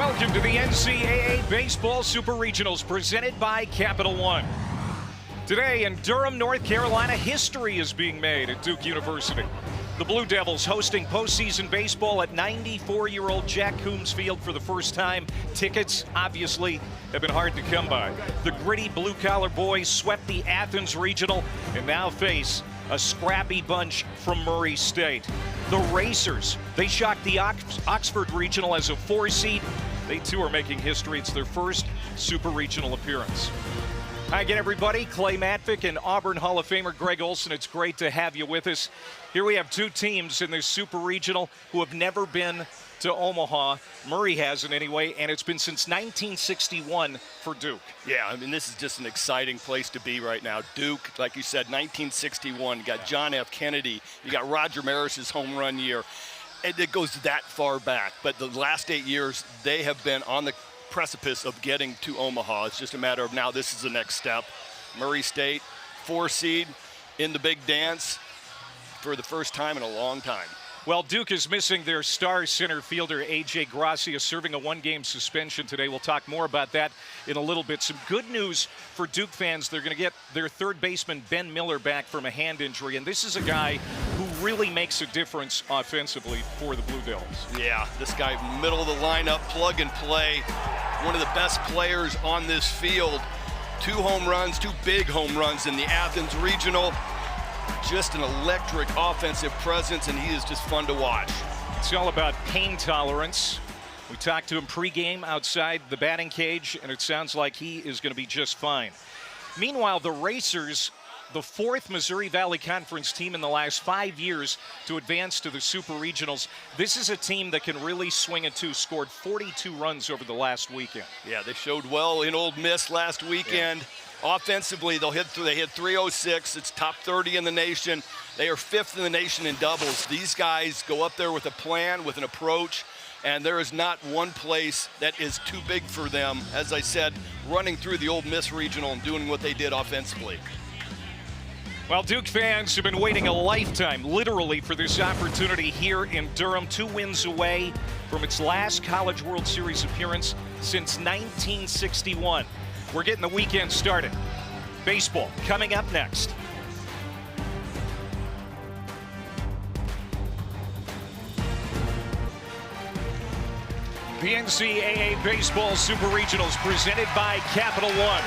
Welcome to the NCAA Baseball Super Regionals presented by Capital One. Today in Durham, North Carolina, history is being made at Duke University. The Blue Devils hosting postseason baseball at 94-year-old Jack Coombs Field for the first time. Tickets, obviously, have been hard to come by. The gritty blue-collar boys swept the Athens Regional and now face a scrappy bunch from Murray State. The Racers, they shocked the Oxford Regional as a 4-seed. They too are making history. It's their first Super Regional appearance. Hi again, everybody. Clay Matvick and Auburn Hall of Famer Greg Olson. It's great to have you with us. Here we have two teams in this Super Regional who have never been to Omaha. Murray hasn't anyway, and it's been since 1961 for Duke. Yeah, I mean, this is just an exciting place to be right now. Duke, like you said, 1961. You got John F. Kennedy. You got Roger Maris's home run year. And it goes that far back. But the last 8 years, they have been on the precipice of getting to Omaha. It's just a matter of now this is the next step. Murray State, 4-seed in the big dance for the first time in a long time. Well, Duke is missing their star center fielder, A.J. Gracia, serving a one-game suspension today. We'll talk more about that in a little bit. Some good news for Duke fans. They're going to get their third baseman, Ben Miller, back from a hand injury. And this is a guy who really makes a difference offensively for the Blue Devils. Yeah, this guy, middle of the lineup, plug and play. One of the best players on this field. 2 home runs, 2 big home runs in the Athens Regional. Just an electric offensive presence, and he is just fun to watch. It's all about pain tolerance. We talked to him pregame outside the batting cage, and it sounds like he is going to be just fine. Meanwhile, the Racers, the 4th Missouri Valley Conference team in the last 5 years to advance to the Super Regionals. This is a team that can really swing a 2, scored 42 runs over the last weekend. Yeah, they showed well in Ole Miss last weekend. Yeah. Offensively, they hit 306. It's top 30 in the nation. They are 5th in the nation in doubles. These guys go up there with a plan, with an approach, and there is not one place that is too big for them. As I said, running through the Ole Miss Regional and doing what they did offensively. Well, Duke fans have been waiting a lifetime, literally, for this opportunity here in Durham. 2 wins away from its last College World Series appearance since 1961. We're getting the weekend started. Baseball coming up next. The NCAA Baseball Super Regionals presented by Capital One.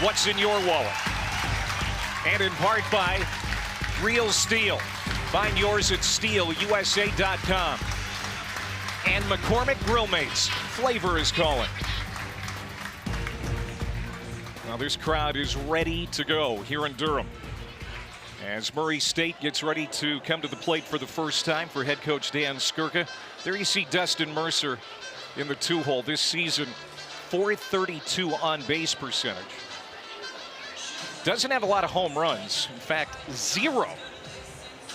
What's in your wallet? And in part by Real Steel. Find yours at steelusa.com. And McCormick Grill Mates. Flavor is calling. Now this crowd is ready to go here in Durham as Murray State gets ready to come to the plate for the first time for head coach Dan Skirka. There you see Dustin Mercer in the 2-hole this season, .432 on-base percentage. Doesn't have a lot of home runs, in fact, 0.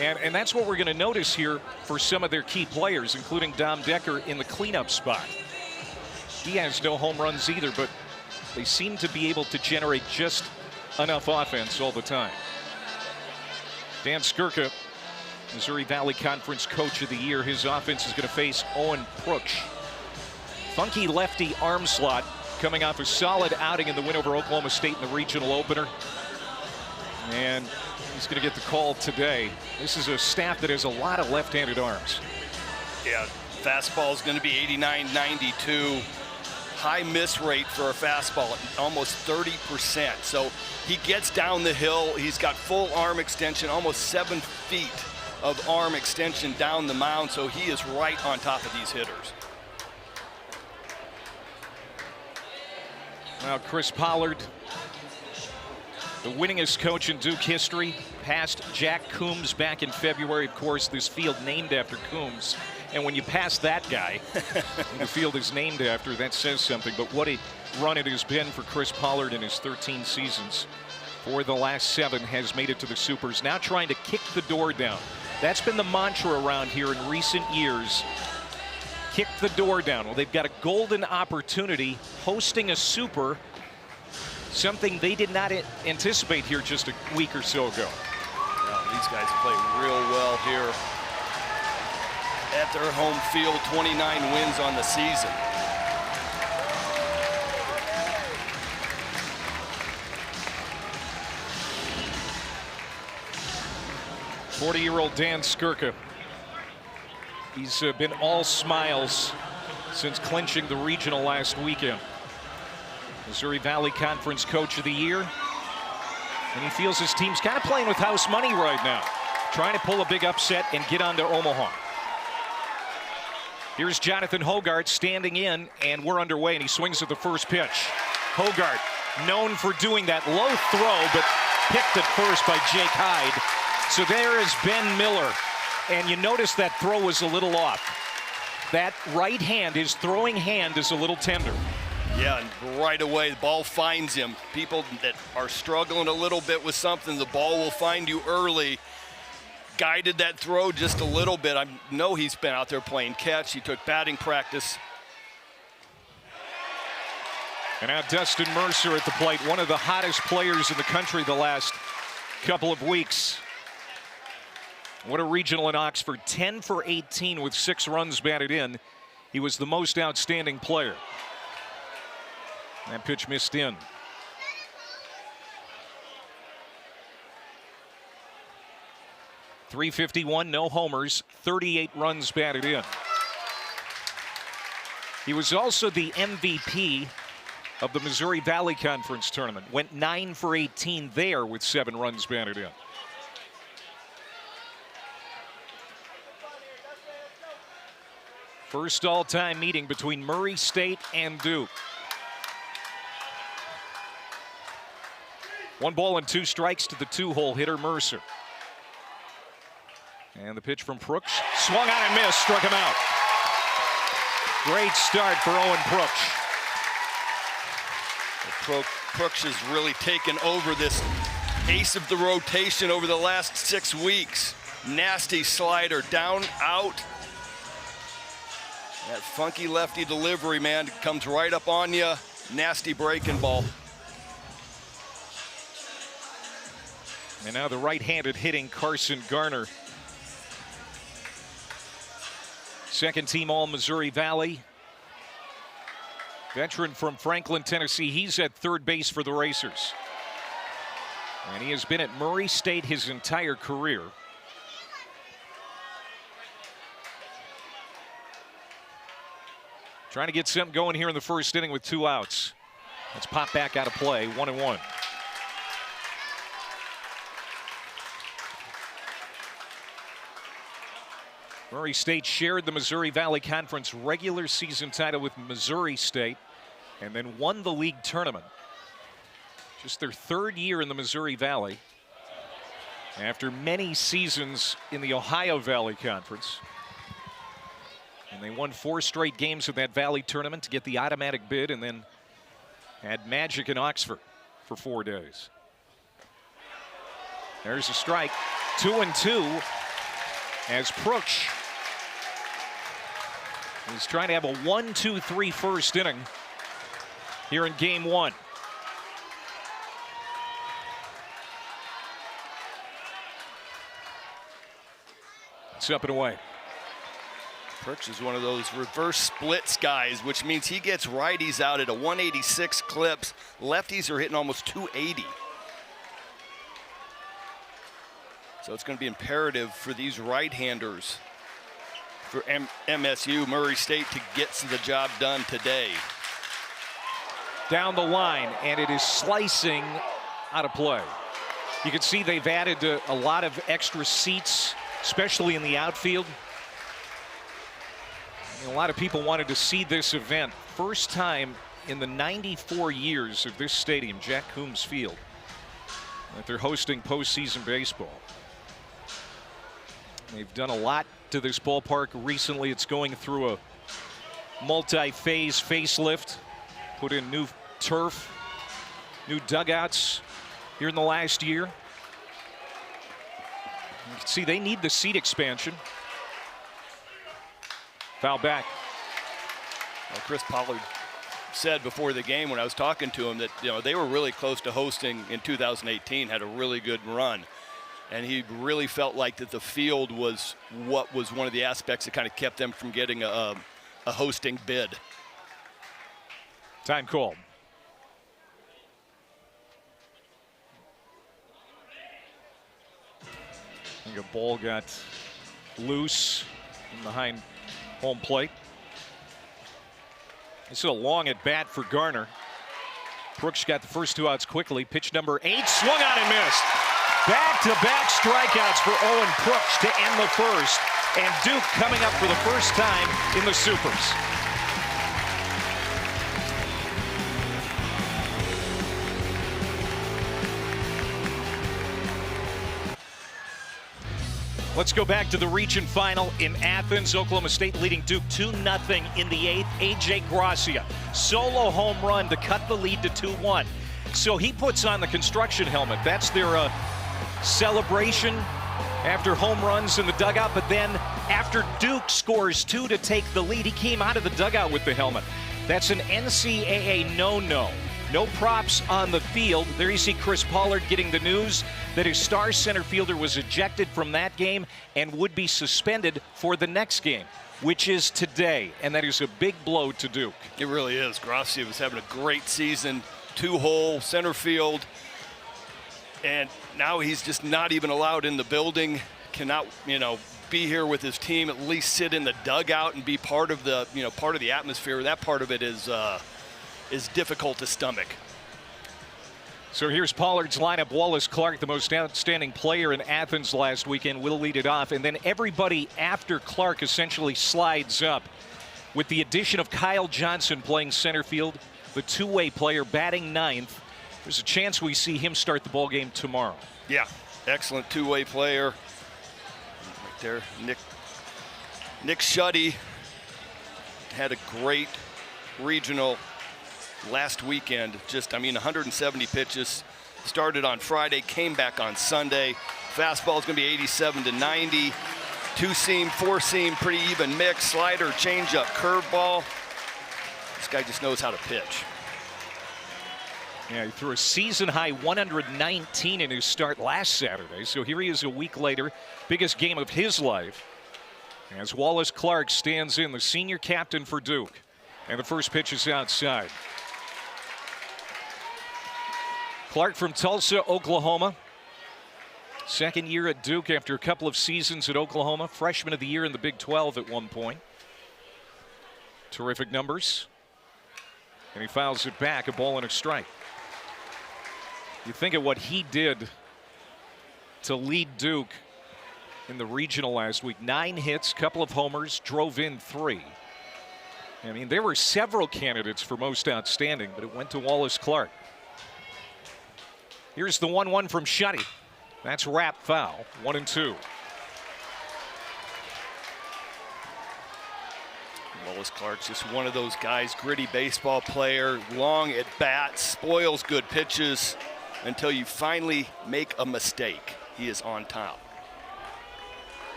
And that's what we're going to notice here for some of their key players, including Dom Decker in the cleanup spot. He has no home runs either, but they seem to be able to generate just enough offense all the time. Dan Skirka, Missouri Valley Conference Coach of the Year. His offense is going to face Owen Pruksch. Funky lefty arm slot coming off a solid outing in the win over Oklahoma State in the regional opener. And he's going to get the call today. This is a staff that has a lot of left-handed arms. Yeah, fastball is going to be 89-92. High miss rate for a fastball at almost 30%. So he gets down the hill. He's got full arm extension, almost 7 feet of arm extension down the mound. So he is right on top of these hitters. Well, Chris Pollard, the winningest coach in Duke history, passed Jack Coombs back in February. Of course, this field named after Coombs. And when you pass that guy, the field is named after, that says something. But what a run it has been for Chris Pollard in his 13 seasons. For the last 7, has made it to the Supers. Now trying to kick the door down. That's been the mantra around here in recent years. Kick the door down. Well, they've got a golden opportunity hosting a Super, something they did not anticipate here just a week or so ago. Well, these guys play real well here at their home field. 29 wins on the season. 40-year-old Dan Skirka. He's been all smiles since clinching the regional last weekend. Missouri Valley Conference Coach of the Year. And he feels his team's kind of playing with house money right now, trying to pull a big upset and get on to Omaha. Here's Jonathan Hogarth standing in, and we're underway, and he swings at the first pitch. Hogarth, known for doing that low throw, but picked at first by Jake Hyde. So there is Ben Miller, and you notice that throw was a little off. That right hand, his throwing hand, is a little tender. Yeah, and right away the ball finds him. People that are struggling a little bit with something, the ball will find you early. Guided that throw just a little bit. I know he's been out there playing catch. He took batting practice. And now Dustin Mercer at the plate, one of the hottest players in the country the last couple of weeks. What a regional in Oxford, 10 for 18 with 6 runs batted in. He was the most outstanding player. That pitch missed in. .351, no homers, 38 runs batted in. He was also the MVP of the Missouri Valley Conference tournament. Went 9 for 18 there with 7 runs batted in. First all-time meeting between Murray State and Duke. 1 ball and 2 strikes to the 2-hole hitter Mercer. And the pitch from Brooks, swung on and missed, struck him out. Great start for Owen Brooks. Brooks has really taken over this ace of the rotation over the last 6 weeks. Nasty slider, down, out. That funky lefty delivery, man, comes right up on you. Nasty breaking ball. And now the right-handed hitting Carson Garner. Second team All-Missouri Valley. Veteran from Franklin, Tennessee. He's at third base for the Racers. And he has been at Murray State his entire career. Trying to get something going here in the first inning with 2 outs. Let's pop back out of play, 1-1. Murray State shared the Missouri Valley Conference regular season title with Missouri State and then won the league tournament. Just their 3rd year in the Missouri Valley after many seasons in the Ohio Valley Conference. And they won 4 straight games of that Valley tournament to get the automatic bid, and then had Magic in Oxford for 4 days. There's a strike, 2-2 as Brooks is trying to have a 1-2-3 first inning here in game 1. It's up and away. Brooks is one of those reverse splits guys, which means he gets righties out at a 186 clips. Lefties are hitting almost 280. So it's going to be imperative for these right-handers for MSU, Murray State, to get the job done today. Down the line, and it is slicing out of play. You can see they've added a lot of extra seats, especially in the outfield. A lot of people wanted to see this event. First time in the 94 years of this stadium, Jack Coombs Field, that they're hosting postseason baseball. They've done a lot to this ballpark recently. It's going through a multi-phase facelift, put in new turf, new dugouts here in the last year. You can see they need the seat expansion. Foul back. Well, Chris Pollard said before the game when I was talking to him that, you know, they were really close to hosting in 2018, had a really good run. And he really felt like that the field was what was one of the aspects that kind of kept them from getting a hosting bid. Time called. I think a ball got loose behind home plate. This is a long at bat for Garner. Brooks got the first 2 outs quickly. Pitch number 8, swung on and missed. Back-to-back strikeouts for Owen Brooks to end the first. And Duke coming up for the first time in the Supers. Let's go back to the region final in Athens. Oklahoma State leading Duke 2-0 in the 8th. A.J. Gracia, solo home run to cut the lead to 2-1. So he puts on the construction helmet. That's their celebration after home runs in the dugout. But then after Duke scores 2 to take the lead, he came out of the dugout with the helmet. That's an NCAA no-no. No props on the field. There you see Chris Pollard getting the news that his star center fielder was ejected from that game and would be suspended for the next game, which is today. And that is a big blow to Duke. It really is. Gracia was having a great season, 2-hole center field. And now he's just not even allowed in the building. Cannot, be here with his team, at least sit in the dugout and be part of the, part of the atmosphere. That part of it is difficult to stomach. So here's Pollard's lineup. Wallace Clark, the most outstanding player in Athens last weekend, will lead it off. And then everybody after Clark essentially slides up with the addition of Kyle Johnson playing center field, the two-way player batting 9th. There's a chance we see him start the ball game tomorrow. Yeah, excellent two-way player. Right there, Nick Shuddy had a great regional last weekend. 170 pitches. Started on Friday, came back on Sunday. Fastball's gonna be 87 to 90. 2-seam, 4-seam, pretty even mix. Slider, changeup, curveball. This guy just knows how to pitch. Yeah, he threw a season-high 119 in his start last Saturday. So here he is a week later, biggest game of his life, as Wallace Clark stands in, the senior captain for Duke. And the first pitch is outside. Clark from Tulsa, Oklahoma. Second year at Duke after a couple of seasons at Oklahoma. Freshman of the year in the Big 12 at one point. Terrific numbers. And he fouls it back, a ball and a strike. You think of what he did to lead Duke in the regional last week. 9 hits, couple of homers, drove in 3. I mean, there were several candidates for most outstanding, but it went to Wallace Clark. Here's the 1-1 from Shuddy. That's wrap foul, 1-2. Wallace Clark's just one of those guys, gritty baseball player, long at bats, spoils good pitches until you finally make a mistake. He is on top.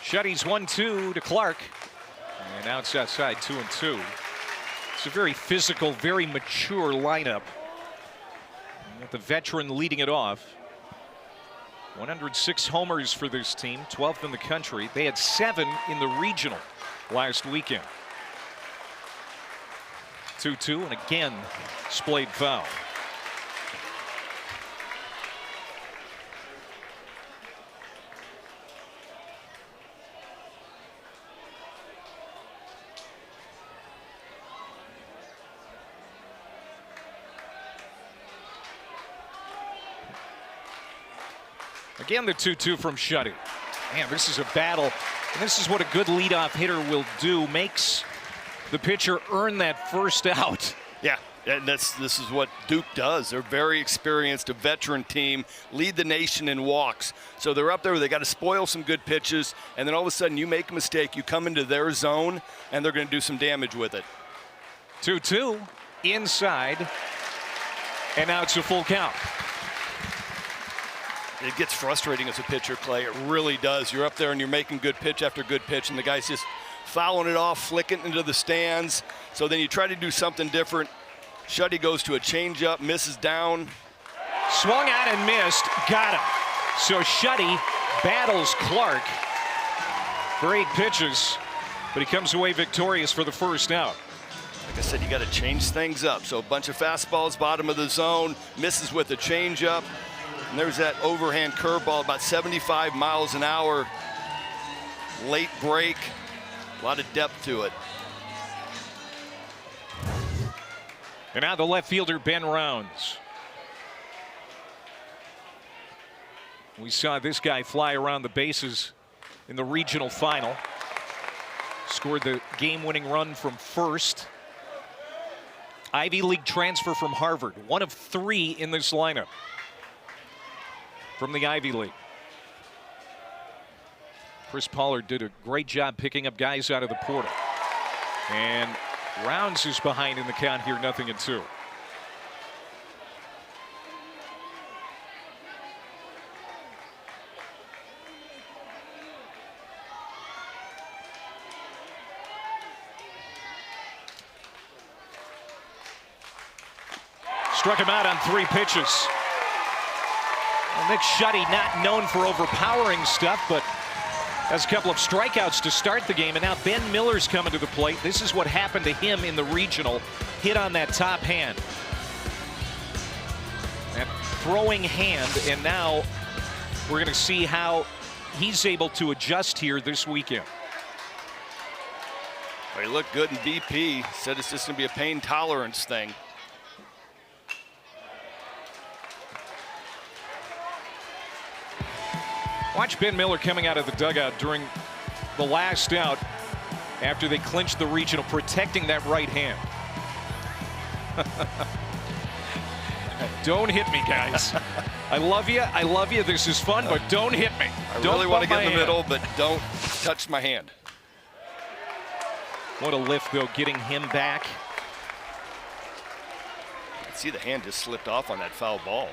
Shuddy's 1-2 to Clark. And now it's outside, 2-2. It's a very physical, very mature lineup. With the veteran leading it off. 106 homers for this team, 12th in the country. They had 7 in the regional last weekend. 2-2, and again, splayed foul. Again, the 2-2 from Shuddy. Man, this is a battle. And this is what a good leadoff hitter will do. Makes the pitcher earn that first out. Yeah, and this is what Duke does. They're very experienced, a veteran team, lead the nation in walks. So they're up there, they got to spoil some good pitches, and then all of a sudden you make a mistake, you come into their zone, and they're going to do some damage with it. 2-2, inside, and now it's a full count. It gets frustrating as a pitcher, Clay. It really does. You're up there and you're making good pitch after good pitch, and the guy's just fouling it off, flicking into the stands. So then you try to do something different. Shuddy goes to a changeup, misses down. Swung out and missed, got him. So Shuddy battles Clark for 8 pitches, but he comes away victorious for the first out. Like I said, you got to change things up. So a bunch of fastballs, bottom of the zone, misses with a changeup. And there's that overhand curveball, about 75 miles an hour. Late break, a lot of depth to it. And now the left fielder, Ben Rounds. We saw this guy fly around the bases in the regional final. Scored the game-winning run from first. Ivy League transfer from Harvard, one of 3 in this lineup from the Ivy League. Chris Pollard did a great job picking up guys out of the portal. And Rounds is behind in the count here, 0-2. Struck him out on 3 pitches. Well, Nick Schutte, not known for overpowering stuff, but has a couple of strikeouts to start the game. And now Ben Miller's coming to the plate. This is what happened to him in the regional. Hit on that top hand. That throwing hand. And now we're going to see how he's able to adjust here this weekend. Well, he looked good in BP. Said it's just going to be a pain tolerance thing. Watch Ben Miller coming out of the dugout during the last out after they clinched the regional, protecting that right hand. Don't hit me, guys. I love you. I love you. This is fun, but don't hit me. I don't really want to get in the hand. middle, but don't touch my hand. What a lift, though, getting him back. See, the hand just slipped off on that foul ball.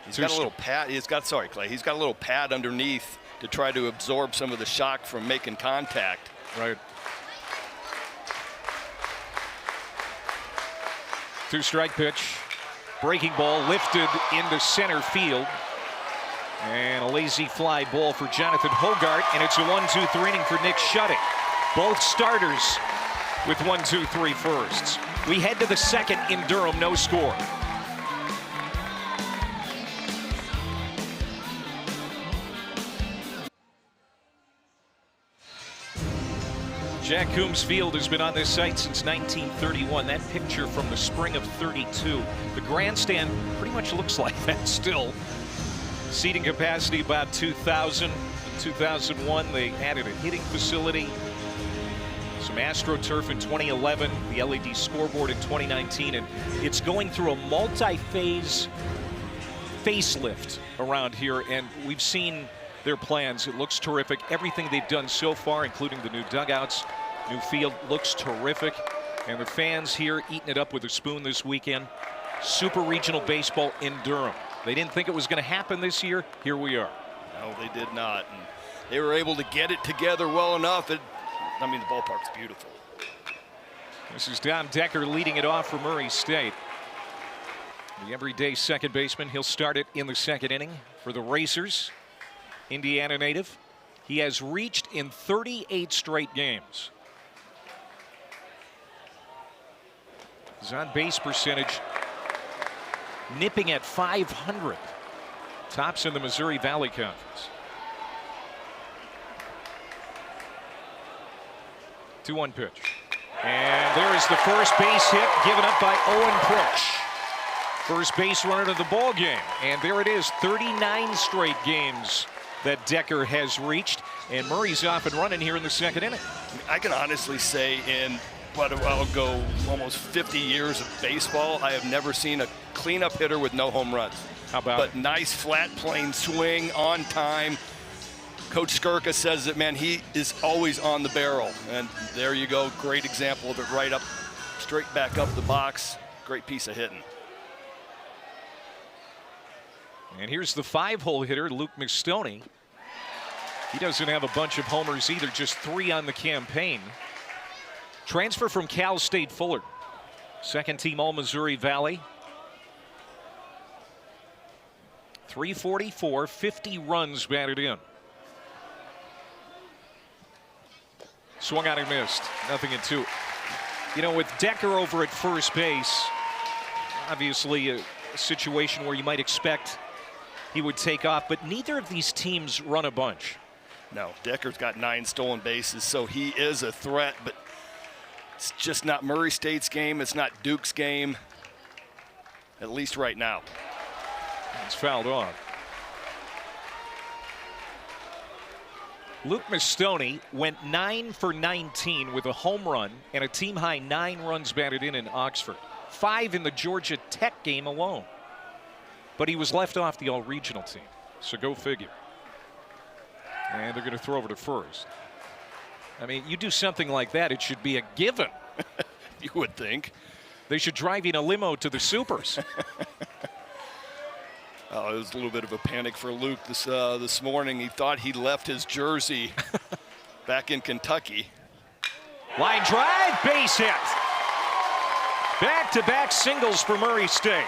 He's got a little pad. Sorry, Clay. He's got a little pad underneath to try to absorb some of the shock from making contact. Right. 2-strike pitch. Breaking ball lifted into center field. And a lazy fly ball for Jonathan Hogart. And it's a 1-2-3 inning for Nick Schutte. Both starters with 1-2-3 firsts. We head to the second in Durham, no score. Jack Coombs Field has been on this site since 1931. That picture from the spring of '32. The grandstand pretty much looks like that still. Seating capacity about 2,000. In 2001, they added a hitting facility. Some AstroTurf in 2011, the LED scoreboard in 2019, and it's going through a multi-phase facelift around here, and we've seen their plans. It looks terrific. Everything they've done so far, including the new dugouts, new field, looks terrific. And the fans here eating it up with a spoon this weekend. Super regional baseball in Durham. They didn't think it was going to happen this year. Here we are. No, they did not. And they were able to get it together well enough. The ballpark's beautiful. This is Don Decker leading it off for Murray State. The everyday second baseman. He'll start it in the second inning for the Racers. Indiana native. He has reached in 38 straight games. His on-base percentage nipping at .500. Tops in the Missouri Valley Conference. 2-1 pitch. And there is the first base hit given up by Owen Pritch. First base runner of the ball game. And there it is, 39 straight games that Decker has reached, and Murray's off and running here in the second inning. I can honestly say in what I'll go almost 50 years of baseball, I have never seen a cleanup hitter with no home runs. How about But it? nice flat plane swing on time. Coach Skirka says that, man, he is always on the barrel. And there you go, great example of it, right up, straight back up the box. Great piece of hitting. And here's the 5-hole hitter, Luke McStoney. He doesn't have a bunch of homers either, just 3 on the campaign. Transfer from Cal State Fuller. Second team All-Missouri Valley. 344, 50 runs batted in. Swung out and missed. 0-2. You know, with Decker over at first base, obviously a situation where you might expect he would take off, but neither of these teams run a bunch. No, Decker's got 9 stolen bases, so he is a threat, but it's just not Murray State's game. It's not Duke's game, at least right now. It's fouled off. Luke Mastoni went 9 for 19 with a home run and a team-high 9 runs batted in Oxford. 5 in the Georgia Tech game alone. But he was left off the all-regional team, so go figure. And they're going to throw over to first. I mean, you do something like that, it should be a given. You would think. They should drive you in a limo to the supers. Oh, it was a little bit of a panic for Luke this morning. He thought he left his jersey back in Kentucky. Line drive, base hit. Back-to-back singles for Murray State.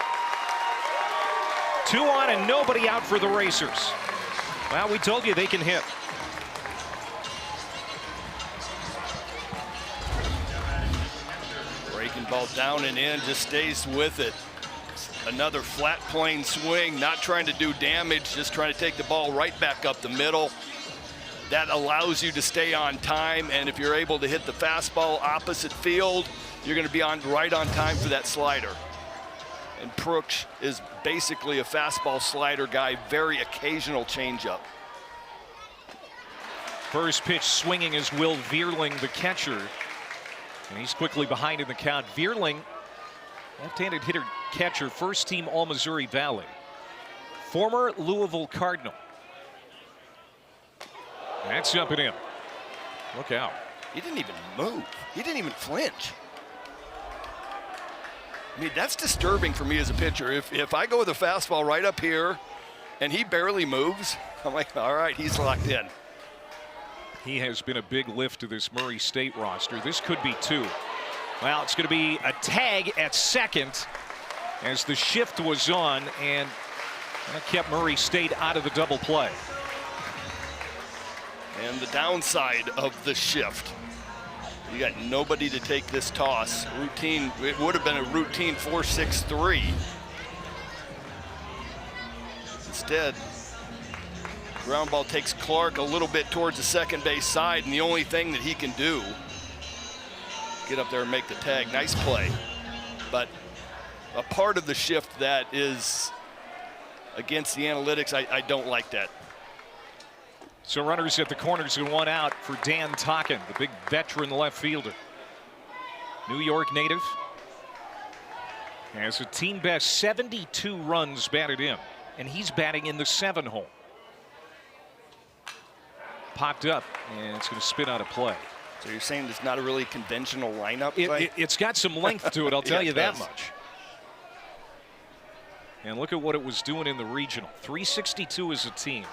2 on and nobody out for the Racers. Well, we told you they can hit. Breaking ball down and in, just stays with it. Another flat plane swing, not trying to do damage, just trying to take the ball right back up the middle. That allows you to stay on time, and if you're able to hit the fastball opposite field, you're going to be right on time for that slider. And Brooks is basically a fastball slider guy, very occasional changeup. First pitch swinging is Will Vierling, the catcher. And he's quickly behind in the count. Vierling, left-handed hitter catcher, first team All-Missouri Valley. Former Louisville Cardinal. That's up and in. Look out. He didn't even move. He didn't even flinch. I mean, that's disturbing for me as a pitcher. If I go with a fastball right up here and he barely moves, I'm like, all right, he's locked in. He has been a big lift to this Murray State roster. This could be 2. Well, it's going to be a tag at second as the shift was on, and that kept Murray State out of the double play. And the downside of the shift, you got nobody to take this toss. Routine, it would have been a routine 4-6-3. Instead, ground ball takes Clark a little bit towards the second base side, and the only thing that he can do, get up there and make the tag. Nice play. But a part of the shift that is against the analytics, I don't like that. So runners at the corners and 1 out for Dan Tocken, the big veteran left fielder. New York native. Has a team best 72 runs batted in, and he's batting in the 7 hole. Popped up, and it's going to spin out of play. So you're saying it's not a really conventional lineup? It's got some length to it, I'll tell you that does. much. And look at what it was doing in the regional. 362 as a team.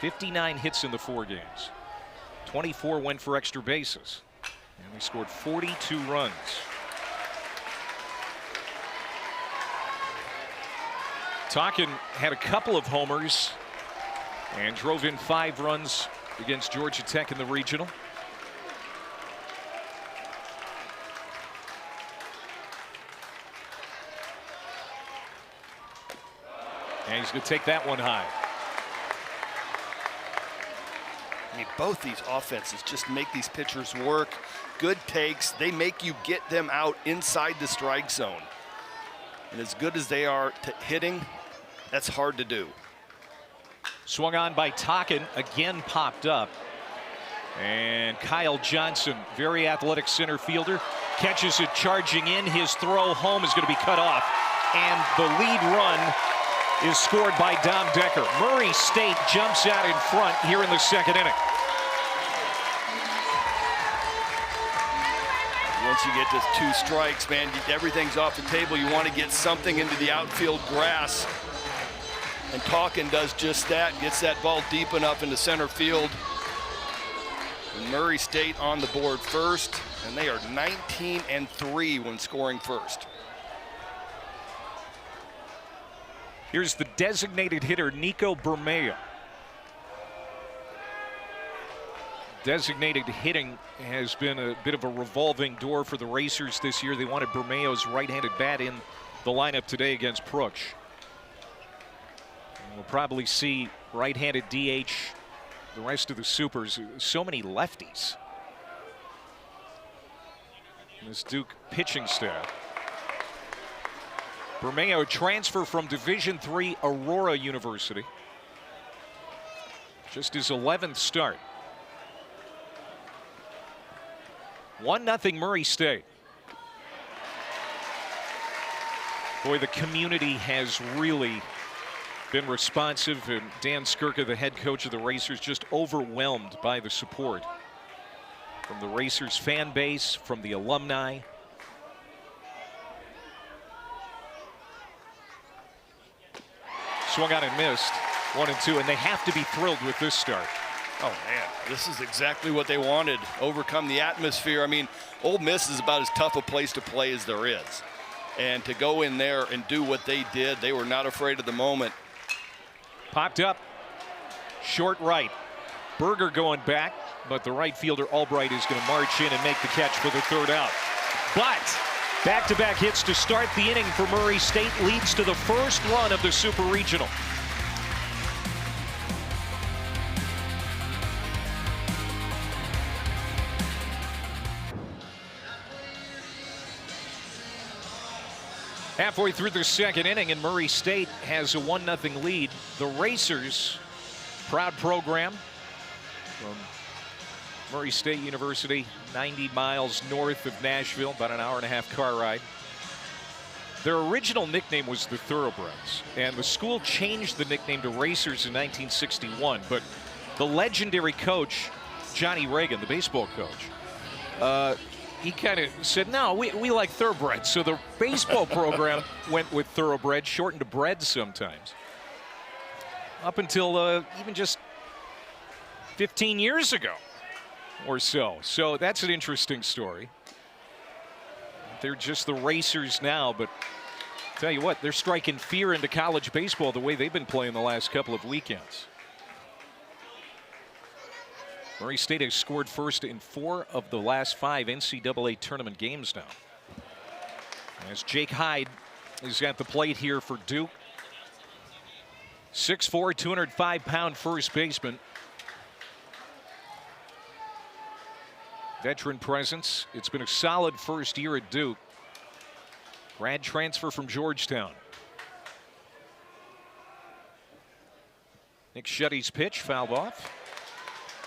59 hits in the 4 games. 24 went for extra bases. And they scored 42 runs. Tocken had a couple of homers and drove in 5 runs against Georgia Tech in the regional. And he's going to take that one high. I mean, both these offenses just make these pitchers work. Good takes. They make you get them out inside the strike zone. And as good as they are hitting, that's hard to do. Swung on by Tocken, again popped up. And Kyle Johnson, very athletic center fielder, catches it charging in. His throw home is going to be cut off. And the lead run is scored by Dom Decker. Murray State jumps out in front here in the 2nd inning. Once you get to 2 strikes, man, everything's off the table. You want to get something into the outfield grass. And Tocken does just that, gets that ball deep enough into center field. And Murray State on the board first, and they are 19-3 when scoring first. Here's the designated hitter, Nico Bermeo. Designated hitting has been a bit of a revolving door for the Racers this year. They wanted Bermeo's right-handed bat in the lineup today against Brooks. We'll probably see right-handed DH the rest of the supers. So many lefties in this Duke pitching staff. Bermeo, transfer from Division III Aurora University. Just his 11th start. 1-0 Murray State. Boy, the community has really been responsive, and Dan Skirka, the head coach of the Racers, just overwhelmed by the support from the Racers fan base, from the alumni. Swung out and missed. 1-2, and they have to be thrilled with this start. Oh, man, this is exactly what they wanted. Overcome the atmosphere. I mean, Ole Miss is about as tough a place to play as there is. And to go in there and do what they did, they were not afraid of the moment. Popped up, short right. Berger going back, but the right fielder Albright is going to march in and make the catch for the third out. But back-to-back hits to start the inning for Murray State leads to the first run of the Super Regional. Halfway through the second inning, and Murray State has a 1-0 lead. The Racers, proud program from Murray State University, 90 miles north of Nashville, about an hour-and-a-half car ride. Their original nickname was the Thoroughbreds, and the school changed the nickname to Racers in 1961, but the legendary coach, Johnny Reagan, the baseball coach, he kind of said, no, we like Thoroughbreds. So the baseball program went with Thoroughbred, shortened to Bread sometimes. Up until even just 15 years ago or so. So that's an interesting story. They're just the Racers now, but tell you what, they're striking fear into college baseball the way they've been playing the last couple of weekends. Murray State has scored first in 4 of the last 5 NCAA tournament games now. As Jake Hyde is at the plate here for Duke. 6'4", 205-pound first baseman. Veteran presence. It's been a solid first year at Duke. Grad transfer from Georgetown. Nick Shuddy's pitch fouled off.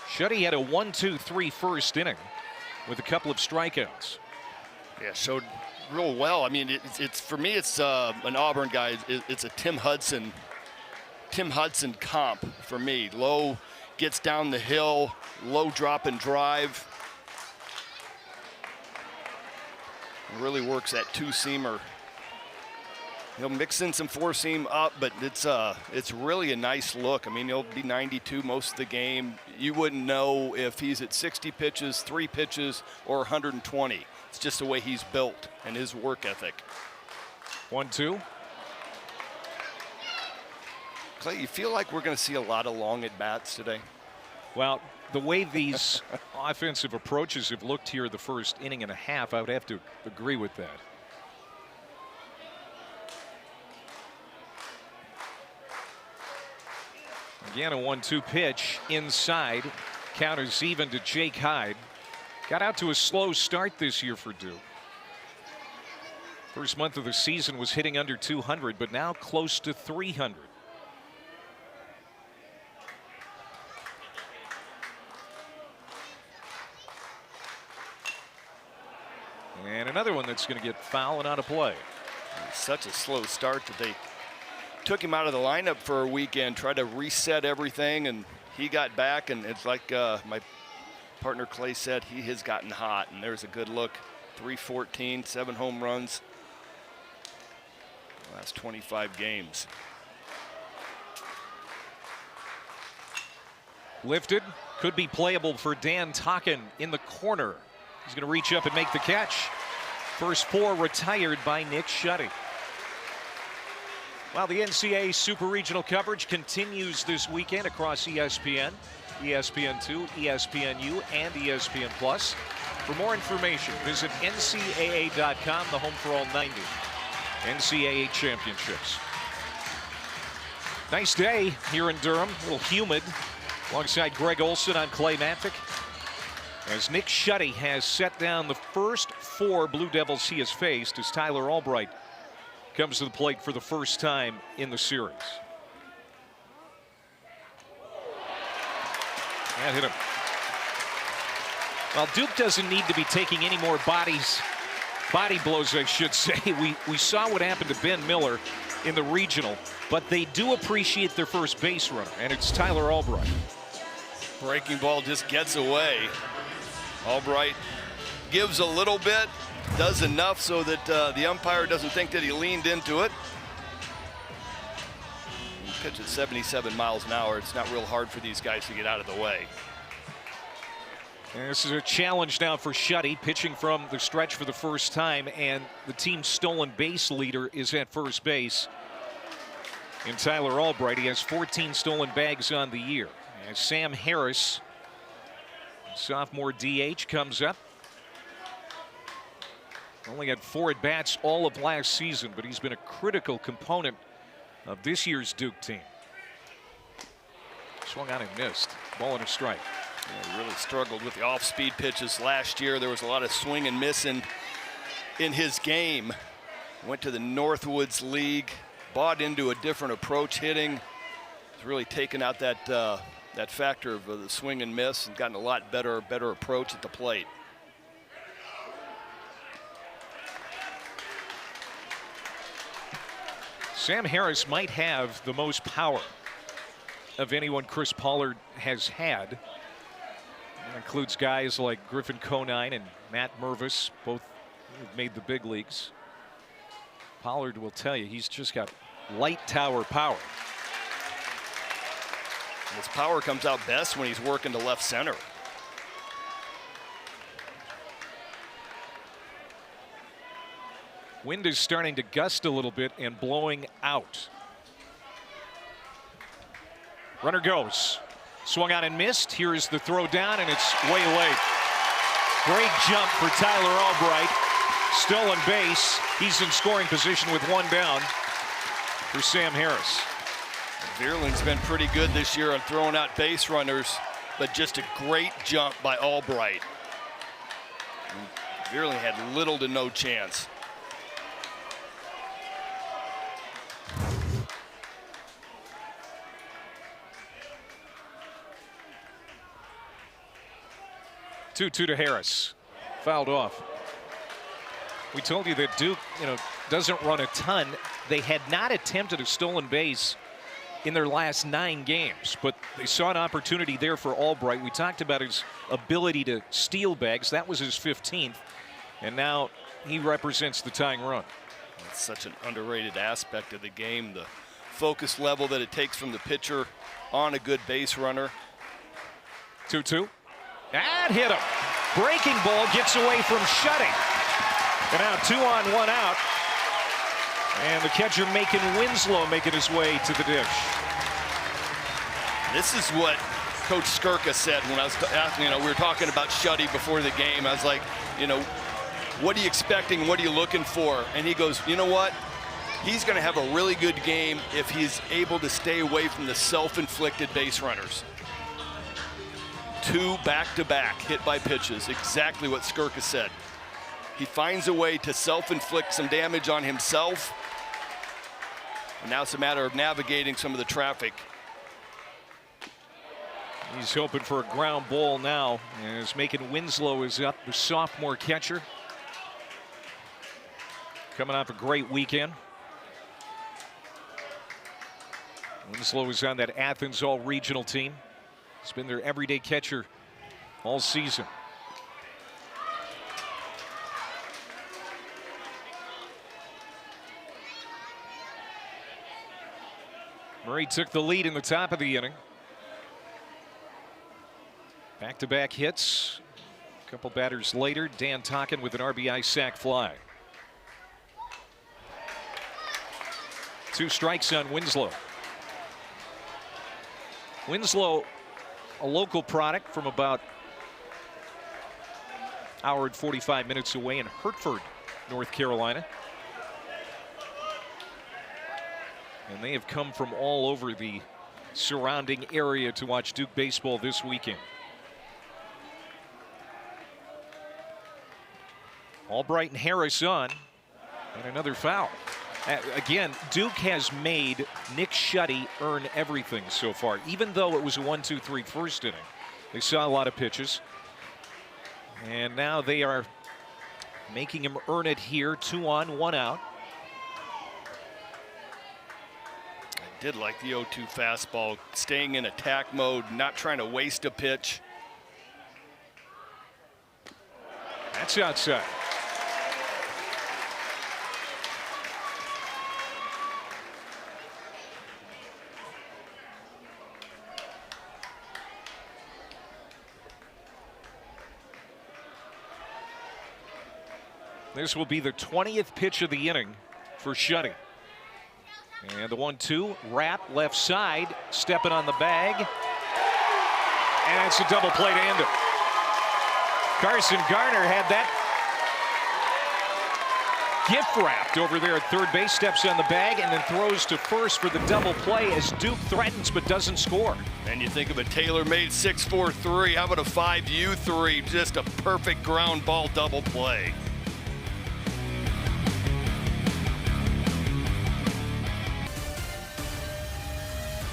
Shuddy had a 1-2-3 first inning with a couple of strikeouts. Yeah, showed real well. I mean, it's for me, it's an Auburn guy. It's a Tim Hudson comp for me. Low, gets down the hill, low drop and drive. Really works that two-seamer. He'll mix in some four-seam up, but it's really a nice look. I mean, he'll be 92 most of the game. You wouldn't know if he's at 60 pitches, 3 pitches, or 120. It's just the way he's built and his work ethic. 1-2. Clay, you feel like we're going to see a lot of long at-bats today? Well, the way these offensive approaches have looked here the first inning and a half, I would have to agree with that. Again, a 1-2 pitch inside. Counters even to Jake Hyde. Got out to a slow start this year for Duke. First month of the season was hitting under 200, but now close to 300. And another one that's going to get foul and out of play. Such a slow start that they took him out of the lineup for a weekend, tried to reset everything, and he got back, and it's like my partner Clay said, he has gotten hot, and there's a good look. 314, 7 home runs last 25 games. Lifted, could be playable for Dan Tocken in the corner. He's going to reach up and make the catch. First 4 retired by Nick Shuddy. Well, the NCAA Super Regional coverage continues this weekend across ESPN, ESPN2, ESPNU, and ESPN+. For more information, visit ncaa.com, the home for all 90 NCAA championships. Nice day here in Durham, a little humid, alongside Greg Olson on Clay Matvick. As Nick Schutte has set down the first 4 Blue Devils he has faced, as Tyler Albright comes to the plate for the first time in the series. That hit him. Well, Duke doesn't need to be taking any more body blows, I should say. We saw what happened to Ben Miller in the regional, but they do appreciate their first base runner, and it's Tyler Albright. Breaking ball just gets away. Albright gives a little bit, does enough so that the umpire doesn't think that he leaned into it. Pitch at 77 miles an hour. It's not real hard for these guys to get out of the way. And this is a challenge now for Schutte, pitching from the stretch for the first time, and the team's stolen base leader is at first base in Tyler Albright. He has 14 stolen bags on the year. As Sam Harris, sophomore DH, comes up. Only had 4 at-bats all of last season, but he's been a critical component of this year's Duke team. Swung on and missed. Ball and a strike. Yeah, he really struggled with the off-speed pitches last year. There was a lot of swing and miss in his game. Went to the Northwoods League, bought into a different approach hitting. He's really taken out that factor of the swing and miss and gotten a lot better approach at the plate. Sam Harris might have the most power of anyone Chris Pollard has had. That includes guys like Griffin Conine and Matt Mervis, both made the big leagues. Pollard will tell you he's just got light tower power. His power comes out best when he's working to left center. Wind is starting to gust a little bit and blowing out. Runner goes. Swung on and missed. Here is the throw down, and it's way late. Great jump for Tyler Albright. Stolen base. He's in scoring position with 1 down for Sam Harris. Vierling's been pretty good this year on throwing out base runners, but just a great jump by Albright. Vierling had little to no chance. Two to Harris. Fouled off. We told you that Duke, doesn't run a ton. They had not attempted a stolen base in their last 9 games, but they saw an opportunity there for Albright. We talked about his ability to steal bags. That was his 15th, and now he represents the tying run. It's such an underrated aspect of the game, the focus level that it takes from the pitcher on a good base runner. 2-2. And hit him. Breaking ball gets away from Schutte. And now 2 on, 1 out. And the catcher Macon Winslow making his way to the dish. This is what Coach Skirka said when I was asking, we were talking about Schutte before the game. I was like, what are you expecting? What are you looking for? And he goes, you know what? He's going to have a really good game if he's able to stay away from the self-inflicted base runners. 2 back-to-back hit by pitches, exactly what Skirka said. He finds a way to self-inflict some damage on himself, and now it's a matter of navigating some of the traffic. He's hoping for a ground ball now, as Macon Winslow is up, the sophomore catcher. Coming off a great weekend. Winslow is on that Athens All-Regional team. He's been their everyday catcher all season. Murray took the lead in the top of the inning. Back-to-back hits. A couple batters later, Dan Tocken with an RBI sac fly. 2 strikes on Winslow. Winslow, a local product from about an hour and 45 minutes away in Hertford, North Carolina. And they have come from all over the surrounding area to watch Duke baseball this weekend. Albright and Harris on, and another foul. Again, Duke has made Nick Schutte earn everything so far, even though it was a 1-2-3 first inning. They saw a lot of pitches, and now they are making him earn it here. 2 on, 1 out. I did like the 0-2 fastball, staying in attack mode, not trying to waste a pitch. That's outside. This will be the 20th pitch of the inning for Schutte. And the 1-2, wrap left side, stepping on the bag. And it's a double play to end it. Carson Garner had that gift wrapped over there at third base, steps on the bag, and then throws to first for the double play as Duke threatens but doesn't score. And you think of a tailor-made 6-4-3, how about a 5-U-3? Just a perfect ground ball double play.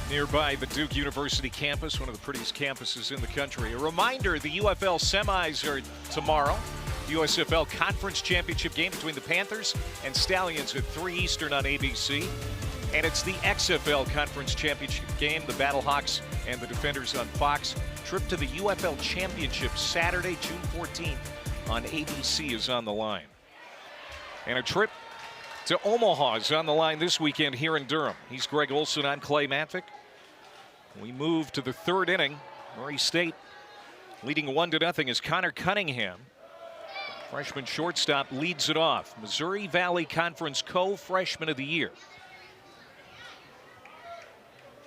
Nearby the Duke University campus, one of the prettiest campuses in the country. A reminder, the UFL semis are tomorrow. The USFL Conference Championship game between the Panthers and Stallions at 3 Eastern on ABC. And it's the XFL Conference Championship game, the Battlehawks and the Defenders on Fox. Trip to the UFL Championship Saturday, June 14th on ABC is on the line. And a trip to Omaha is on the line this weekend here in Durham. He's Greg Olson, I'm Clay Matvick. We move to the third inning. Murray State leading 1-0 as Connor Cunningham, freshman shortstop, leads it off. Missouri Valley Conference Co-Freshman of the Year.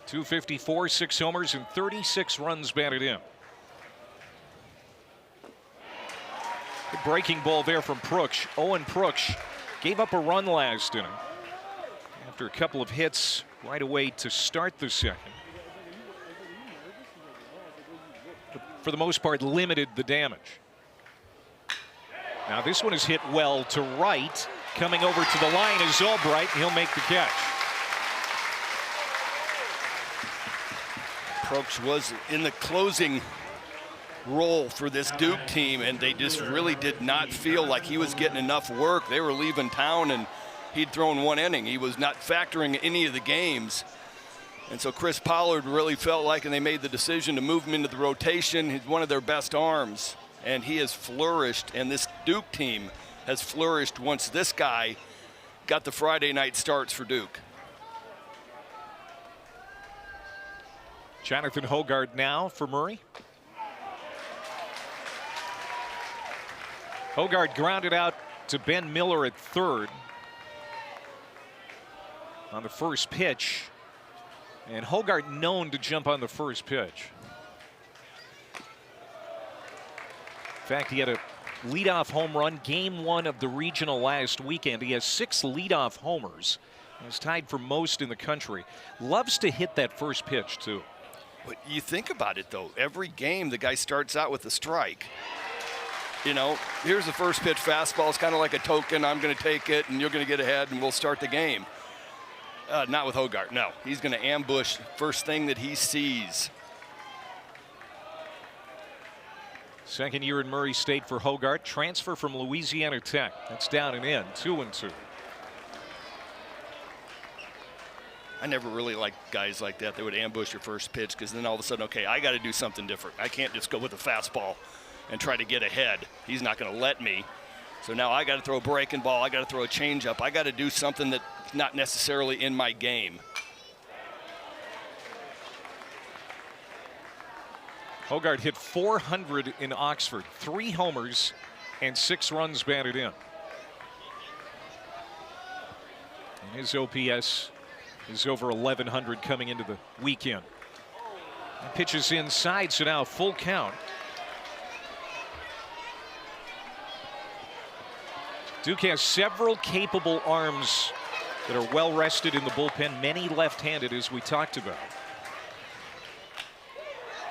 254, 6 homers, and 36 runs batted in. Good breaking ball there from Prooks. Owen Prooks gave up a run last inning after a couple of hits right away to start the second. But for the most part, limited the damage. Now this one is hit well to right. Coming over to the line is Albright. He'll make the catch. Proksch was in the closing role for this Duke team, and they just really did not feel like he was getting enough work. They were leaving town, and he'd thrown 1 inning. He was not factoring any of the games. And so Chris Pollard really felt like, and they made the decision to move him into the rotation. He's one of their best arms, and he has flourished, and this Duke team has flourished once this guy got the Friday night starts for Duke. Jonathan Hogard now for Murray. Hogard grounded out to Ben Miller at third on the first pitch. And Hogard known to jump on the first pitch. In fact, he had a leadoff home run game 1 of the regional last weekend. He has 6 leadoff homers. He's tied for most in the country. Loves to hit that first pitch, too. But you think about it, though. Every game, the guy starts out with a strike. You know, here's the first pitch fastball. It's kind of like a token. I'm going to take it, and you're going to get ahead, and we'll start the game. Not with Hogard, no. He's going to ambush first thing that he sees. Second year in Murray State for Hogard. Transfer from Louisiana Tech. That's down and in, 2-2. I never really liked guys like that. They would ambush your first pitch, because then all of a sudden, okay, I got to do something different. I can't just go with a fastball and try to get ahead. He's not going to let me. So now I got to throw a breaking ball. I got to throw a changeup. I got to do something that's not necessarily in my game. Hogard hit .400 in Oxford, 3 homers and 6 runs batted in. And his OPS is over 1,100 coming into the weekend. He pitches inside, so now full count. Duke has several capable arms that are well rested in the bullpen, many left-handed, as we talked about.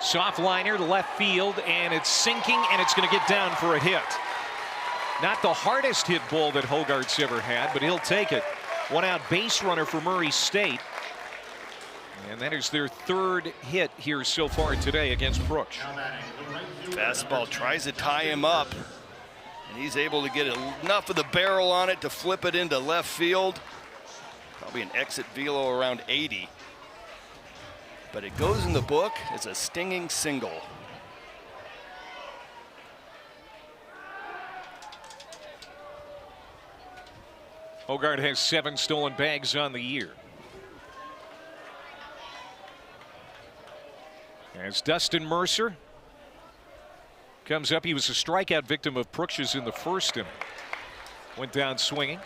Soft liner to left field, and it's sinking, and it's going to get down for a hit. Not the hardest hit ball that Hogarth's ever had, but he'll take it. One out base runner for Murray State. And that is their third hit here so far today against Brooks. Fastball tries to tie him up, and he's able to get enough of the barrel on it to flip it into left field. Probably an exit velo around 80. But it goes in the book as a stinging single. Hogarth has 7 stolen bags on the year. As Dustin Mercer comes up, he was a strikeout victim of Brooks's in the first inning. Went down swinging.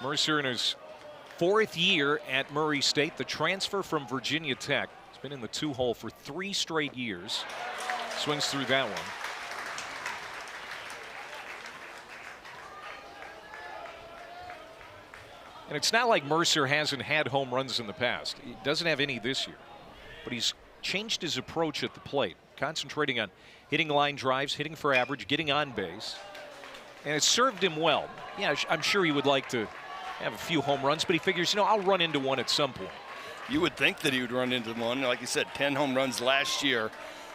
Mercer in his 4th year at Murray State, the transfer from Virginia Tech. He's been in the 2-hole for 3 straight years. Swings through that one. And it's not like Mercer hasn't had home runs in the past. He doesn't have any this year. But he's changed his approach at the plate, concentrating on hitting line drives, hitting for average, getting on base. And it's served him well. Yeah, I'm sure he would like to have a few home runs, but he figures, you know, I'll run into one at some point. You would think that he would run into one. Like you said, 10 home runs last year.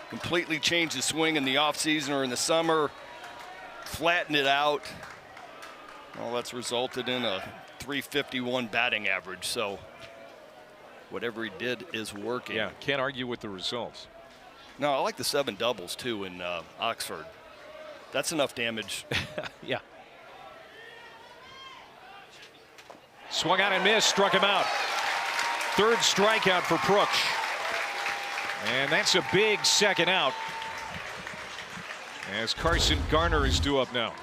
Completely changed his swing in the offseason or in the summer. Flattened it out. Well, that's resulted in a .351 batting average. So whatever he did is working. Yeah, can't argue with the results. No, I like the 7 doubles too in Oxford. That's enough damage. Yeah. Swung out and missed, struck him out. 3rd strikeout for Brooks. And that's a big second out, as Carson Garner is due up now.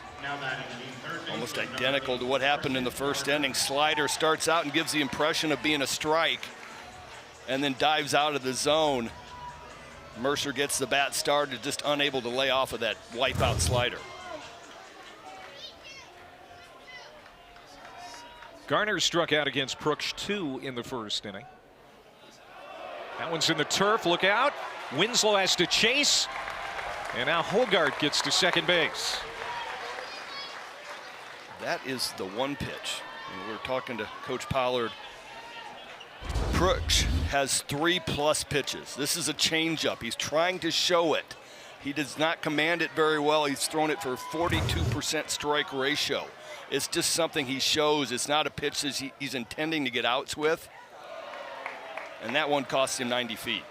Almost identical to what happened in the first inning. Slider starts out and gives the impression of being a strike and then dives out of the zone. Mercer gets the bat started, just unable to lay off of that wipeout slider. Garner struck out against Brooks 2 in the first inning. That one's in the turf. Look out. Winslow has to chase. And now Hogarth gets to second base. That is the one pitch. And we're talking to Coach Pollard. Brooks has 3+ pitches. This is a changeup. He's trying to show it. He does not command it very well. He's thrown it for 42% strike ratio. It's just something he shows. It's not a pitch that he's intending to get outs with. And that one cost him 90 feet.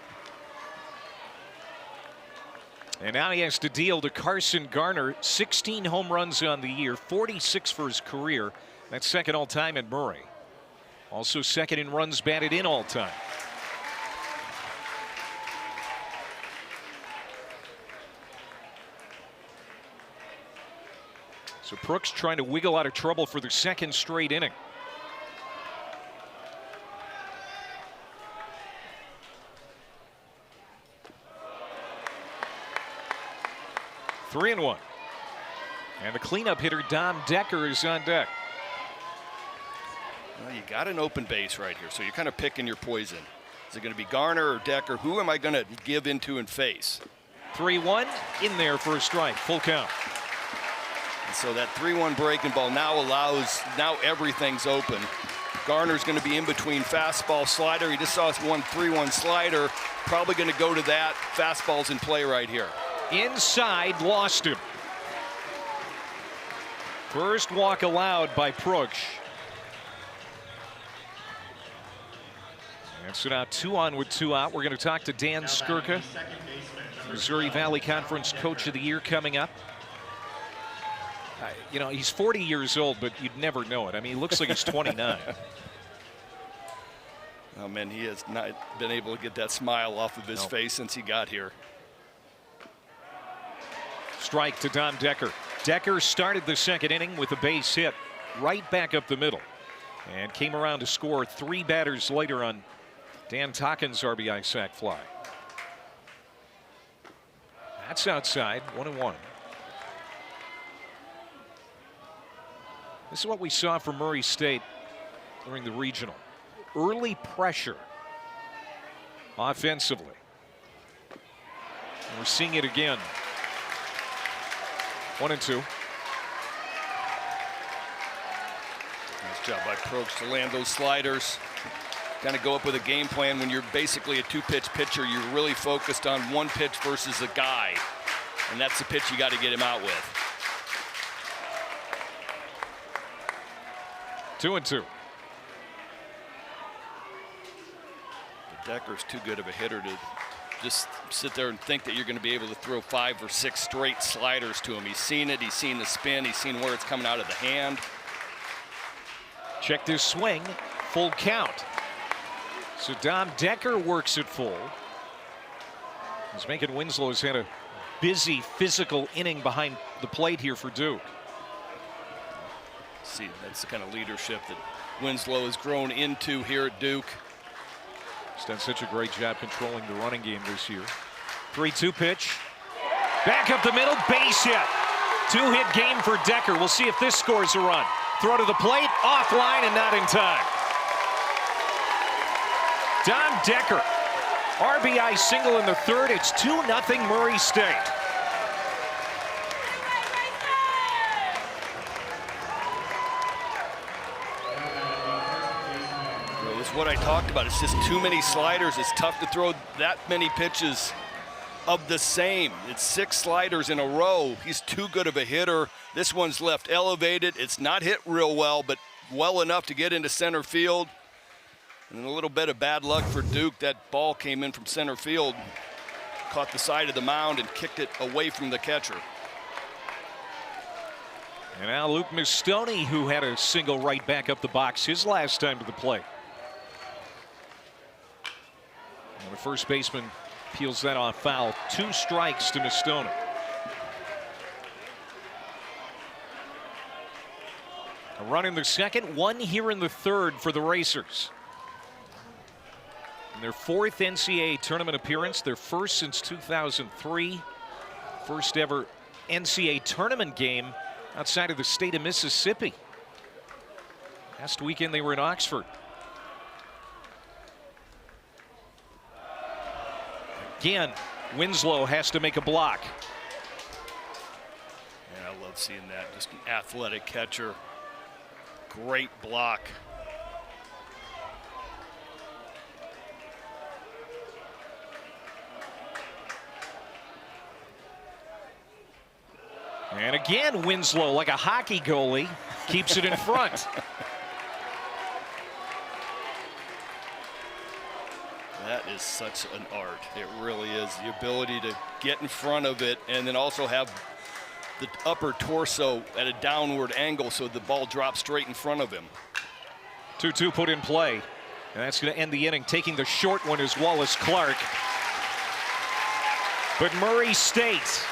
And now he has to deal to Carson Garner. 16 home runs on the year, 46 for his career. That's second all time at Murray. Also second in runs batted in all time. So Brooks trying to wiggle out of trouble for the 2nd straight inning. Three and 1. And the cleanup hitter, Dom Decker, is on deck. Well, you got an open base right here, so you're kind of picking your poison. Is it going to be Garner or Decker? Who am I going to give into and face? 3-1 in there for a strike, full count. And so that 3-1 breaking ball now everything's open. Garner's going to be in between fastball, slider. He just saw us 3-1 slider. Probably going to go to that. Fastball's in play right here. Inside, lost him. First walk allowed by Brooks. And so now 2 on with 2 out. We're going to talk to Dan Skirka, Missouri Valley Conference Coach of the Year, coming up. You know, he's 40 years old, but you'd never know it. I mean, he looks like he's 29. Oh, man, he has not been able to get that smile off of his face since he got here. Strike to Dom Decker. Decker started the 2nd inning with a base hit right back up the middle and came around to score 3 batters later on Dan Tocken's RBI sac fly. That's outside, 1-1. This is what we saw from Murray State during the regional. Early pressure offensively. And we're seeing it again. 1-2. Nice job by Probst to land those sliders. Kind of go up with a game plan. When you're basically a two-pitch pitcher, you're really focused on one pitch versus a guy. And that's the pitch you got to get him out with. 2-2. Decker's too good of a hitter to just sit there and think that you're going to be able to throw 5 or 6 straight sliders to him. He's seen it, he's seen the spin, he's seen where it's coming out of the hand. Check this swing, full count. So Dom Decker works it full. He's making Winslow's had a busy physical inning behind the plate here for Duke. See, that's the kind of leadership that Winslow has grown into here at Duke. He's done such a great job controlling the running game this year. 3-2 pitch. Back up the middle, base hit. 2-hit game for Decker. We'll see if this scores a run. Throw to the plate, offline and not in time. Dom Decker, RBI single in the third. It's 2-0 Murray State. What I talked about, it's just too many sliders. It's tough to throw that many pitches of the same. It's 6 sliders in a row. He's too good of a hitter. This one's left elevated. It's not hit real well, but well enough to get into center field. And a little bit of bad luck for Duke. That ball came in from center field, caught the side of the mound and kicked it away from the catcher. And now Luke Mistoni, who had a single right back up the box his last time to the plate. And the first baseman peels that off foul. 2 strikes to Mistoni. A run in the second, 1 here in the third for the Racers. And their 4th NCAA tournament appearance, their first since 2003. First ever NCAA tournament game outside of the state of Mississippi. Last weekend they were in Oxford. Again, Winslow has to make a block. And I love seeing that. Just an athletic catcher. Great block. And again, Winslow, like a hockey goalie, keeps it in front. That is such an art. It really is. The ability to get in front of it and then also have the upper torso at a downward angle so the ball drops straight in front of him. 2-2 put in play. And that's going to end the inning. Taking the short one is Wallace Clark. But Murray State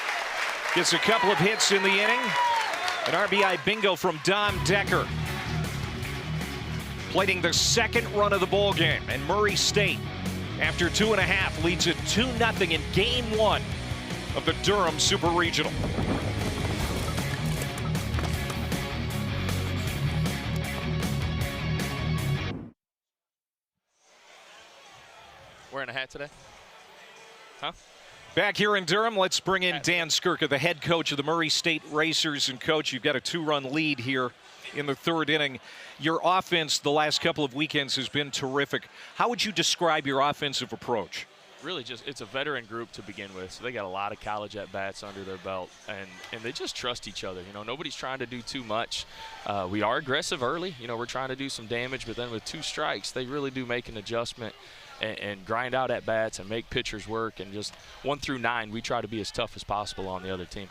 gets a couple of hits in the inning. An RBI bingo from Dom Decker. Plating the second run of the ball game. And Murray State, after 2.5, leads it 2-0 in Game 1 of the Durham Super Regional. Wearing a hat today? Huh? Back here in Durham, let's bring in Dan Skirka, the head coach of the Murray State Racers. And coach, you've got a 2-run lead here in the third inning. Your offense the last couple of weekends has been terrific. How would you describe your offensive approach? Really just, it's a veteran group to begin with, so they got a lot of college at-bats under their belt, and they just trust each other. You know, nobody's trying to do too much. We are aggressive early. You know, we're trying to do some damage, but then with 2 strikes, they really do make an adjustment and grind out at-bats and make pitchers work. And just 1 through 9, we try to be as tough as possible on the other team.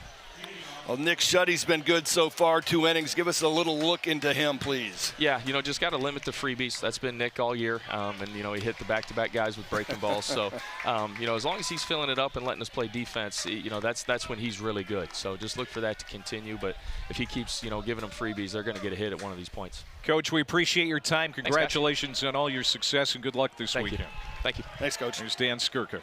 Well, Nick Shuddy's been good so far, 2 innings. Give us a little look into him, please. Yeah, you know, just got to limit the freebies. That's been Nick all year. And, you know, he hit the back-to-back guys with breaking balls. So, you know, as long as he's filling it up and letting us play defense, you know, that's when he's really good. So just look for that to continue. But if he keeps, you know, giving them freebies, they're going to get a hit at one of these points. Coach, we appreciate your time. Congratulations on all your success and good luck this weekend. Thank you. Thanks, Coach. There's Dan Skirka.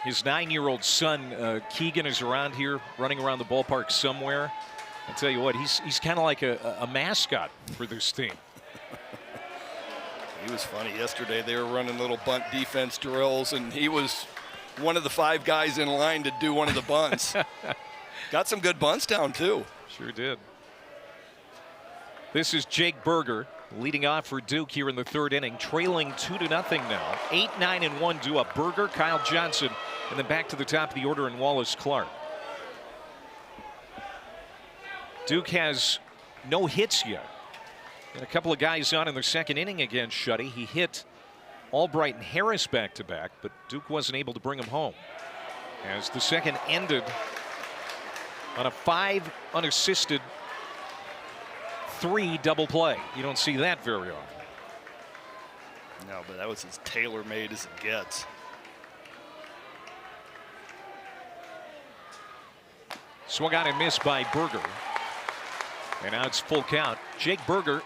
His 9-year-old son, Keegan, is around here, running around the ballpark somewhere. I tell you what, he's kind of like a mascot for this team. He was funny yesterday. They were running little bunt defense drills, and he was one of the 5 guys in line to do one of the bunts. Got some good bunts down, too. Sure did. This is Jake Burger leading off for Duke here in the 3rd inning, trailing 2-0 now. 8, 9, and 1 due up. Burger, Kyle Johnson, and then back to the top of the order in Wallace Clark. Duke has no hits yet. And a couple of guys on in the 2nd inning against Shuddy. He hit Albright and Harris back-to-back, but Duke wasn't able to bring him home. As the 2nd ended on a 5 unassisted 3 double play. You don't see that very often. No, but that was as tailor-made as it gets. Swung on and missed by Burger. And now it's full count. Jake Burger,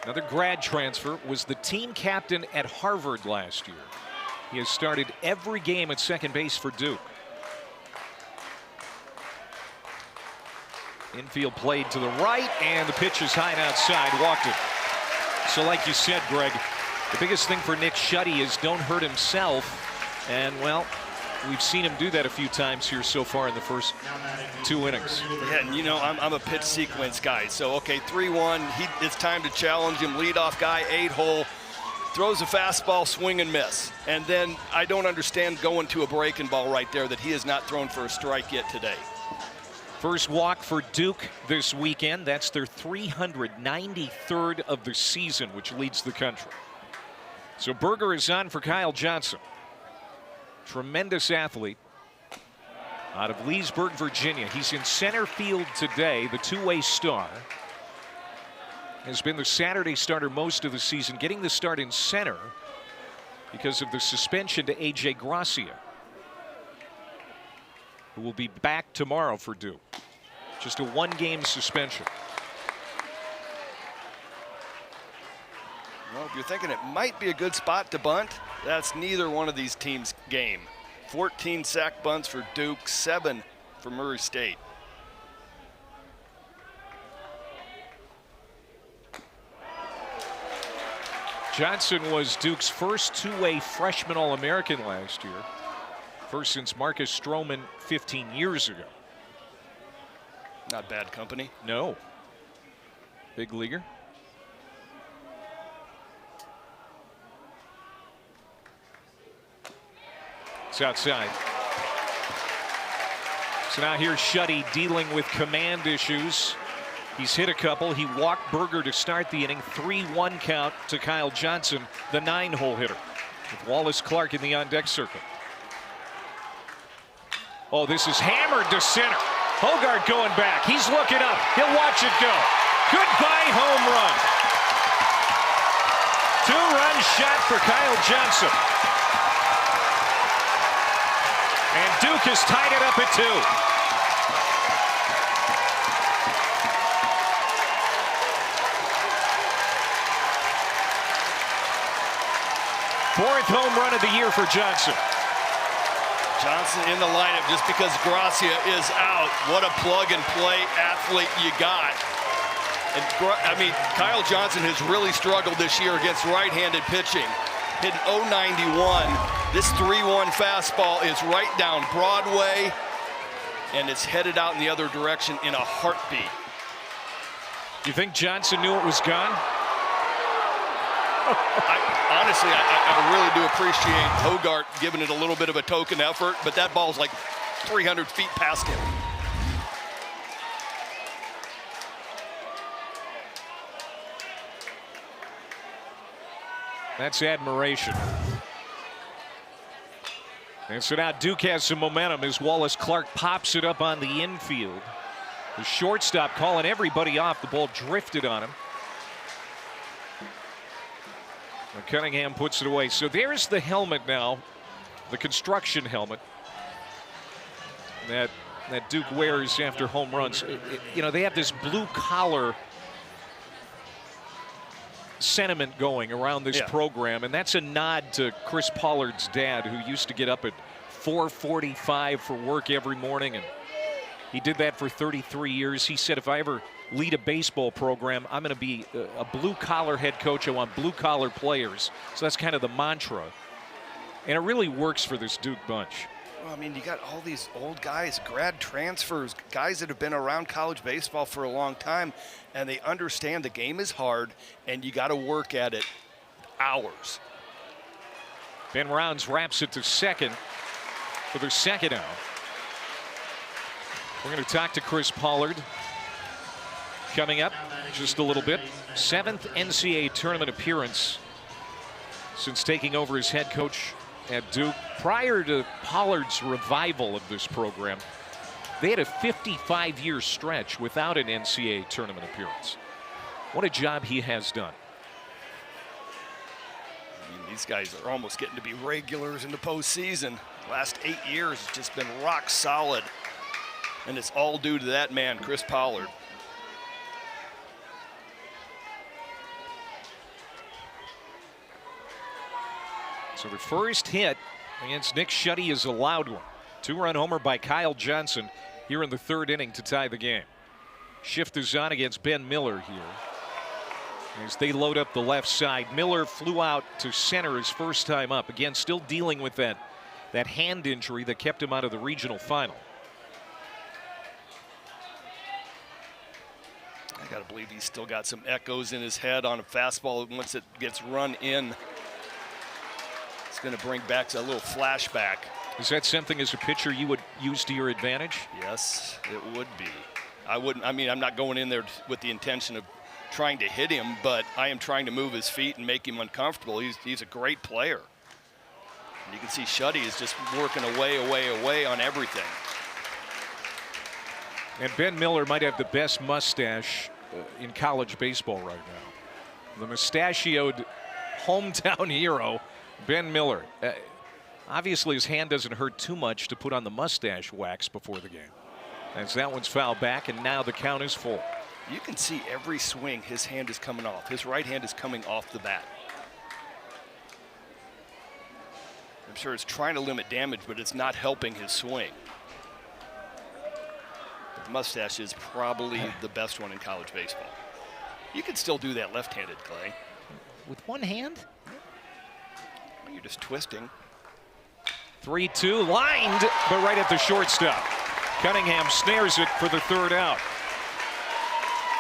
another grad transfer, was the team captain at Harvard last year. He has started every game at second base for Duke. Infield played to the right, and the pitch is high and outside. Walked it. So like you said, Greg, the biggest thing for Nick Shuddy is don't hurt himself. And, well, we've seen him do that a few times here so far in the first 2 innings. Yeah, and you know, I'm a pitch sequence guy. So, okay, 3-1, it's time to challenge him. Leadoff guy, 8-hole, throws a fastball, swing and miss. And then I don't understand going to a breaking ball right there that he has not thrown for a strike yet today. First walk for Duke this weekend. That's their 393rd of the season, which leads the country. So Burger is on for Kyle Johnson. Tremendous athlete out of Leesburg, Virginia. He's in center field today, the two-way star. Has been the Saturday starter most of the season, getting the start in center because of the suspension to A.J. Gracia, who will be back tomorrow for Duke. Just a 1-game suspension. Well, if you're thinking it might be a good spot to bunt, that's neither one of these teams' game. 14 sack bunts for Duke, 7 for Murray State. Johnson was Duke's first two-way freshman All-American last year. First since Marcus Stroman 15 years ago. Not bad company. No. Big leaguer. It's outside. So now here's Shuddy dealing with command issues. He's hit a couple. He walked Burger to start the inning. 3-1 count to Kyle Johnson, the 9-hole hitter, with Wallace Clark in the on-deck circle. Oh, this is hammered to center. Hogart going back. He's looking up. He'll watch it go. Goodbye home run. 2-run shot for Kyle Johnson. And Duke has tied it up at 2. Fourth home run of the year for Johnson. Johnson in the lineup just because Gracia is out. What a plug-and-play athlete you got. And I mean, Kyle Johnson has really struggled this year against right-handed pitching. Hitting .091. This 3-1 fastball is right down Broadway, and it's headed out in the other direction in a heartbeat. You think Johnson knew it was gone? Honestly, I really do appreciate Hogart giving it a little bit of a token effort, but that ball's like 300 feet past him. That's admiration. And so now Duke has some momentum as Wallace Clark pops it up on the infield. The shortstop calling everybody off. The ball drifted on him. And Cunningham puts it away. So there's the helmet now, the construction helmet that Duke wears after home runs. You know, they have this blue collar sentiment going around this program, and that's a nod to Chris Pollard's dad, who used to get up at 4:45 for work every morning and He did that for 33 years. He said, if I ever lead a baseball program, I'm going to be a blue-collar head coach. I want blue-collar players. So that's kind of the mantra. And it really works for this Duke bunch. Well, I mean, you got all these old guys, grad transfers, guys that have been around college baseball for a long time, and they understand the game is hard, and you got to work at it hours. Ben Rounds wraps it to second for their second out. We're going to talk to Chris Pollard coming up just a little bit. 7th NCAA tournament appearance since taking over as head coach at Duke. Prior to Pollard's revival of this program, they had a 55-year stretch without an NCAA tournament appearance. What a job he has done. I mean, these guys are almost getting to be regulars in the postseason. Last 8 years has just been rock solid. And it's all due to that man, Chris Pollard. So the first hit against Nick Schutte is a loud one. 2-run homer by Kyle Johnson here in the 3rd inning to tie the game. Shift is on against Ben Miller here. As they load up the left side, Miller flew out to center his first time up. Again, still dealing with that hand injury that kept him out of the regional final. I gotta believe he's still got some echoes in his head on a fastball. Once it gets run in, it's going to bring back a little flashback. Is that something as a pitcher you would use to your advantage? Yes, it would be. I mean, I'm not going in there with the intention of trying to hit him, but I am trying to move his feet and make him uncomfortable. He's a great player. And you can see Schutte is just working away on everything. And Ben Miller might have the best mustache in college baseball right now. The mustachioed hometown hero, Ben Miller. Obviously, his hand doesn't hurt too much to put on the mustache wax before the game. As that one's fouled back, and now the count is full. You can see every swing his hand is coming off. His right hand is coming off the bat. I'm sure it's trying to limit damage, but it's not helping his swing. The mustache is probably the best one in college baseball. You can still do that left-handed, Clay. With one hand? You're just twisting. 3-2, lined, but right at the shortstop. Cunningham snares it for the 3rd out.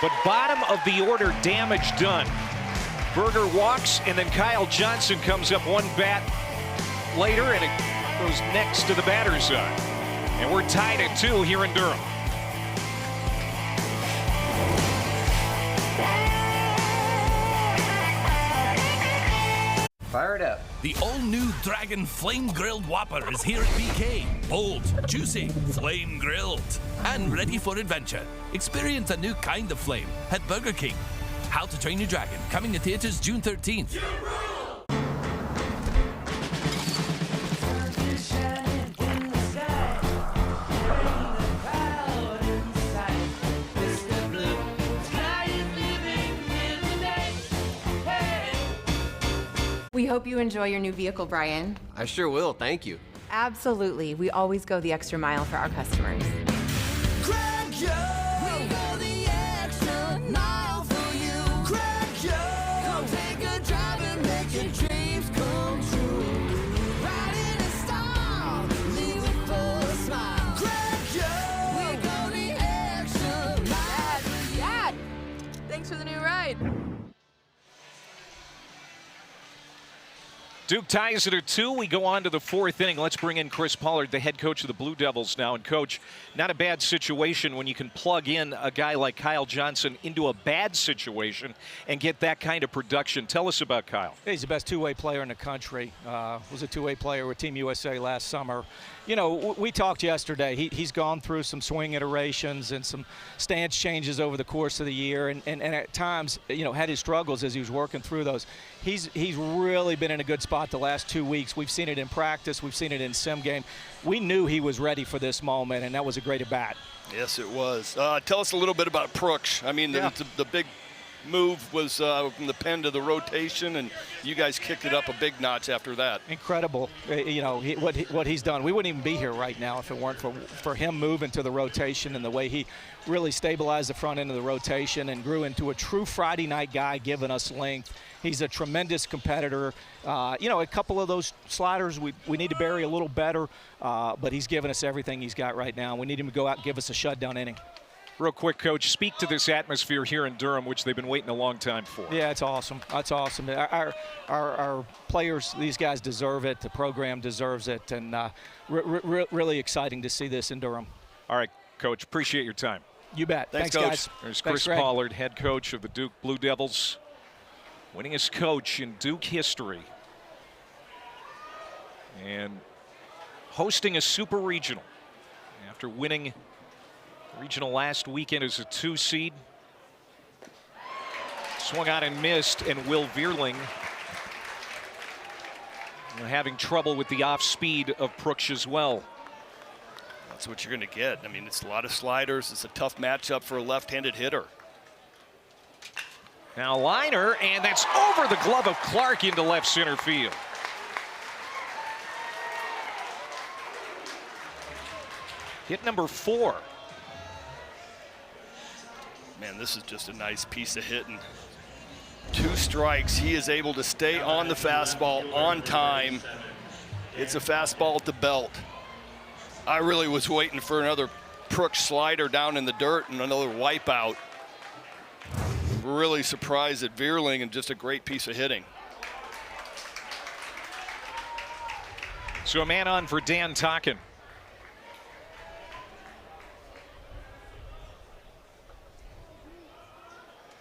But bottom of the order damage done. Berger walks, and then Kyle Johnson comes up one bat later, and it goes next to the batter's side. And we're tied at 2 here in Durham. Fire it up. The all-new Dragon Flame Grilled Whopper is here at BK. Bold, juicy, flame grilled, and ready for adventure. Experience a new kind of flame at Burger King. How to Train Your Dragon, coming to theaters June 13th. We hope you enjoy your new vehicle, Brian. I sure will, thank you. Absolutely. We always go the extra mile for our customers. Dad, thanks for the new ride. Duke ties it at 2. We go on to the 4th inning. Let's bring in Chris Pollard, the head coach of the Blue Devils now. And, Coach, not a bad situation when you can plug in a guy like Kyle Johnson into a bad situation and get that kind of production. Tell us about Kyle. He's the best two-way player in the country. Was a two-way player with Team USA last summer. You know, we talked yesterday. He's gone through some swing iterations and some stance changes over the course of the year, and at times, you know, had his struggles as he was working through those. He's really been in a good spot the last 2 weeks. We've seen it in practice. We've seen it in sim game. We knew he was ready for this moment, and that was a great at-bat. Yes, it was. Tell us a little bit about Prooks. I mean, the big move was from the pen to the rotation, and you guys kicked it up a big notch after that. Incredible, you know, what he's done. We wouldn't even be here right now if it weren't for him moving to the rotation and the way he really stabilized the front end of the rotation and grew into a true Friday night guy, giving us length. He's a tremendous competitor. You know, a couple of those sliders we need to bury a little better, but he's given us everything he's got right now. We need him to go out and give us a shutdown inning. Real quick, Coach, speak to this atmosphere here in Durham, which they've been waiting a long time for. Yeah, it's awesome. That's awesome. Our players, these guys deserve it. The program deserves it, and really exciting to see this in Durham. All right, Coach, appreciate your time. You bet. Thanks, Coach. guys. There's Thanks, Chris Greg. Pollard, head coach of the Duke Blue Devils, winningest coach in Duke history, and hosting a super regional after winning regional last weekend as a 2 seed. Swung out and missed, and Will Vierling having trouble with the off speed of Prooks as well. That's what you're going to get. I mean, it's a lot of sliders. It's a tough matchup for a left-handed hitter. Now liner, and that's over the glove of Clark into left center field. Hit number 4. Man, this is just a nice piece of hitting. 2 strikes. He is able to stay on the fastball on time. It's a fastball at the belt. I really was waiting for another Prooks slider down in the dirt and another wipeout. Really surprised at Vierling, and just a great piece of hitting. So a man on for Dan Tocken.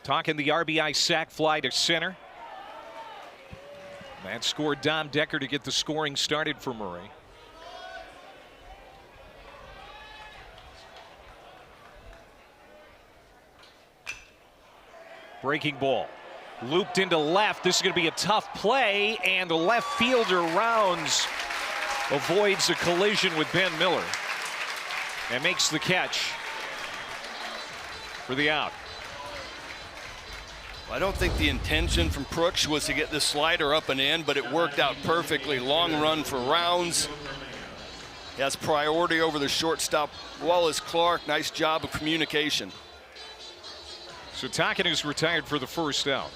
Tocken, the RBI sac fly to center. That scored Dom Decker to get the scoring started for Murray. Breaking ball. Looped into left. This is going to be a tough play, and the left fielder Rounds avoids a collision with Ben Miller and makes the catch for the out. I don't think the intention from Prooks was to get this slider up and in, but it worked out perfectly. Long run for Rounds. He has priority over the shortstop, Wallace Clark. Nice job of communication. So Tocken is retired for the first out.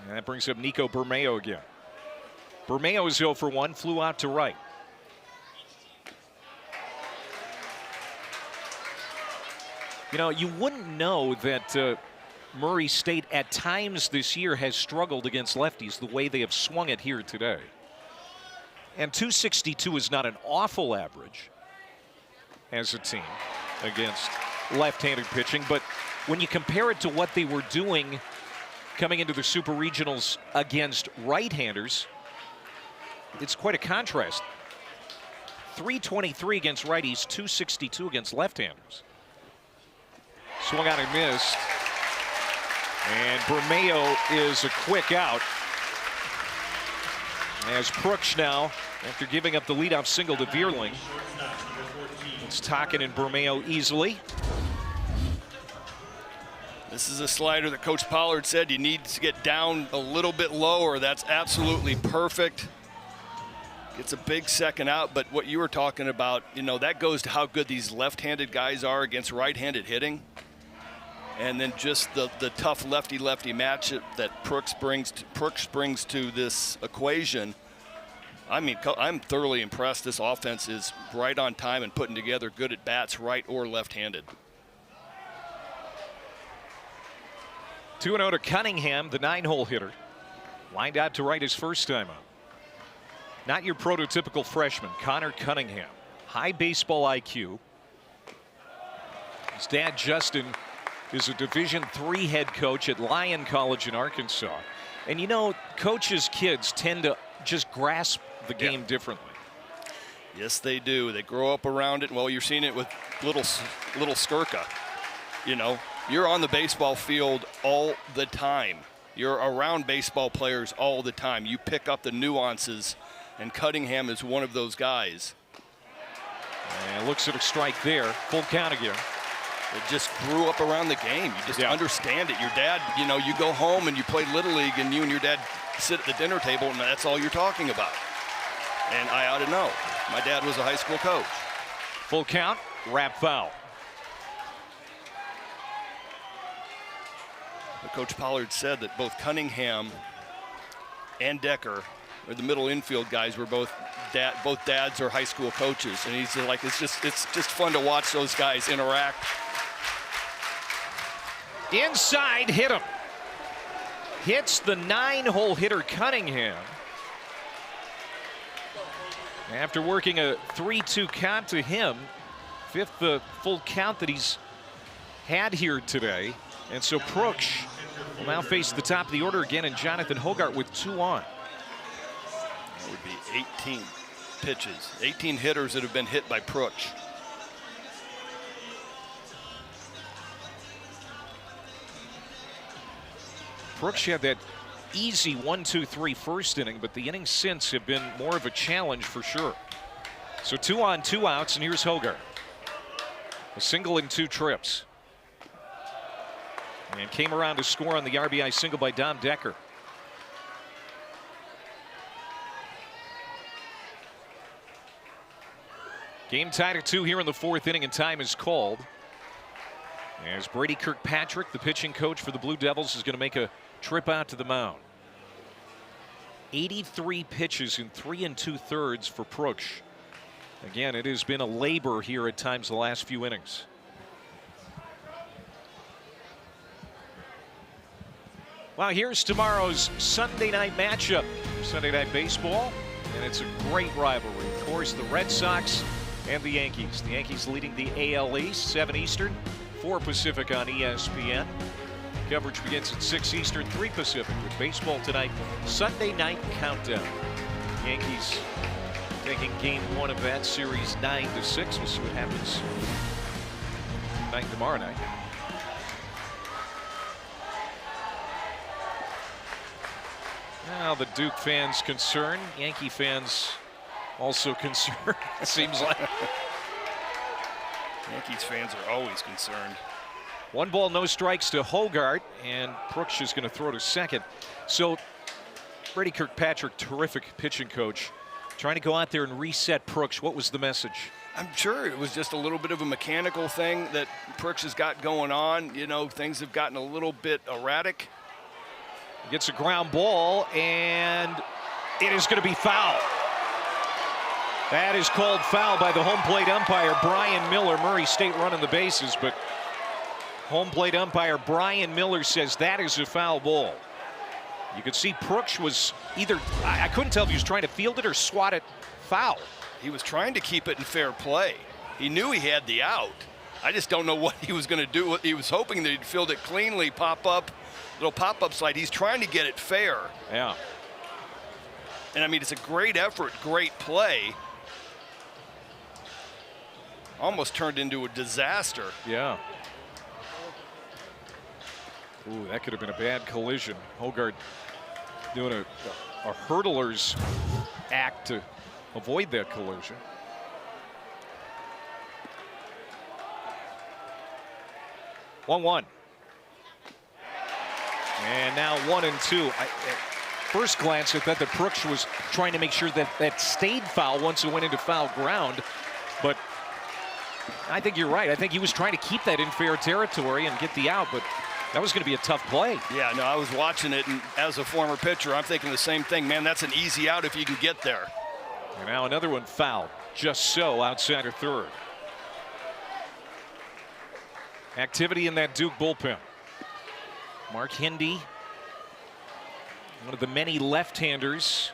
And that brings up Nico Bermeo again. Bermeo is 0 for 1, flew out to right. You know, you wouldn't know that Murray State at times this year has struggled against lefties the way they have swung it here today. And 262 is not an awful average as a team against left-handed pitching, but when you compare it to what they were doing coming into the Super Regionals against right-handers, it's quite a contrast. 323 against righties, 262 against left-handers. Swung out and missed. And Bermeo is a quick out. As Prooks now, after giving up the leadoff single to Vierling, it's Tocken and Bermeo easily. This is a slider that Coach Pollard said you need to get down a little bit lower. That's absolutely perfect. Gets a big second out, but what you were talking about, you know, that goes to how good these left-handed guys are against right-handed hitting. And then just the tough lefty-lefty matchup that Prooks brings to this equation. I mean, I'm thoroughly impressed. This offense is right on time and putting together good at-bats, right or left-handed. 2-0 to Cunningham, the 9-hole hitter. Lined out to right his first time out. Not your prototypical freshman, Connor Cunningham. High baseball IQ. His dad, Justin, is a Division III head coach at Lyon College in Arkansas. And you know, coaches' kids tend to just grasp the game differently. Yes, they do. They grow up around it. Well, you're seeing it with little Skirka. You know, you're on the baseball field all the time. You're around baseball players all the time. You pick up the nuances, and Cunningham is one of those guys. And looks at a strike there. Full count again. It just grew up around the game. You just understand it. Your dad, you know, you go home and you play Little League and you and your dad sit at the dinner table and that's all you're talking about. And I ought to know. My dad was a high school coach. Full count, wrap foul. But Coach Pollard said that both Cunningham and Decker, or the middle infield guys, were both dads are high school coaches, and he's like, it's just fun to watch those guys interact. Inside, hit him. Hits the 9-hole hitter Cunningham. After working a 3-2 count to him, 5th full count that he's had here today. And so Pruksch will now face the top of the order again, and Jonathan Hogart with 2 on. That would be 18 pitches, 18 hitters that have been hit by Pruksch. Pruksch had that easy 1-2-3 first inning, but the innings since have been more of a challenge for sure. So 2 on, 2 outs, and here's Hogart. A single in 2 trips. And came around to score on the RBI single by Dom Decker. Game tied at 2 here in the 4th inning, and time is called. As Brady Kirkpatrick, the pitching coach for the Blue Devils, is going to make a trip out to the mound. 83 pitches in 3 2/3 for Pruksch. Again, it has been a labor here at times the last few innings. Well, here's tomorrow's Sunday night matchup. Sunday Night Baseball, and it's a great rivalry. Of course, the Red Sox and the Yankees. The Yankees leading the AL East, 7 Eastern, 4 Pacific on ESPN. Coverage begins at 6 Eastern, 3 Pacific with baseball tonight. Sunday night countdown. Yankees taking game 1 of that series 9-6. We'll see what happens tonight and tomorrow night. Now the Duke fans concerned, Yankee fans also concerned, it seems like. Yankees fans are always concerned. 1 ball, no strikes to Hogart, and Pruksch is going to throw to second. So Brady Kirkpatrick, terrific pitching coach, trying to go out there and reset Pruksch. What was the message? I'm sure it was just a little bit of a mechanical thing that Pruksch has got going on. You know, things have gotten a little bit erratic. Gets a ground ball, and it is going to be foul. That is called foul by the home plate umpire, Brian Miller. Murray State running the bases, but home plate umpire Brian Miller says that is a foul ball. You could see Pruksch was either, I couldn't tell if he was trying to field it or swat it foul. He was trying to keep it in fair play. He knew he had the out. I just don't know what he was going to do. He was hoping that he'd field it cleanly, pop up, little pop-up slide. He's trying to get it fair. Yeah. And I mean, it's a great effort, great play. Almost turned into a disaster. Yeah. Ooh, that could have been a bad collision. Hogart doing a hurdler's act to avoid that collision. One. And now 1-2. At first glance, I thought that Pruksch was trying to make sure that that stayed foul once it went into foul ground. But I think you're right. I think he was trying to keep that in fair territory and get the out, but that was going to be a tough play. Yeah, no, I was watching it, and as a former pitcher, I'm thinking the same thing. Man, that's an easy out if you can get there. And now another one fouled. Just so, outside of third. Activity in that Duke bullpen. Mark Hindy, one of the many left-handers,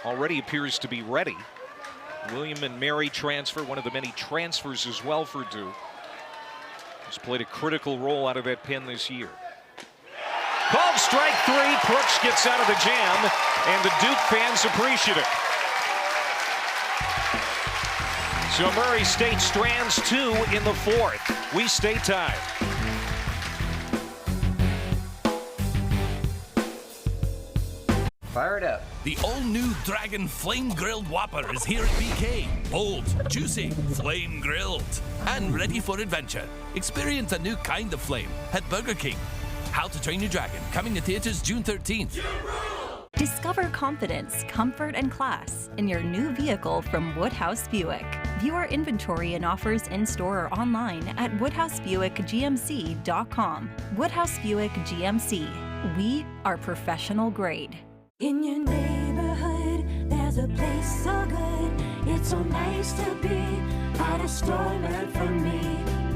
already appears to be ready. William and Mary transfer, one of the many transfers as well for Duke. He's played a critical role out of that pen this year. Called strike 3. Pruksch gets out of the jam, and the Duke fans appreciate it. So Murray State strands 2 in the 4th. We stay tied. Fire it up. The all-new Dragon Flame Grilled Whopper is here at BK. Bold, juicy, flame grilled, and ready for adventure. Experience a new kind of flame at Burger King. How to Train Your Dragon, coming to theaters June 13th. Discover confidence, comfort, and class in your new vehicle from Woodhouse Buick. View our inventory and offers in-store or online at WoodhouseBuickGMC.com. Woodhouse Buick GMC. We are professional grade. In your neighborhood, there's a place so good. It's so nice to be part of store learn from me.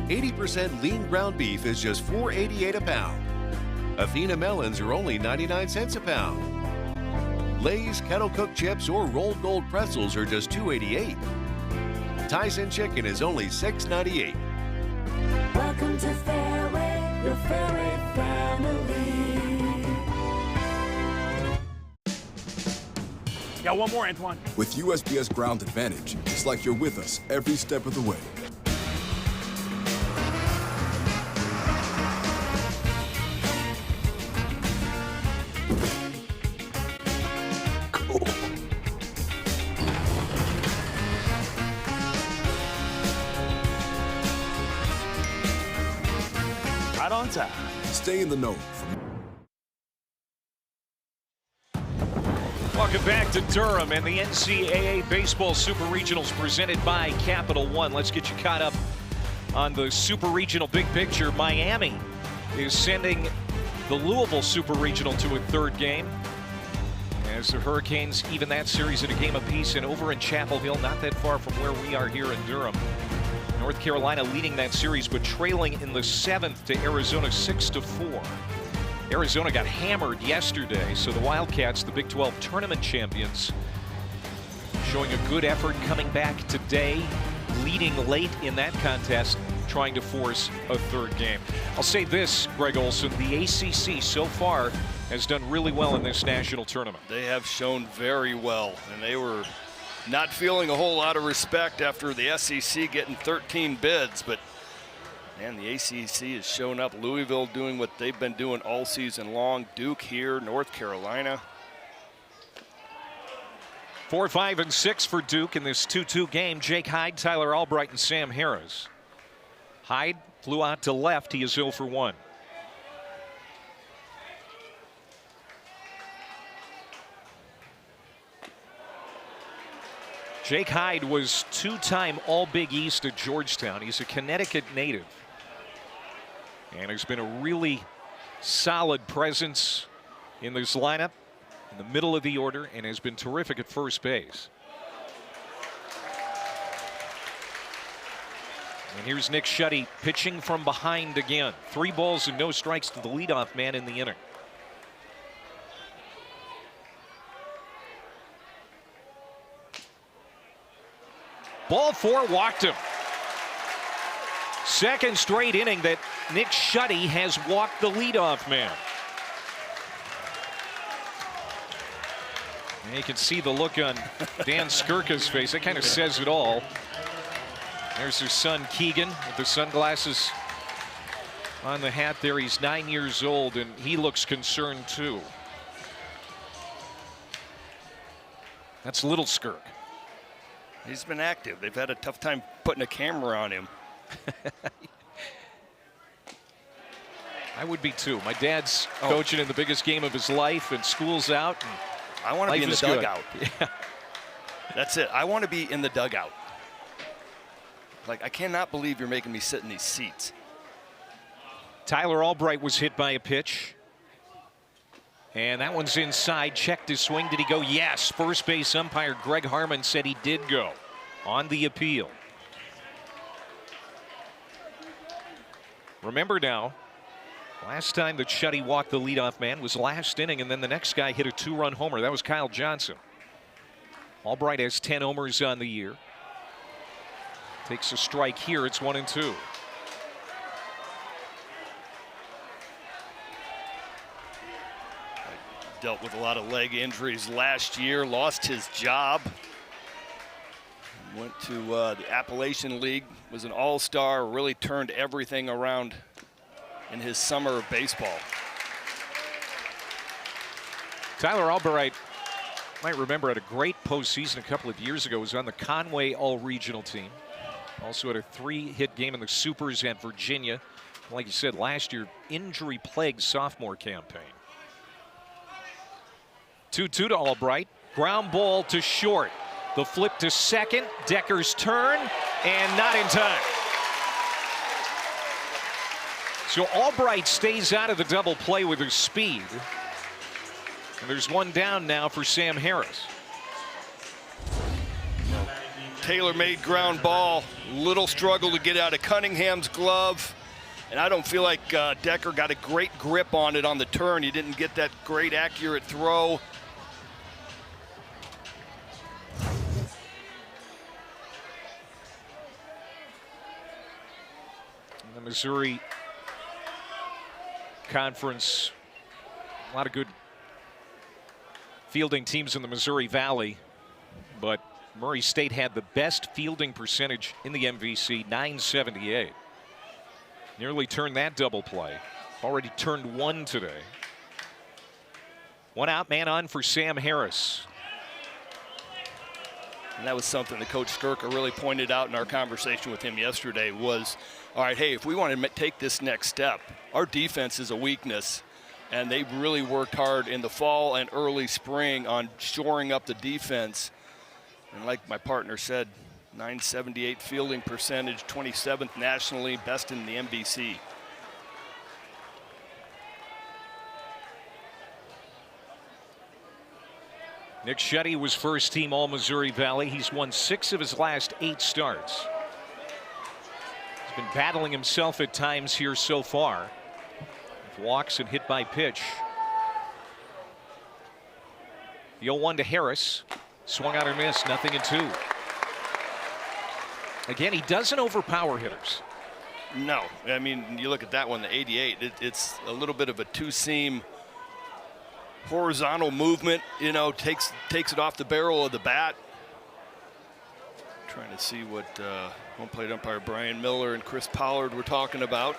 80% lean ground beef is just $4.88 a pound. Athena melons are only 99 cents a pound. Lay's kettle cooked chips or rolled gold pretzels are just $2.88. Tyson chicken is only $6.98. Welcome to Fairway, your Fairway family. Got one more, Antoine. With USPS Ground Advantage, it's like you're with us every step of the way. Right on time. Stay in the know. Welcome back to Durham and the NCAA Baseball Super Regionals presented by Capital One. Let's get you caught up on the Super Regional big picture. Miami is sending the Louisville Super Regional to a third game, as the Hurricanes even that series at a game apiece. And over in Chapel Hill, not that far from where we are here in Durham, North Carolina leading that series but trailing in the 7th to Arizona 6-4. Arizona got hammered yesterday, so the Wildcats, the Big 12 tournament champions, showing a good effort coming back today, leading late in that contest, trying to force a third game. I'll say this, Greg Olson, the ACC so far has done really well in this national tournament. They have shown very well, and they were not feeling a whole lot of respect after the SEC getting 13 bids, but and the ACC has shown up. Louisville doing what they've been doing all season long. Duke here, North Carolina. 4, 5, and 6 for Duke in this 2-2 game. Jake Hyde, Tyler Albright, and Sam Harris. Hyde flew out to left. He is 0 for 1. Jake Hyde was 2-time All-Big East at Georgetown. He's a Connecticut native and has been a really solid presence in this lineup in the middle of the order and has been terrific at first base. And here's Nick Schutte pitching from behind again. 3 balls and no strikes to the leadoff man in the inning. Ball 4, walked him. Second straight inning that Nick Schutte has walked the leadoff man. And you can see the look on Dan Skirka's face. That kind of says it all. There's his son Keegan with the sunglasses on the hat there. He's 9 years old and he looks concerned too. That's little Skirk. He's been active. They've had a tough time putting a camera on him. I would be too. My dad's coaching in the biggest game of his life and school's out. And I want to be in the dugout. Yeah. That's it. I want to be in the dugout. Like, I cannot believe you're making me sit in these seats. Tyler Albright was hit by a pitch. And that one's inside. Checked his swing. Did he go? Yes. First base umpire Greg Harmon said he did go on the appeal. Remember now, last time that Schutte walked the leadoff man was last inning, and then the next guy hit a 2-run homer. That was Kyle Johnson. Albright has 10 homers on the year. Takes a strike here. It's 1-2. Dealt with a lot of leg injuries last year, lost his job. Went to the Appalachian League, was an all-star, really turned everything around in his summer of baseball. Tyler Albright Might remember had a great postseason a couple of years ago. Was on the Conway All-Regional team. Also had a 3-hit game in the Supers at Virginia. Like you said, last year, injury-plagued sophomore campaign. 2-2 to Albright. Ground ball to short. The flip to second. Decker's turn, and not in time. So Albright stays out of the double play with his speed. And there's one down now for Sam Harris. Tailor-made ground ball. Little struggle to get out of Cunningham's glove. And I don't feel like Decker got a great grip on it on the turn. He didn't get that great accurate throw. In the Missouri Conference, a lot of good fielding teams in the Missouri Valley, but Murray State had the best fielding percentage in the MVC, .978. Nearly turned that double play. Already turned one today. One out, man on for Sam Harris. And that was something that Coach Sturka really pointed out in our conversation with him yesterday was, all right, hey, if we want to take this next step, our defense is a weakness. And they really worked hard in the fall and early spring on shoring up the defense. And like my partner said, .978 fielding percentage, 27th nationally, best in the MVC. Nick Shetty was first team All-Missouri Valley. He's won 6 of his last 8 starts. He's been battling himself at times here so far. Walks and hit by pitch. The 0-1 to Harris. Swung out and missed, 0-2. Again, he doesn't overpower hitters. No, I mean, you look at that one, the 88, it's a little bit of a two-seam horizontal movement, you know, takes it off the barrel of the bat. Trying to see what home plate umpire Brian Miller and Chris Pollard were talking about.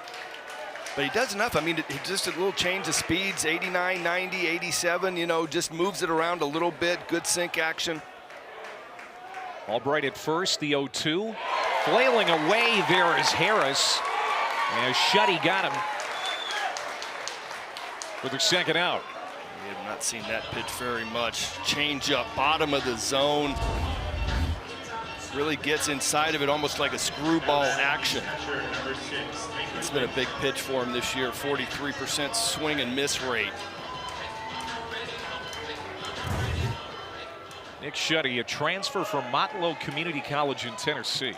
But he does enough. I mean, he just a little change of speeds, 89, 90, 87, you know, just moves it around a little bit. Good sink action. Albright at first, the 0-2. Flailing away there is Harris. And Shetty got him for the second out. We have not seen that pitch very much. Change up, bottom of the zone. Really gets inside of it, almost like a screwball action. It's been a big pitch for him this year, 43% swing and miss rate. Nick Shetty, a transfer from Motlow Community College in Tennessee.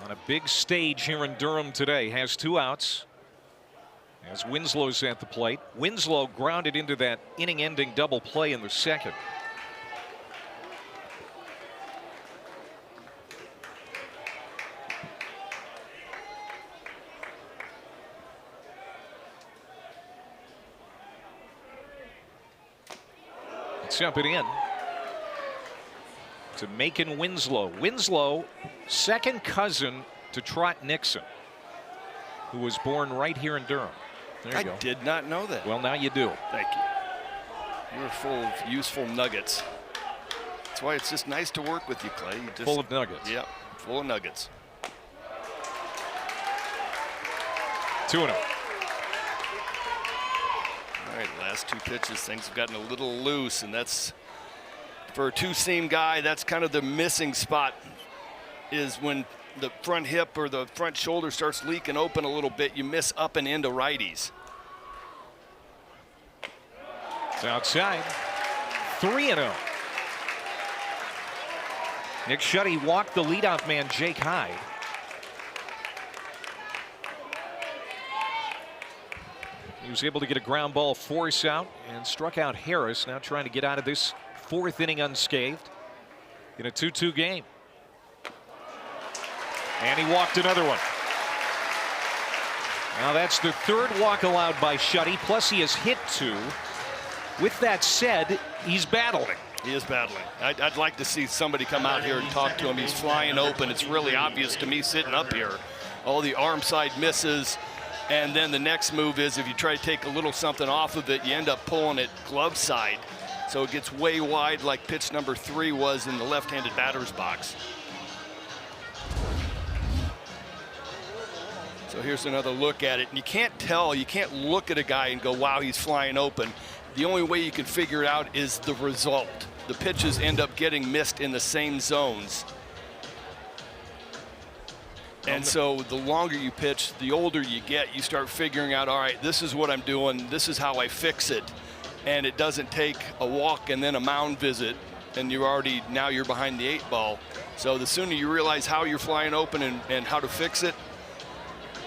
On a big stage here in Durham today, has 2 outs. As Winslow's at the plate. Winslow grounded into that inning-ending double play in the second. Up it in to Macon Winslow. Winslow, second cousin to Trot Nixon, who was born right here in Durham. There you go. I did not know that. Well, now you do. Thank you. You're full of useful nuggets. That's why it's just nice to work with you, Clay. You just, full of nuggets. Yep, full of nuggets. 2-0. All right, last 2 pitches, things have gotten a little loose, and that's, for a two-seam guy, that's kind of the missing spot, is when the front hip or the front shoulder starts leaking open a little bit, you miss up and into righties. It's outside. 3-0. Nick Shetty walked the leadoff man, Jake Hyde. He was able to get a ground ball force out and struck out Harris, now trying to get out of this 4th inning unscathed in a 2-2 game. And he walked another one. Now that's the 3rd walk allowed by Shetty, plus he has hit 2. With that said, he's battling. He is battling. I'd like to see somebody come out here and talk to him. He's flying open. It's really obvious to me sitting up here. All the arm side misses And then the next move is if you try to take a little something off of it, you end up pulling it glove side. So it gets way wide like pitch number 3 was in the left-handed batter's box. So here's another look at it. And you can't tell, you can't look at a guy and go, wow, he's flying open. The only way you can figure it out is the result. The pitches end up getting missed in the same zones. And so the longer you pitch, the older you get, you start figuring out, all right, this is what I'm doing, this is how I fix it. And it doesn't take a walk and then a mound visit, and now you're behind the 8 ball. So the sooner you realize how you're flying open and how to fix it,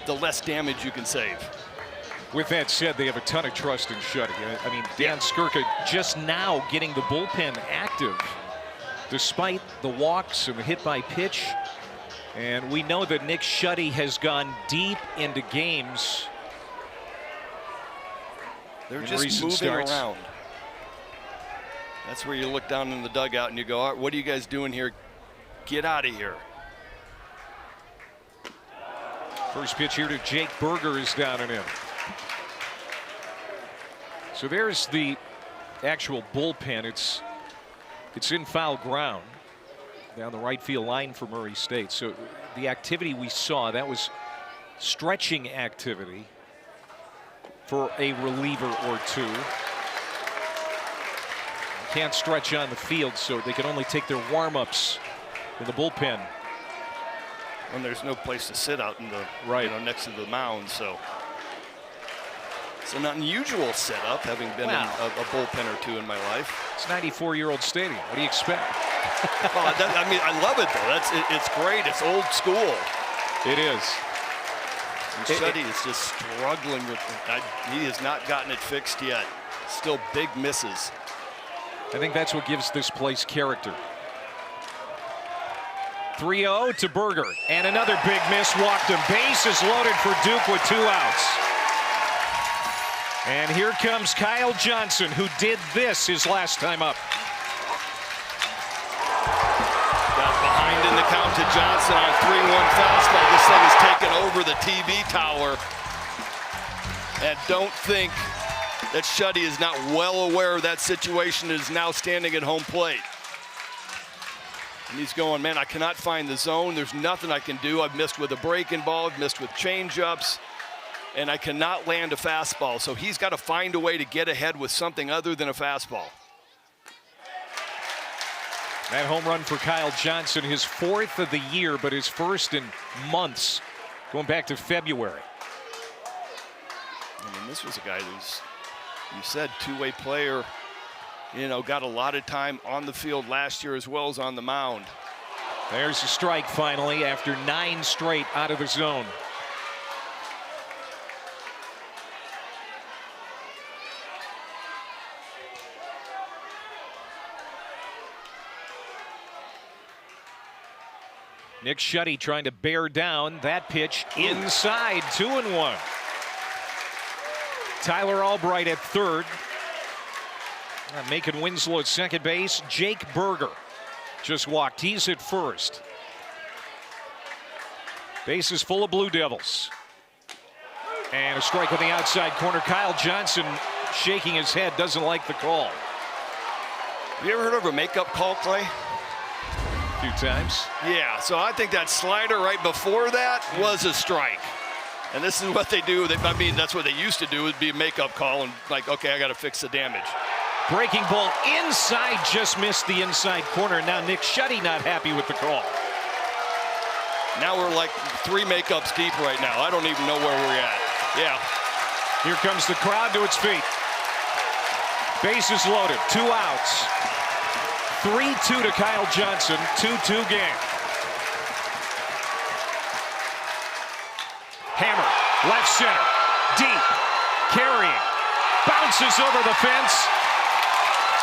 the less damage you can save. With that said, they have a ton of trust in Shuddy. I mean, Dan Skirka just now getting the bullpen active, despite the walks and the hit by pitch. And we know that Nick Shuddy has gone deep into games. They're just moving around. That's where you look down in the dugout and you go, all right, what are you guys doing here? Get out of here. First pitch here to Jake Burger is down and in. So there's the actual bullpen. It's in foul ground down the right field line for Murray State. So the activity we saw, that was stretching activity for a reliever or two. Can't stretch on the field, so they can only take their warm-ups in the bullpen. And there's no place to sit out in the next to the mound, so it's an unusual setup, having been in a bullpen or two in my life. It's 94-year-old stadium. What do you expect? I mean, I love it though. It's great. It's old school. It is. And Shuddy is just struggling with it. He has not gotten it fixed yet. Still big misses. I think that's what gives this place character. 3-0 to Burger, and another big miss, walked him. Base is loaded for Duke with 2 outs. And here comes Kyle Johnson, who did this his last time up. Got behind in the count to Johnson on a 3-1 fastball. This thing is taken over the TV tower. And don't think that Shuddy is not well aware of that situation, is now standing at home plate. And he's going, man, I cannot find the zone. There's nothing I can do. I've missed with a breaking ball. I've missed with change-ups. And I cannot land a fastball. So he's got to find a way to get ahead with something other than a fastball. That home run for Kyle Johnson, his 4th of the year, but his first in months, going back to February. I mean, this was a guy who's, you said, two-way player. You know, got a lot of time on the field last year as well as on the mound. There's a strike finally after 9 straight out of the zone. Nick Shuddy trying to bear down that pitch inside, 2-1. Tyler Albright at third. Making Winslow at second base. Jake Burger just walked. He's at first. Base is full of Blue Devils. And a strike on the outside corner. Kyle Johnson shaking his head, doesn't like the call. Have you ever heard of a makeup call, Clay? A few times. Yeah, so I think that slider right before that was a strike. And this is what they do. I mean, that's what they used to do, would be a makeup call and like, okay, I got to fix the damage. Breaking ball inside, just missed the inside corner. Now Nick Shuddy not happy with the call. Now we're like 3 makeups deep right now. I don't even know where we're at. Yeah. Here comes the crowd to its feet. Bases loaded, 2 outs. 3-2 to Kyle Johnson, 2-2 game. Hammer, left center, deep, carrying, bounces over the fence.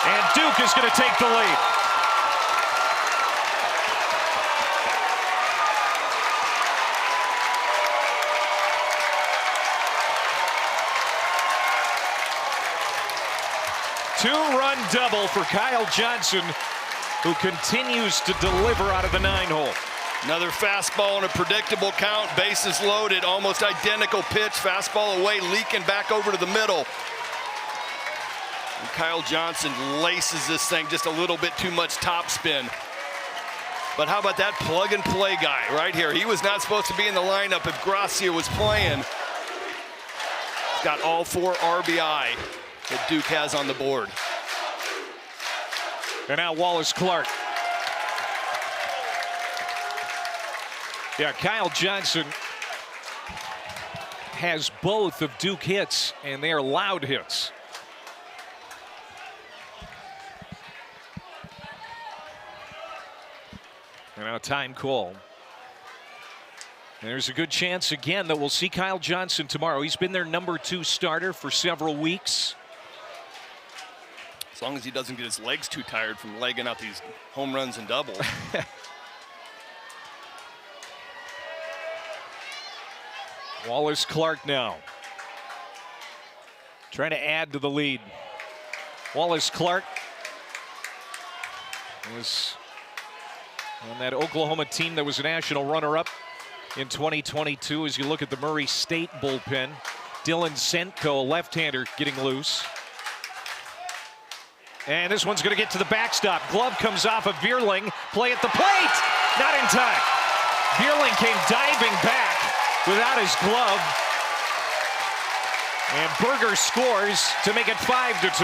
And Duke is going to take the lead. Two-run double for Kyle Johnson, who continues to deliver out of the 9-hole. Another fastball and a predictable count, bases loaded, almost identical pitch, fastball away, leaking back over to the middle. And Kyle Johnson laces this thing just a little bit too much topspin. But how about that plug and play guy right here? He was not supposed to be in the lineup if Gracia was playing. Got all 4 RBI that Duke has on the board. And now Wallace Clark. Yeah, Kyle Johnson has both of Duke hits, and they are loud hits. And now time call. And there's a good chance again that we'll see Kyle Johnson tomorrow. He's been their number 2 starter for several weeks. As long as he doesn't get his legs too tired from legging out these home runs and doubles. Wallace Clark now trying to add to the lead. Wallace Clark was on that Oklahoma team that was a national runner-up in 2022. As you look at the Murray State bullpen, Dylan Zenko, left-hander, getting loose. And this one's going to get to the backstop. Glove comes off of Vierling. Play at the plate. Not in time. Vierling came diving back without his glove. And Berger scores to make it 5-2.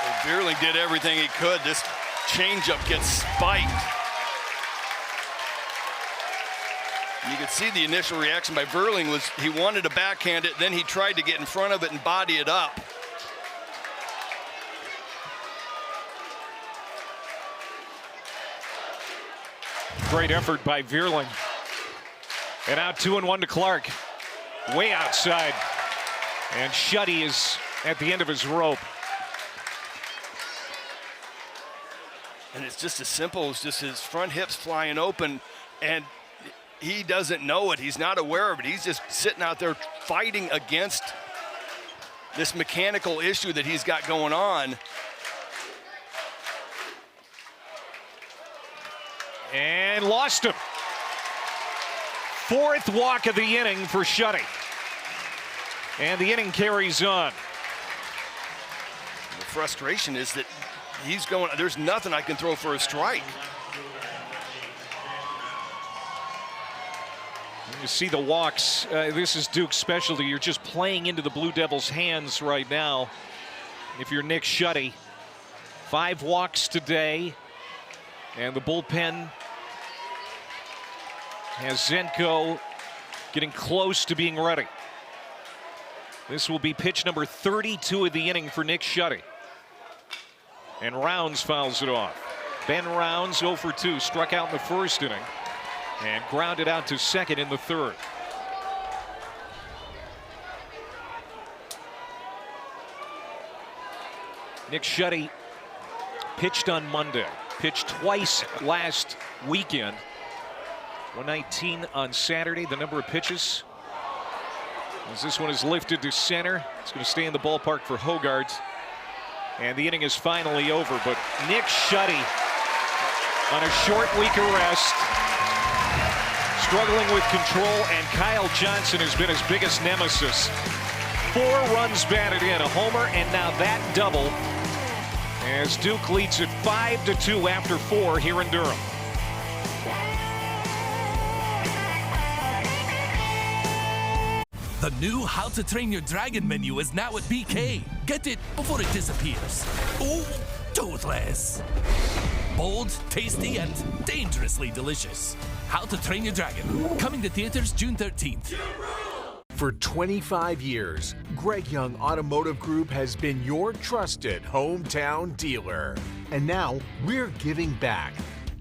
Well, Vierling did everything he could. This changeup gets spiked. You could see the initial reaction by Vierling was he wanted to backhand it, then he tried to get in front of it and body it up. Great effort by Vierling. And out 2-1 to Clark. Way outside. And Shuddy is at the end of his rope. And it's just as simple as just his front hips flying open, and he doesn't know it. He's not aware of it. He's just sitting out there fighting against this mechanical issue that he's got going on. And lost him. 4th walk of the inning for Shuddy. And the inning carries on. The frustration is that he's going, there's nothing I can throw for a strike. You see the walks. This is Duke's specialty. You're just playing into the Blue Devils' hands right now. If you're Nick Shuddy, 5 walks today. And the bullpen has Zenko getting close to being ready. This will be pitch number 32 of the inning for Nick Shuddy. And Rounds fouls it off. Ben Rounds 0 for 2, struck out in the first inning and grounded out to second in the third. Nick Shuddy pitched on Monday, pitched twice last weekend. 119 on Saturday, the number of pitches. As this one is lifted to center, it's going to stay in the ballpark for Hogard. And the inning is finally over, but Nick Shuddy on a short week of rest, struggling with control, and Kyle Johnson has been his biggest nemesis. 4 runs batted in, a homer, and now that double as Duke leads it 5-2 after 4 here in Durham. The new How to Train Your Dragon menu is now at BK. Get it before it disappears. Oh, toothless. Bold, tasty, and dangerously delicious. How to Train Your Dragon. Coming to theaters June 13th. For 25 years, Greg Young Automotive Group has been your trusted hometown dealer. And now we're giving back.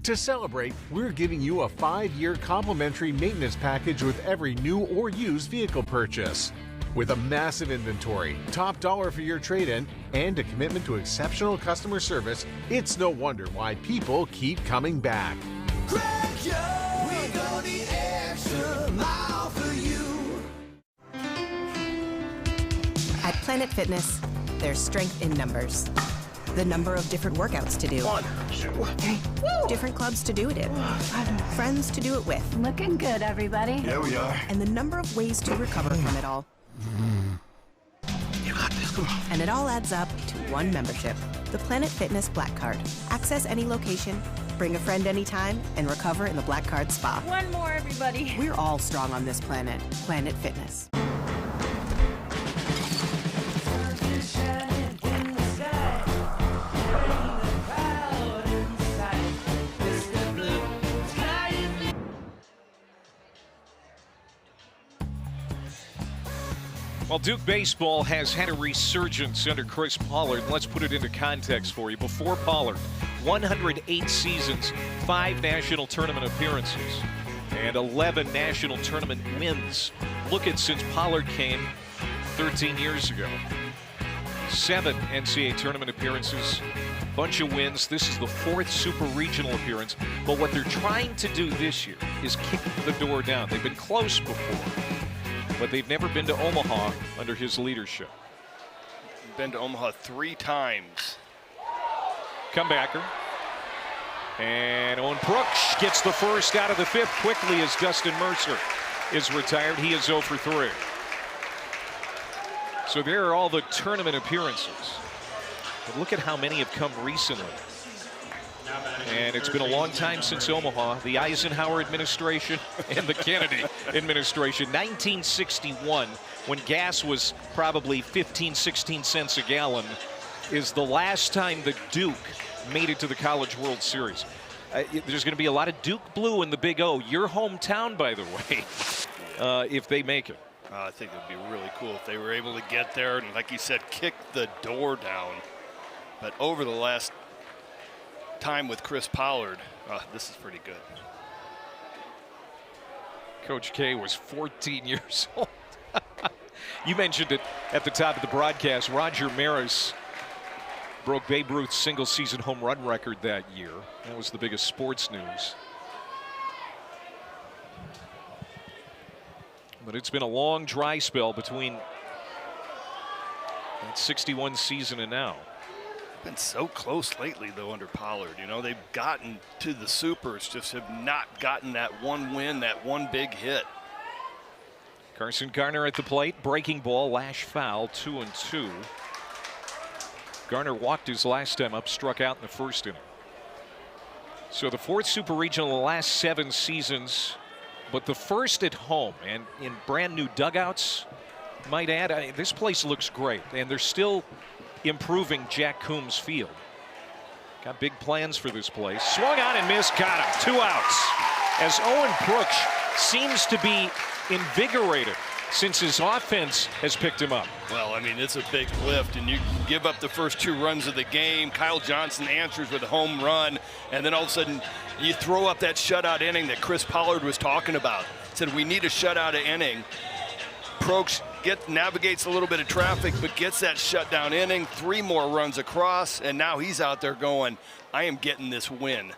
To celebrate, we're giving you a 5-year complimentary maintenance package with every new or used vehicle purchase. With a massive inventory, top dollar for your trade-in, and a commitment to exceptional customer service, it's no wonder why people keep coming back. Greg Young, we go the extra mile for you. At Planet Fitness, there's strength in numbers. The number of different workouts to do. 1, 2, 3. Different clubs to do it in. Friends to do it with. Looking good, everybody. Yeah, we are. And the number of ways to recover from it all. You got this. Come on. And it all adds up to one membership. The Planet Fitness Black Card. Access any location, bring a friend anytime, and recover in the Black Card Spa. One more, everybody. We're all strong on this planet. Planet Fitness. Well, Duke baseball has had a resurgence under Chris Pollard. Let's put it into context for you. Before Pollard, 108 seasons, 5 national tournament appearances, and 11 national tournament wins. Look at since Pollard came 13 years ago. 7 NCAA tournament appearances, bunch of wins. This is the 4th super regional appearance. But what they're trying to do this year is kick the door down. They've been close before, but they've never been to Omaha under his leadership. Been to Omaha 3 times. Comebacker. And Owen Brooks gets the first out of the 5th quickly as Dustin Mercer is retired. He is 0 for 3. So there are all the tournament appearances. But look at how many have come recently. And it's been a long time since Omaha, the Eisenhower administration and the Kennedy administration. 1961, when gas was probably 15, 16 cents a gallon, is the last time the Duke made it to the College World Series. There's going to be a lot of Duke blue in the Big O. Your hometown, by the way, if they make it. I think it would be really cool if they were able to get there and, like you said, kick the door down. But over the last time with Chris Pollard, this is pretty good. Coach K was 14 years old. You mentioned it at the top of the broadcast. Roger Maris broke Babe Ruth's single-season home run record that year. That was the biggest sports news. But it's been a long dry spell between that 61 season and now. Been so close lately, though, under Pollard. You know, they've gotten to the Supers, just have not gotten that one win, that one big hit. Carson Garner at the plate, breaking ball, lash foul, 2-2. Garner walked his last time up, struck out in the first inning. So the 4th Super Regional in the last 7 seasons, but the first at home and in brand new dugouts, might add. This place looks great, and they're still improving Jack Coombs Field. Got big plans for this place. Swung on and missed, got him. 2 outs. As Owen Brooks seems to be invigorated since his offense has picked him up. Well, I mean, it's a big lift, and you give up the first 2 runs of the game. Kyle Johnson answers with a home run, and then all of a sudden you throw up that shutout inning that Chris Pollard was talking about. Said we need a shutout inning. Brooks navigates a little bit of traffic, but gets that shutdown inning. 3 more runs across, and now he's out there going, I am getting this win.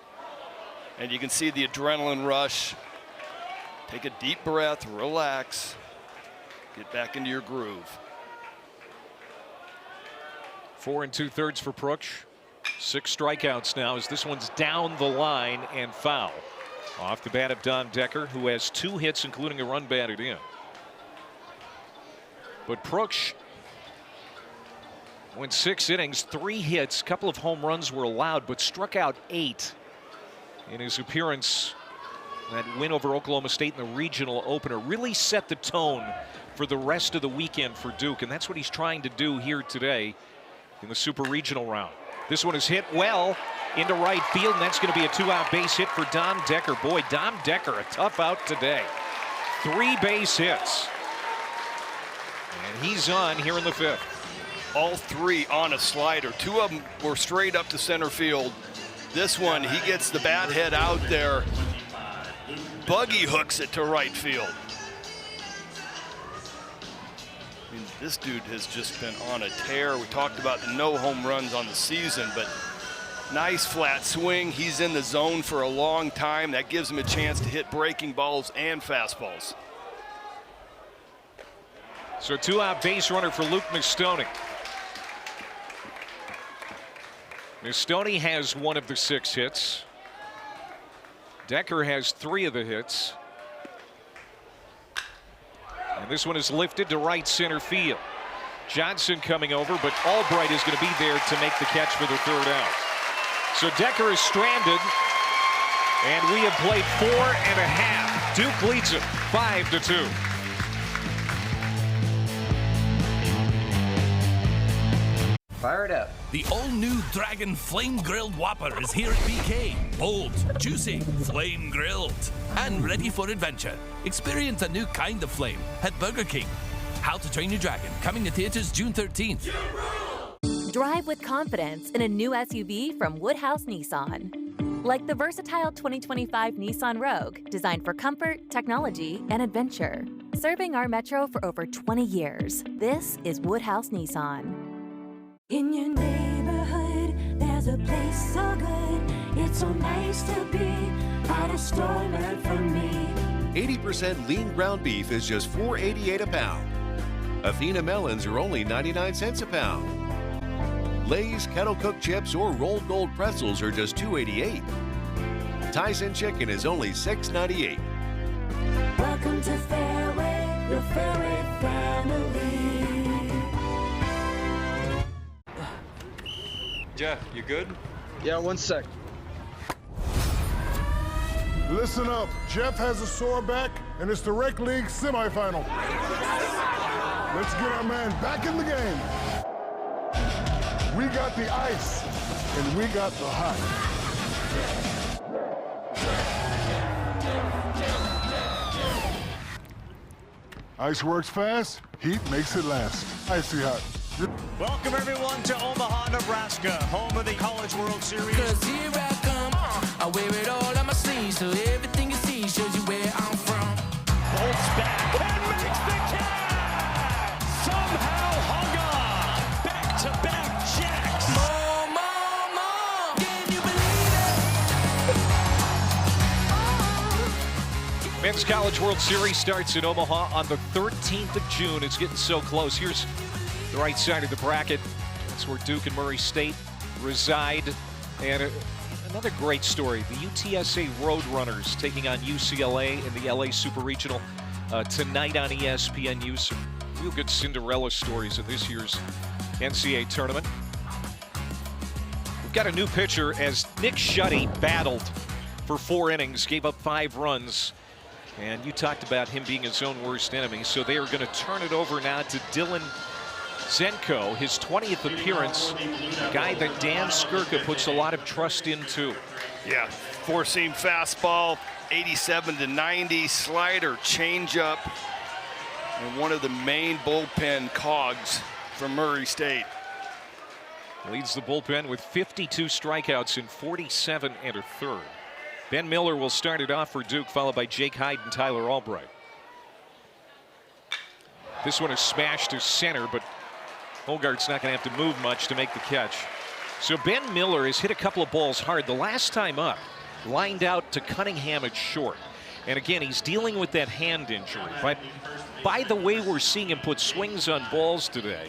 And you can see the adrenaline rush. Take a deep breath, relax, get back into your groove. 4 2/3 for Brooks. 6 strikeouts now as this one's down the line and foul. Off the bat of Dom Decker, who has 2 hits, including a run batted in. But Brooks went 6 innings, 3 hits, a couple of home runs were allowed, but struck out 8 in his appearance. That win over Oklahoma State in the regional opener really set the tone for the rest of the weekend for Duke, and that's what he's trying to do here today in the super regional round. This one is hit well into right field, and that's going to be a 2-out base hit for Dom Decker. Boy, Dom Decker, a tough out today. 3 base hits. And he's on here in the 5th. All 3 on a slider. 2 of them were straight up to center field. This one, he gets the bat head out there. Buggy hooks it to right field. I mean, this dude has just been on a tear. We talked about the no home runs on the season, but nice flat swing. He's in the zone for a long time. That gives him a chance to hit breaking balls and fastballs. So a 2-out base runner for Luke McStoney. Mistoni has 1 of the 6 hits. Decker has 3 of the hits. And this one is lifted to right center field. Johnson coming over, but Albright is going to be there to make the catch for the 3rd out. So Decker is stranded, and we have played 4.5. Duke leads it 5-2. Fire it up. The all-new Dragon Flame Grilled Whopper is here at BK. Bold, juicy, flame grilled, and ready for adventure. Experience a new kind of flame at Burger King. How to Train Your Dragon, coming to theaters June 13th. Drive with confidence in a new SUV from Woodhouse Nissan. Like the versatile 2025 Nissan Rogue, designed for comfort, technology, and adventure. Serving our metro for over 20 years. This is Woodhouse Nissan. In your neighborhood, there's a place so good. It's so nice to be at a store meant for me. 80% lean ground beef is just $4.88 a pound. Athena melons are only 99 cents a pound. Lay's kettle cooked chips or rolled gold pretzels are just $2.88. Tyson chicken is only $6.98. Welcome to Fairway, your Fairway family. Jeff, you good? Yeah, 1 sec. Listen up. Jeff has a sore back, and it's the Rec League semifinal. Let's get our man back in the game. We got the ice, and we got the hot. Ice works fast, heat makes it last. Icy hot. Welcome everyone to Omaha, Nebraska, home of the College World Series. 'Cause here I come, I wear it all on my sleeve, so everything you see shows you where I'm from. Bolts back and makes the catch! Somehow hung on! Back-to-back jacks! More, can you believe it? Men's College World Series starts in Omaha on the 13th of June. It's getting so close. Here's the right side of the bracket. That's where Duke and Murray State reside. And another great story, the UTSA Roadrunners taking on UCLA in the LA Super Regional tonight on ESPNU. Some real good Cinderella stories in this year's NCAA tournament. We've got a new pitcher as Nick Schutte battled for 4 innings, gave up 5 runs. And you talked about him being his own worst enemy. So they are going to turn it over now to Dylan Zenko, his 20th appearance, a guy that Dan Skirka puts a lot of trust into. Yeah, 4-seam fastball, 87 to 90, slider, changeup, and one of the main bullpen cogs from Murray State. Leads the bullpen with 52 strikeouts in 47 1/3. Ben Miller will start it off for Duke, followed by Jake Hyde and Tyler Albright. This one is smashed to center, but Hogarth's not going to have to move much to make the catch. So Ben Miller has hit a couple of balls hard. The last time up, lined out to Cunningham at short. And again, he's dealing with that hand injury. But by the way we're seeing him put swings on balls today,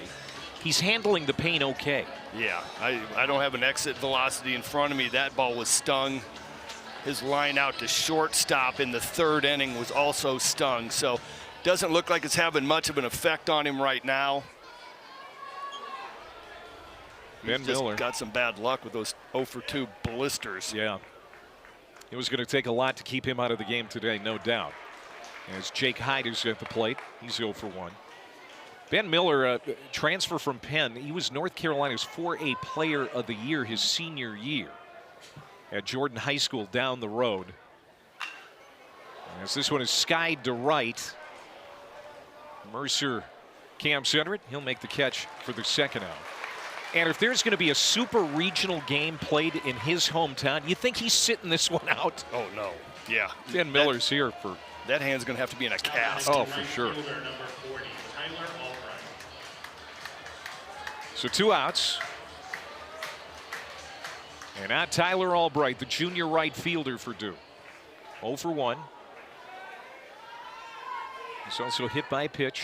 he's handling the pain okay. Yeah, I don't have an exit velocity in front of me. That ball was stung. His line out to shortstop in the 3rd inning was also stung. So doesn't look like it's having much of an effect on him right now. Ben Miller got some bad luck with those 0 for 2 blisters. Yeah. It was going to take a lot to keep him out of the game today, no doubt. As Jake Hyde is at the plate, he's 0 for 1. Ben Miller, transfer from Penn. He was North Carolina's 4A Player of the Year his senior year at Jordan High School down the road. As this one is skied to right, Mercer camps under it. He'll make the catch for the 2nd out. And if there's going to be a super regional game played in his hometown, you think he's sitting this one out? Oh, no. Yeah. Ben Miller's here for... That hand's going to have to be in a cast. Oh, for sure. So 2 outs. And now Tyler Albright, the junior right fielder for Duke. 0 for 1. He's also hit by a pitch.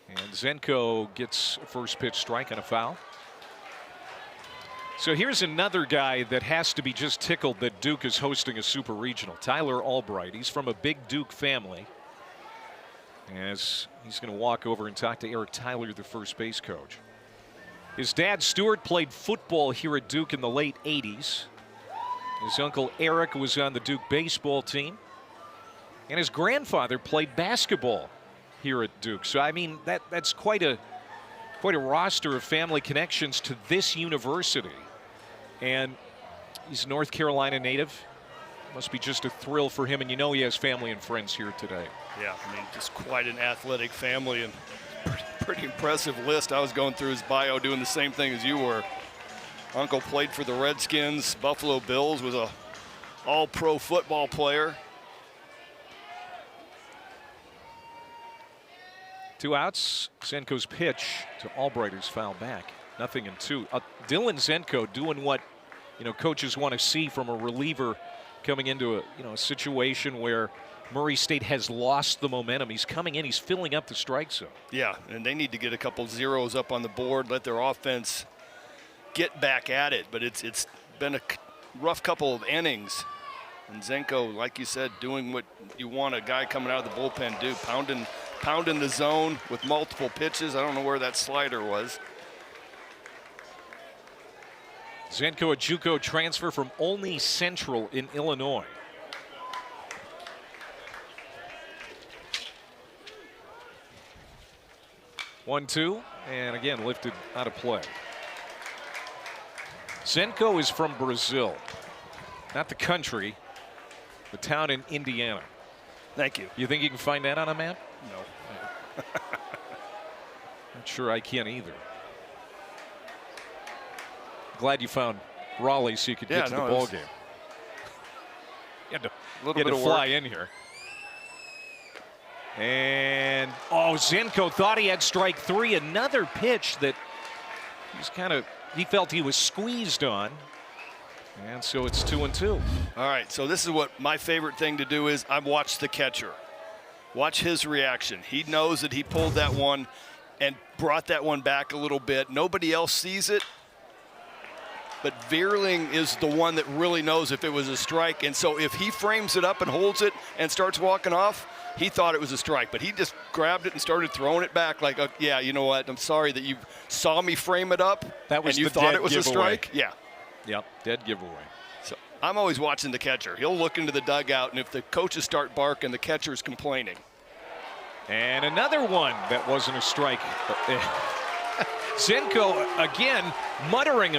And And Zenko gets a first pitch strike and a foul. So here's another guy that has to be just tickled that Duke is hosting a super regional. Tyler Albright. He's from a big Duke family. As he's going to walk over and talk to Eric Tyler, the first base coach. His dad, Stuart, played football here at Duke in the late 80s. His uncle Eric was on the Duke baseball team. And his grandfather played basketball here at Duke. So, I mean, that's quite a roster of family connections to this university. And he's a North Carolina native. Must be just a thrill for him. And you know he has family and friends here today. Yeah, I mean, just quite an athletic family and pretty impressive list. I was going through his bio doing the same thing as you were. Uncle played for the Redskins, Buffalo Bills, was a all-pro football player. 2 outs. Zenko's pitch to Albright is foul back. 0-2. Dylan Zenko doing what coaches want to see from a reliever coming into a situation where Murray State has lost the momentum. He's coming in. He's filling up the strike zone. Yeah, and they need to get a couple zeros up on the board, let their offense get back at it. But it's been a rough couple of innings. And Zenko, like you said, doing what you want a guy coming out of the bullpen do, pounding the zone with multiple pitches. I don't know where that slider was. Zenko, a JUCO transfer from Olney Central in Illinois. One-two, and again lifted out of play. Zenko is from Brazil, not the country, the town in Indiana. Thank you. You think you can find that on a map? No. Not sure I can either. Glad you found Raleigh so you could get to the ball game. You had to fly in here. And Zenko thought he had strike 3. Another pitch that he felt he was squeezed on. And so it's 2-2. All right, so this is what my favorite thing to do is I watch the catcher. Watch his reaction. He knows that he pulled that one and brought that one back a little bit. Nobody else sees it. But Vierling is the one that really knows if it was a strike. And so if he frames it up and holds it and starts walking off, he thought it was a strike. But he just grabbed it and started throwing it back like, yeah, you know what? I'm sorry that you saw me frame it up and you thought it was a strike. Yeah. Yep, dead giveaway. So I'm always watching the catcher. He'll look into the dugout, and if the coaches start barking, the catcher's complaining. And another one that wasn't a strike. Zenko, again, muttering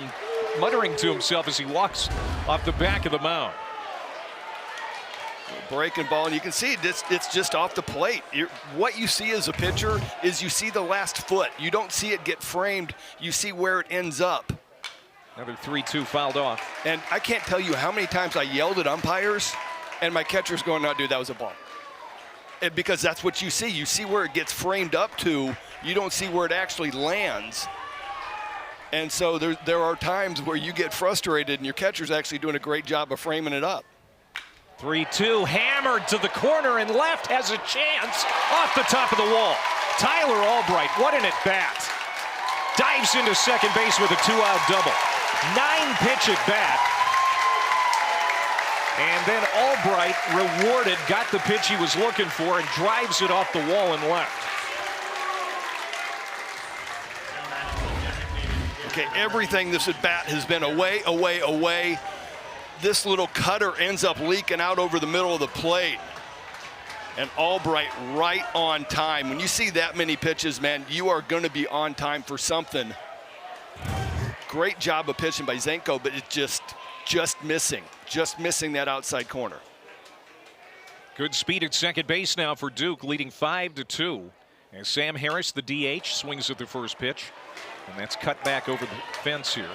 to himself as he walks off the back of the mound. Breaking ball, and you can see it's just off the plate. What you see as a pitcher is you see the last foot. You don't see it get framed. You see where it ends up. Another 3-2 fouled off. And I can't tell you how many times I yelled at umpires, and my catcher's going, no, dude, that was a ball. And because that's what you see. You see where it gets framed up to. You don't see where it actually lands. And so there are times where you get frustrated, and your catcher's actually doing a great job of framing it up. 3-2, hammered to the corner, and left has a chance off the top of the wall. Tyler Albright, what an at-bat. Dives into second base with a 2-out double. 9-pitch at bat. And then Albright rewarded, got the pitch he was looking for, and drives it off the wall and left. Okay, everything this at bat has been away, away, away. This little cutter ends up leaking out over the middle of the plate. And Albright right on time. When you see that many pitches, man, you are going to be on time for something. Great job of pitching by Zenko, but it's just missing that outside corner. Good speed at second base now for Duke, leading 5-2. And Sam Harris, the DH, swings at the first pitch. And that's cut back over the fence here.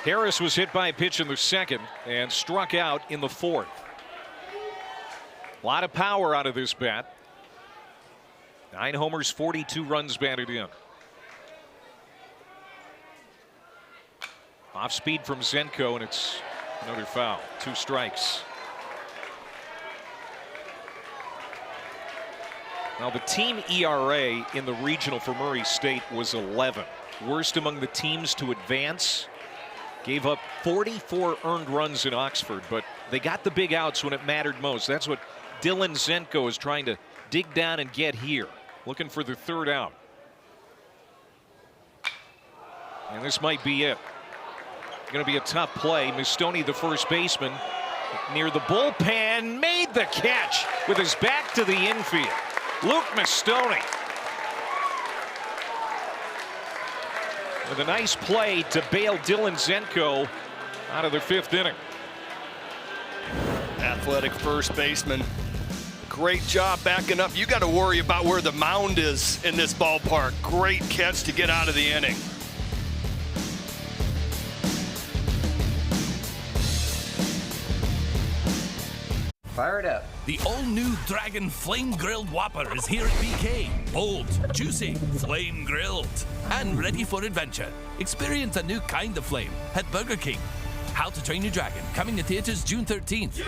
Harris was hit by a pitch in the second and struck out in the fourth. A lot of power out of this bat. 9 homers, 42 runs batted in. Off speed from Zenko, and it's another foul. 2 strikes. Now, the team ERA in the regional for Murray State was 11. Worst among the teams to advance. Gave up 44 earned runs in Oxford, but they got the big outs when it mattered most. That's what Dylan Zenko is trying to dig down and get here. Looking for the third out. And this might be it. Going to be a tough play. Mastoni, the first baseman, near the bullpen, made the catch with his back to the infield. Luke Mastoni with a nice play to bail Dylan Zenko out of the 5th inning. Athletic first baseman. Great job backing up. You got to worry about where the mound is in this ballpark. Great catch to get out of the inning. Fire it up. The all-new Dragon Flame Grilled Whopper is here at BK. Bold, juicy, flame grilled, and ready for adventure. Experience a new kind of flame at Burger King. How to Train Your Dragon, coming to theaters June 13th.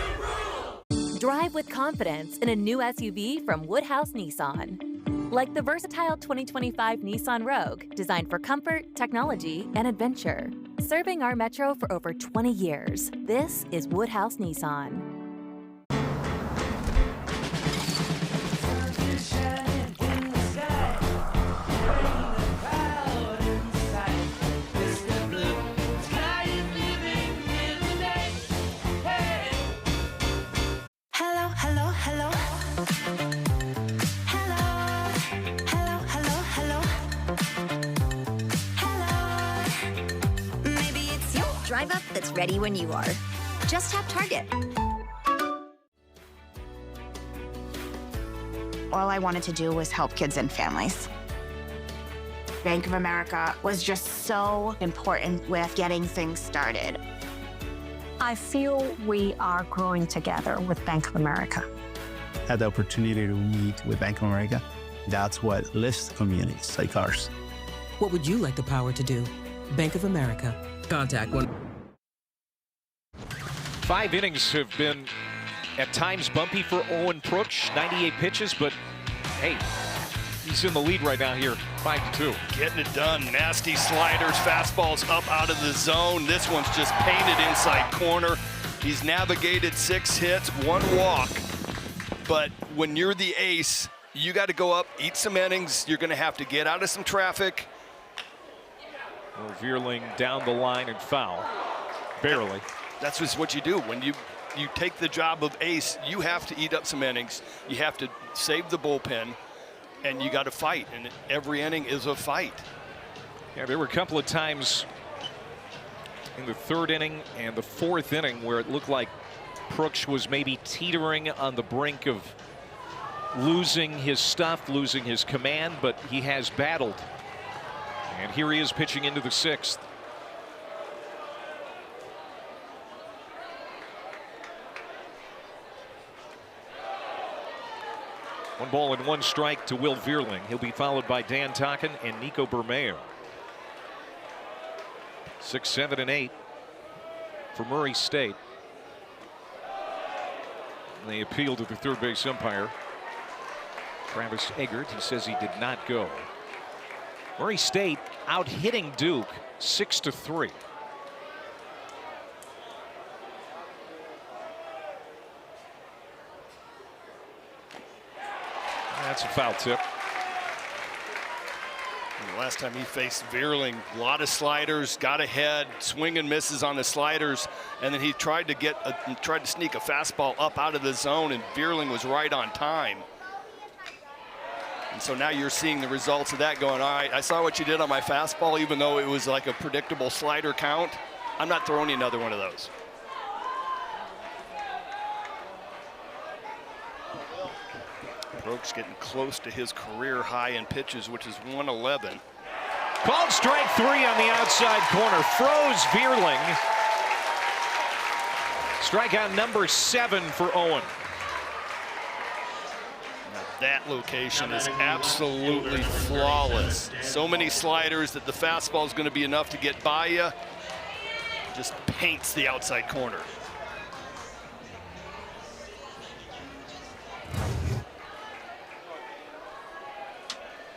Drive with confidence in a new SUV from Woodhouse Nissan. Like the versatile 2025 Nissan Rogue, designed for comfort, technology, and adventure. Serving our metro for over 20 years, this is Woodhouse Nissan. Drive up that's ready when you are. Just tap Target. All I wanted to do was help kids and families. Bank of America was just so important with getting things started. I feel we are growing together with Bank of America. Had the opportunity to meet with Bank of America. That's what lifts communities like ours. What would you like the power to do? Bank of America. Contact 1. 5 innings have been at times bumpy for Owen Pruksch. 98 pitches, but hey, he's in the lead right now here, 5-2. Getting it done. Nasty sliders, fastballs up out of the zone. This one's just painted inside corner. He's navigated 6 hits, 1 walk. But when you're the ace, you got to go up, eat some innings. You're going to have to get out of some traffic. Veerling down the line and foul. Barely. That's just what you do. When you take the job of ace, you have to eat up some innings. You have to save the bullpen, and you got to fight. And every inning is a fight. Yeah, there were a couple of times in the 3rd inning and the 4th inning where it looked like Pruksch was maybe teetering on the brink of losing his stuff, losing his command, but he has battled. And here he is pitching into the 6th. One ball and 1 strike to Will Veerling. He'll be followed by Dan Tocken and Nico Bermeo. 6, 7, and 8 for Murray State. And they appeal to the 3rd base umpire, Travis Eggert. He says he did not go. Murray State out hitting Duke 6-3. That's a foul tip. And the last time he faced Veerling, a lot of sliders, got ahead, swing and misses on the sliders, and then he tried to sneak a fastball up out of the zone, and Veerling was right on time. And so now you're seeing the results of that going, all right, I saw what you did on my fastball, even though it was like a predictable slider count. I'm not throwing you another one of those. Proksch getting close to his career high in pitches, which is 111. Called strike 3 on the outside corner. Froze Veerling. Strikeout number 7 for Owen. That location is absolutely flawless. So many sliders that the fastball is going to be enough to get by you. Just paints the outside corner.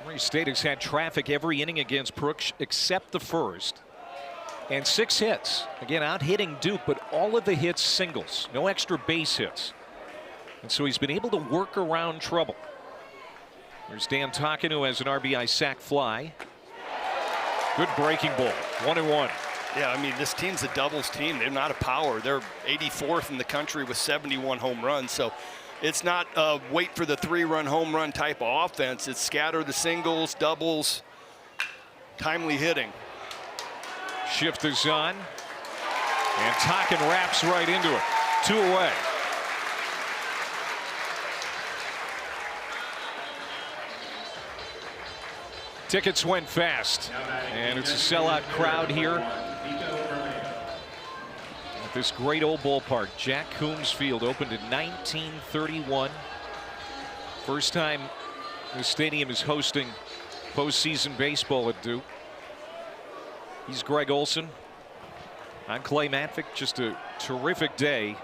Murray State has had traffic every inning against Brooks except the first. And 6 hits. Again, out hitting Duke, but all of the hits singles. No extra base hits. And so he's been able to work around trouble. There's Dan Tocken, who has an RBI sac fly. Good breaking ball. 1-1. Yeah, I mean, this team's a doubles team. They're not a power. They're 84th in the country with 71 home runs. So it's not wait for the 3-run home run type of offense. It's scatter the singles, doubles, timely hitting. Shift is on. And Tocken wraps right into it. 2 away. Tickets went fast. And it's a sellout crowd here at this great old ballpark. Jack Coombs Field opened in 1931. First time the stadium is hosting postseason baseball at Duke. He's Greg Olson. I'm Clay Matvick. Just a terrific day.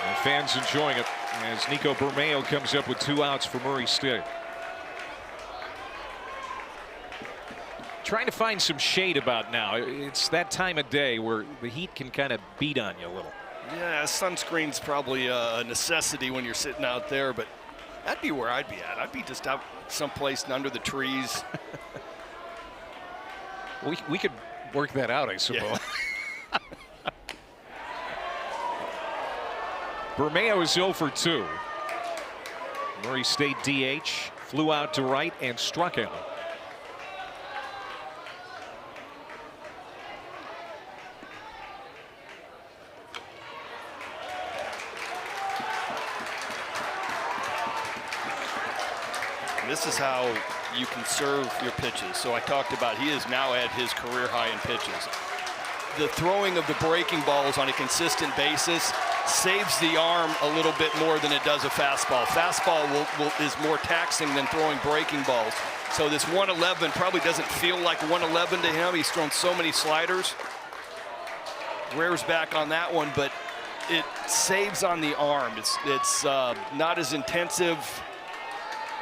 And fans enjoying it as Nico Bermeo comes up with 2 outs for Murray State. Trying to find some shade about now. It's that time of day where the heat can kind of beat on you a little. Yeah, sunscreen's probably a necessity when you're sitting out there, but that'd be where I'd be at. I'd be just out someplace under the trees. We could work that out, I suppose. Yeah. Bermeo is 0 for 2. Murray State DH flew out to right and struck out. This is how you can serve your pitches. So I talked about he is now at his career high in pitches. The throwing of the breaking balls on a consistent basis saves the arm a little bit more than it does a fastball. Fastball is more taxing than throwing breaking balls. So this 111 probably doesn't feel like 111 to him. He's thrown so many sliders. Rears back on that one, but it saves on the arm. It's not as intensive.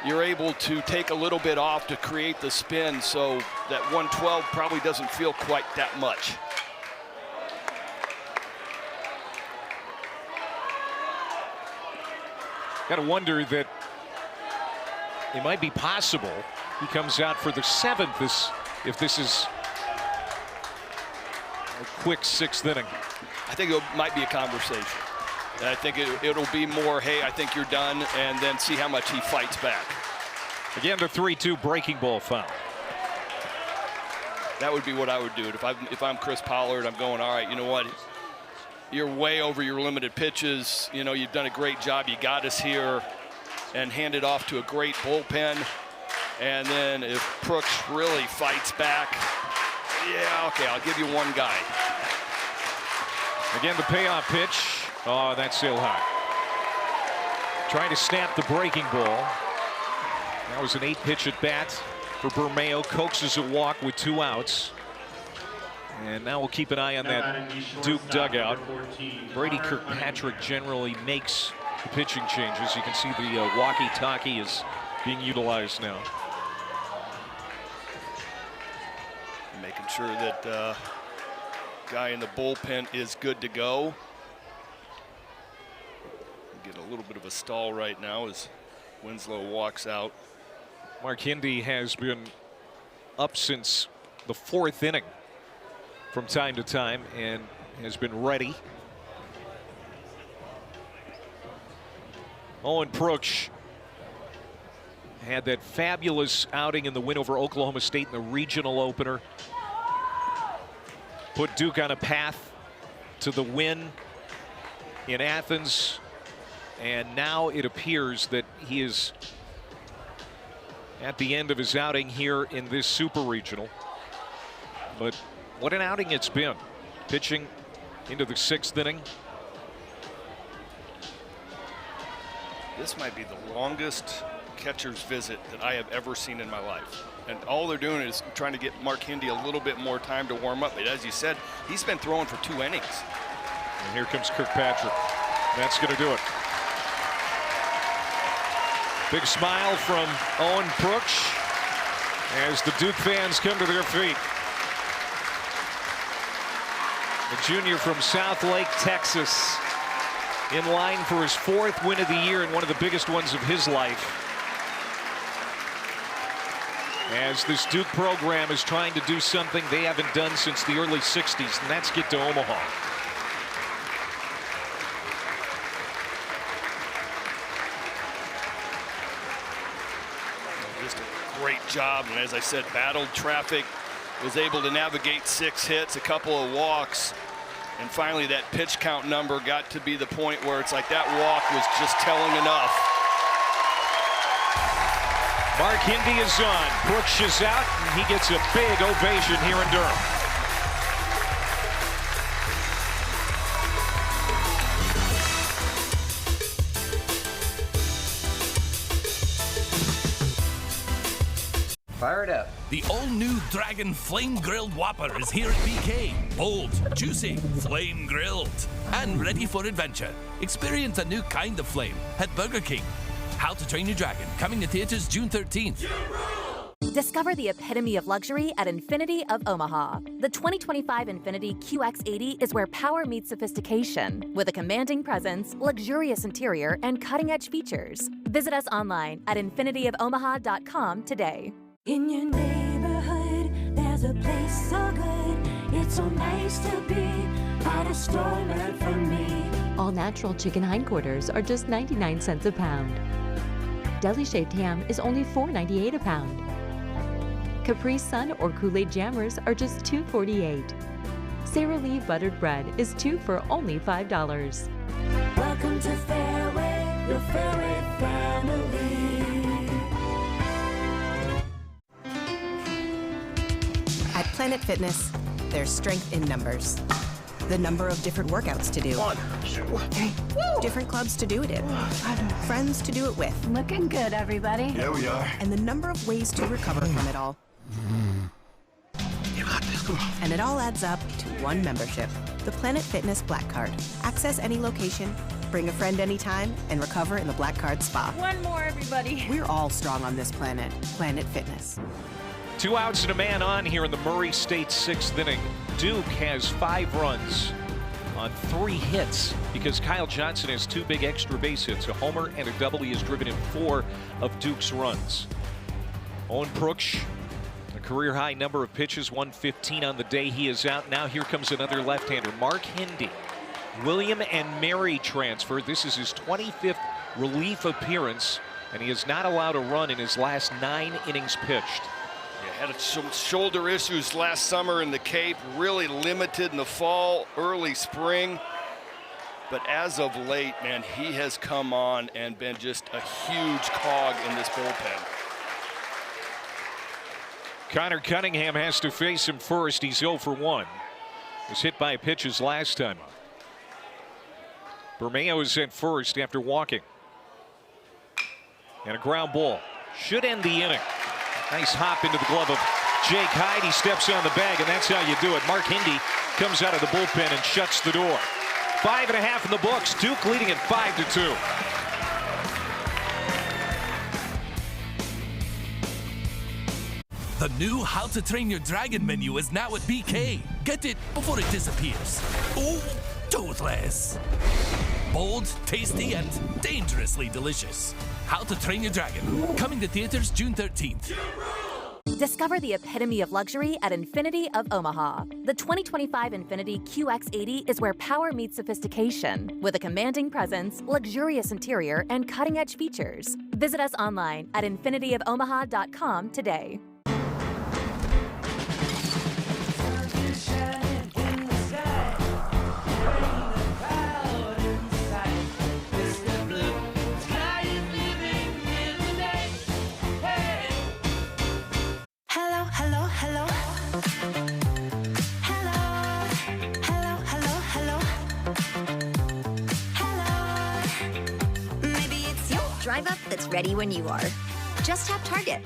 You're able to take a little bit off to create the spin, so that 112 probably doesn't feel quite that much. Got to wonder that it might be possible he comes out for the 7th if this is a quick 6th inning. I think it might be a conversation. And I think it'll be more, hey, I think you're done, and then see how much he fights back. Again, the 3-2 breaking ball foul. That would be what I would do. If I'm Chris Pollard, I'm going, all right, you know what? You're way over your limited pitches. You know, you've done a great job. You got us here, and hand it off to a great bullpen. And then if Brooks really fights back, yeah, okay, I'll give you one guy. Again, the payoff pitch. Oh, that's still high. Trying to snap the breaking ball. That was an 8-pitch at bat for Bermeo. Coaxes a walk with 2 outs. And now we'll keep an eye on that Duke dugout. Brady Kirkpatrick generally makes the pitching changes. You can see the walkie-talkie is being utilized now. Making sure that guy in the bullpen is good to go. Get a little bit of a stall right now as Winslow walks out. Mark Hindy has been up since the 4th inning from time to time and has been ready. Owen Brooks had that fabulous outing in the win over Oklahoma State in the regional opener. Put Duke on a path to the win in Athens. And now it appears that he is at the end of his outing here in this super regional. But what an outing it's been. Pitching into the 6th inning. This might be the longest catcher's visit that I have ever seen in my life. And all they're doing is trying to get Mark Hindy a little bit more time to warm up. But as you said, he's been throwing for 2 innings. And here comes Kirkpatrick. That's going to do it. Big smile from Owen Brooks as the Duke fans come to their feet. The junior from South Lake, Texas, in line for his 4th win of the year and one of the biggest ones of his life, as this Duke program is trying to do something they haven't done since the early 60s, and that's get to Omaha. Just a great job, and as I said, battled traffic, was able to navigate 6 hits, a couple of walks, and finally that pitch count number got to be the point where it's like that walk was just telling enough. Mark Hindi is on. Brooks is out, and he gets a big ovation here in Durham. Fire it up. The all-new Dragon Flame Grilled Whopper is here at BK. Bold, juicy, flame grilled, and ready for adventure. Experience a new kind of flame at Burger King. How to Train Your Dragon, coming to theaters June 13th. Discover the epitome of luxury at Infiniti of Omaha. The 2025 Infiniti QX80 is where power meets sophistication, with a commanding presence, luxurious interior, and cutting-edge features. Visit us online at infinityofomaha.com today. In your neighborhood, there's a place so good. It's so nice to be at a store meant for me. All natural chicken hindquarters are just 99 cents a pound. Deli shaved ham is only $4.98 a pound. Capri Sun or Kool-Aid Jammers are just $2.48. Sara Lee buttered bread is 2 for only $5. Welcome to Fairway, your Fairway family. At Planet Fitness, there's strength in numbers. The number of different workouts to do. 1, 2, 3. Different clubs to do it in. Friends to do it with. Looking good, everybody. Yeah, we are. And the number of ways to recover from it all. You got this, come on. And it all adds up to one membership. The Planet Fitness Black Card. Access any location, bring a friend anytime, and recover in the Black Card Spa. One more, everybody. We're all strong on this planet. Planet Fitness. 2 outs and a man on here in the Murray State 6th inning. Duke has 5 runs on 3 hits because Kyle Johnson has 2 big extra base hits, a homer and a double. He has driven in 4 of Duke's runs. Owen Brooks, a career-high number of pitches, 115 on the day. He is out. Now here comes another left-hander, Mark Hindi. William and Mary transfer. This is his 25th relief appearance, and he has not allowed a run in his last 9 innings pitched. Had some shoulder issues last summer in the Cape, really limited in the fall, early spring. But as of late, man, he has come on and been just a huge cog in this bullpen. Connor Cunningham has to face him first. He's 0 for 1. Was hit by pitches last time. Bermeo is at first after walking. And a ground ball. Should end the inning. Nice hop into the glove of Jake Hyde. He steps on the bag, and that's how you do it. Mark Hindi comes out of the bullpen and shuts the door. 5.5 in the books. Duke leading at 5-2. The new How to Train Your Dragon menu is now at BK. Get it before it disappears. Oh, toothless. Bold, tasty, and dangerously delicious. How to Train Your Dragon, coming to theaters June 13th. Discover the epitome of luxury at Infiniti of Omaha. The 2025 Infiniti QX80 is where power meets sophistication, with a commanding presence, luxurious interior, and cutting-edge features. Visit us online at infinityofomaha.com today. Drive up that's ready when you are. Just tap Target.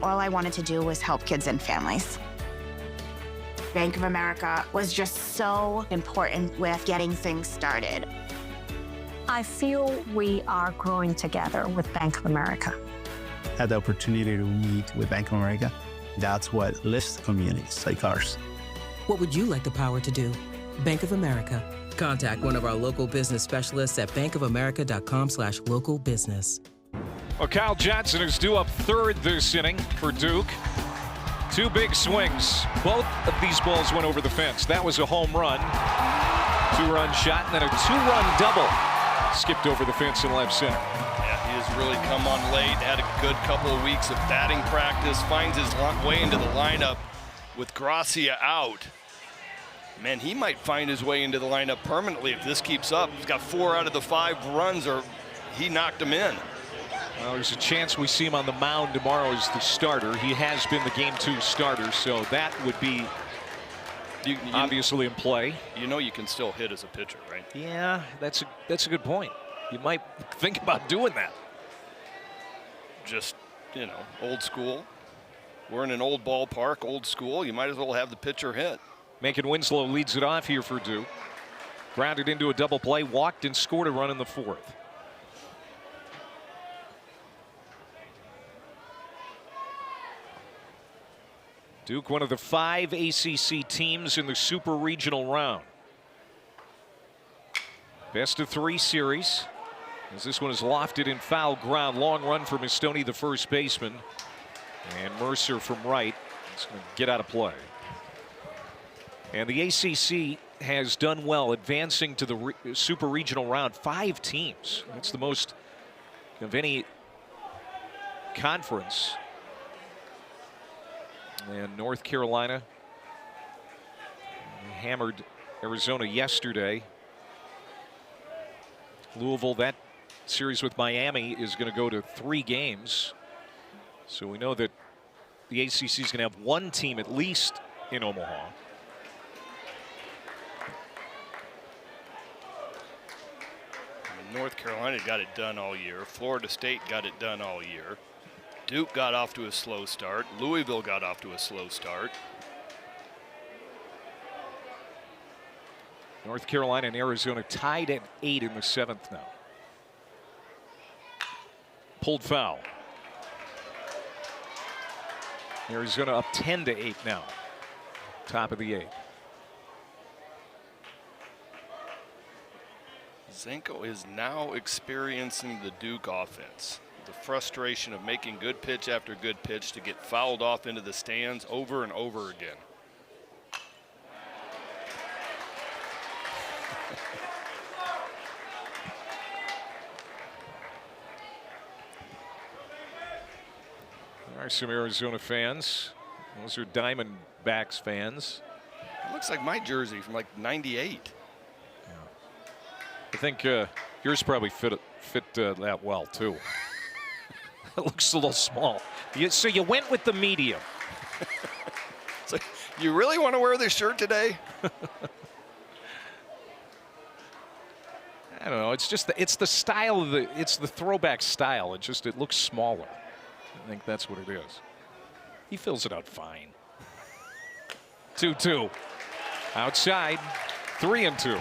All I wanted to do was help kids and families. Bank of America was just so important with getting things started. I feel we are growing together with Bank of America. Had the opportunity to meet with Bank of America. That's what lifts communities like ours. What would you like the power to do? Bank of America. Contact one of our local business specialists at bankofamerica.com/local business. Well, Kyle Johnson is due up third this inning for Duke. 2 big swings. Both of these balls went over the fence. That was a home run. 2-run shot, and then a 2-run double. Skipped over the fence in left center. Yeah, he has really come on late. Had a good couple of weeks of batting practice. Finds his way into the lineup with Gracia out. Man, he might find his way into the lineup permanently if this keeps up. He's got 4 out of the 5 runs, or he knocked them in. Well, there's a chance we see him on the mound tomorrow as the starter. He has been the Game 2 starter, so that would be obviously in play. You know you can still hit as a pitcher, right? Yeah, that's a good point. You might think about doing that. Just, you know, old school. We're in an old ballpark, old school. You might as well have the pitcher hit. Macon Winslow leads it off here for Duke. Grounded into a double play, walked and scored a run in the 4th. Duke, one of the 5 ACC teams in the Super Regional round. Best of 3 series. As this one is lofted in foul ground. Long run from Mistoni, the first baseman. And Mercer from right. It's going to get out of play. And the ACC has done well advancing to the Super Regional round. 5 teams. That's the most of any conference. And North Carolina hammered Arizona yesterday. Louisville, that series with Miami is going to go to 3 games. So we know that the ACC is going to have 1 team at least in Omaha. North Carolina got it done all year. Florida State got it done all year. Duke got off to a slow start. Louisville got off to a slow start. North Carolina and Arizona tied at 8 in the 7th now. Pulled foul. Arizona up 10-8 now. Top of the 8th. Zenko is now experiencing the Duke offense. The frustration of making good pitch after good pitch to get fouled off into the stands over and over again. There are some Arizona fans. Those are Diamondbacks fans. It looks like my jersey from like '98. I think yours probably fit that well too. It looks a little small. So you went with the medium. So you really want to wear this shirt today? I don't know. It's just it's the style of it's the throwback style. It looks smaller. I think that's what it is. He fills it out fine. 2-2. Outside. 3-2.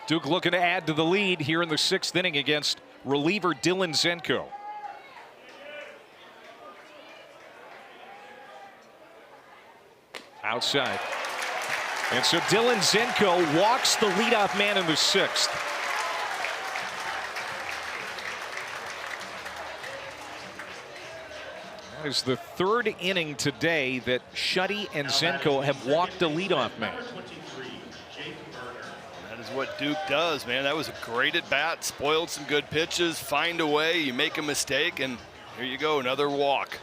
Duke looking to add to the lead here in the 6th inning against reliever Dylan Zenko. Outside. And so Dylan Zenko walks the leadoff man in the 6th. That is the 3rd inning today that Shuddy and Zenko have walked the leadoff man. That is what Duke does, man. That was a great at bat, spoiled some good pitches, find a way, you make a mistake, and here you go, another walk.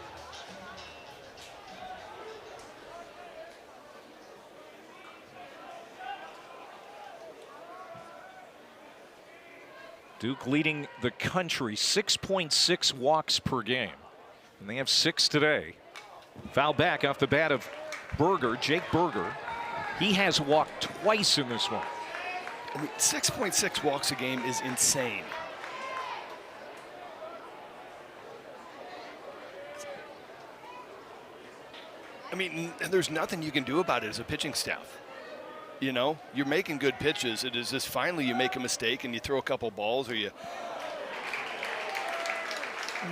Duke leading the country, 6.6 walks per game. And they have 6 today. Foul back off the bat of Berger, Jake Berger. He has walked twice in this one. I mean, 6.6 walks a game is insane. I mean, there's nothing you can do about it as a pitching staff. You know, you're making good pitches. It is just finally you make a mistake and you throw a couple balls or you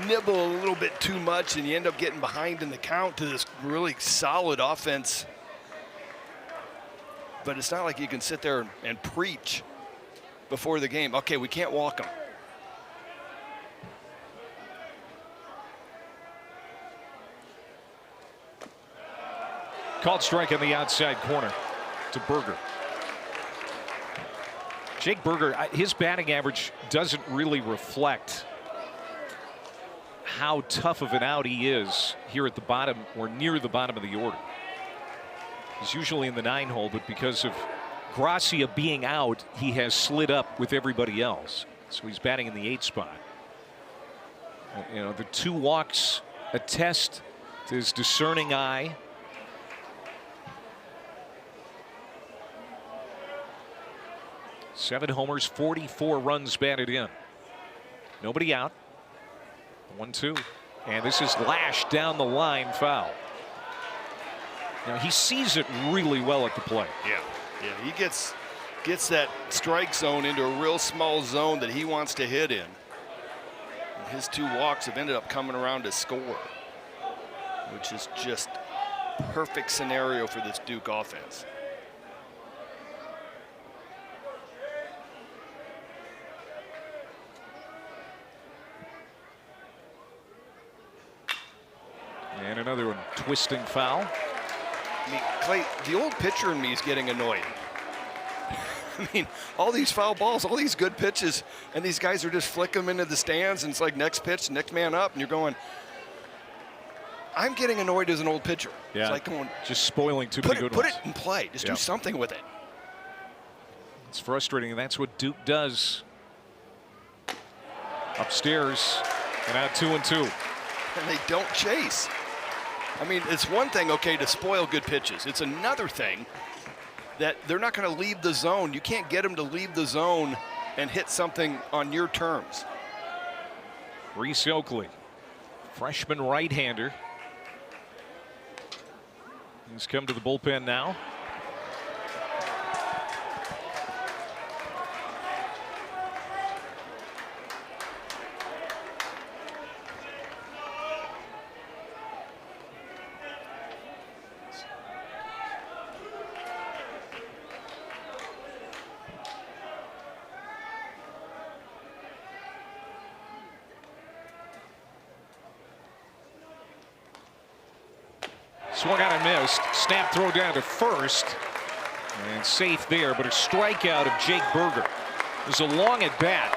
nibble a little bit too much and you end up getting behind in the count to this really solid offense. But it's not like you can sit there and preach before the game. Okay, we can't walk them. Called strike on the outside corner to Burger. Jake Burger, his batting average doesn't really reflect how tough of an out he is here at the bottom or near the bottom of the order. He's usually in the 9 hole, but because of Gracia being out, he has slid up with everybody else. So he's batting in the 8 spot. You know, the 2 walks attest to his discerning eye. Seven homers, 44 runs batted in. Nobody out. 1-2. And this is lashed down the line, foul. Now he sees it really well at the plate. Yeah, he gets that strike zone into a real small zone that he wants to hit in. And his 2 walks have ended up coming around to score, which is just perfect scenario for this Duke offense. And another one, twisting foul. I mean, Clay, the old pitcher in me is getting annoyed. I mean, all these foul balls, all these good pitches, and these guys are just flicking them into the stands, and it's like next pitch, next man up, and you're going, I'm getting annoyed as an old pitcher. Yeah, it's like going, just spoiling too many good ones. Put it in play. Just do something with it. It's frustrating, and that's what Duke does. Upstairs, and out 2-2. And they don't chase. I mean, it's one thing, okay, to spoil good pitches. It's another thing that they're not going to leave the zone. You can't get them to leave the zone and hit something on your terms. Reese Oakley, freshman right-hander. He's come to the bullpen now. Swung out and missed. Snap throw down to first. And safe there, but a strikeout of Jake Burger. It was a long at bat.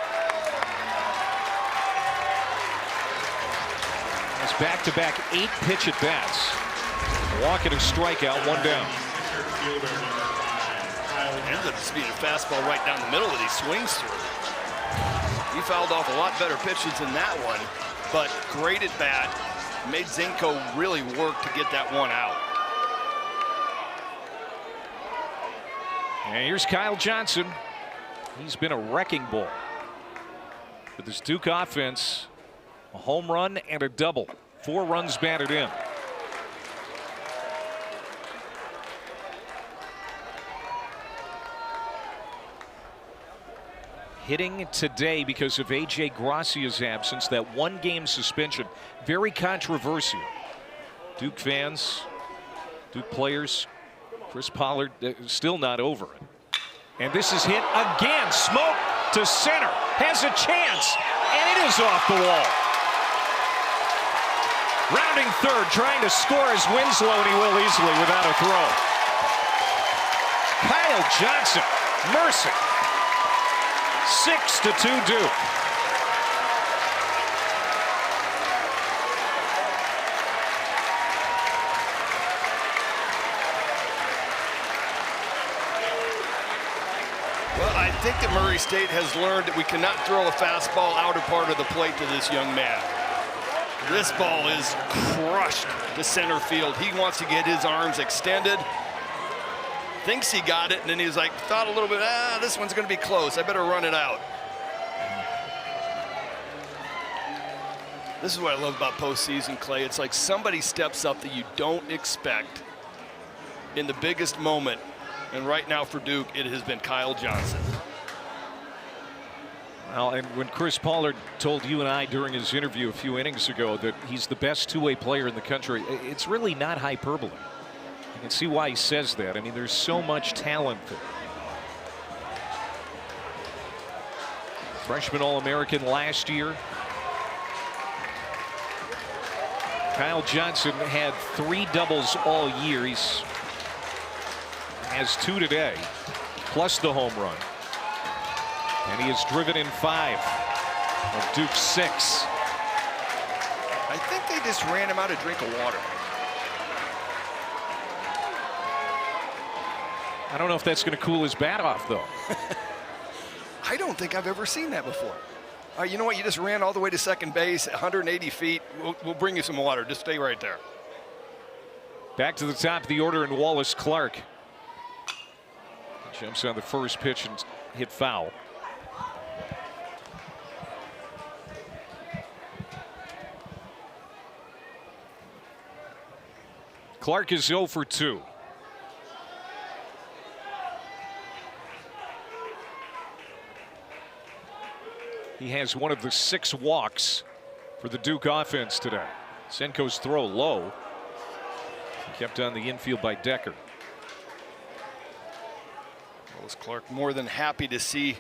It's back-to-back 8-pitch at bats. Walk and a strikeout, 1 down. Ends up speeding a fastball right down the middle that he swings through. He fouled off a lot better pitches than that one, but great at bat. Made Zinko really work to get that one out. And here's Kyle Johnson. He's been a wrecking ball. With this Duke offense, a home run and a double. 4 runs batted in. Hitting today because of A.J. Gracia's absence, that 1-game suspension. Very controversial. Duke fans, Duke players, Chris Pollard still not over it. And this is hit again. Smoke to center. Has a chance. And it is off the wall. Rounding third, trying to score as Winslow, and he will easily without a throw. Kyle Johnson, mercy. 6-2 Duke. Well, I think that Murray State has learned that we cannot throw a fastball outer part of the plate to this young man. This ball is crushed to center field. He wants to get his arms extended. Thinks he got it, and then he's like, thought a little bit, this one's going to be close. I better run it out. This is what I love about postseason, Clay. It's like somebody steps up that you don't expect in the biggest moment. And right now for Duke, it has been Kyle Johnson. Well, and when Chris Pollard told you and I during his interview a few innings ago that he's the best two-way player in the country, it's really not hyperbole. You can see why he says that. I mean, there's so much talent there. Freshman All-American last year. Kyle Johnson had 3 doubles all year. He has 2 today, plus the home run. And he has driven in 5 of Duke's 6. I think they just ran him out a drink of water. I don't know if that's going to cool his bat off, though. I don't think I've ever seen that before. You know what? You just ran all the way to second base, 180 feet. We'll bring you some water. Just stay right there. Back to the top of the order, and Wallace Clark jumps on the first pitch and hit foul. Clark is 0 for 2. He has one of the 6 walks for the Duke offense today. Senko's throw low. Kept on the infield by Decker. Wallace Clark more than happy to see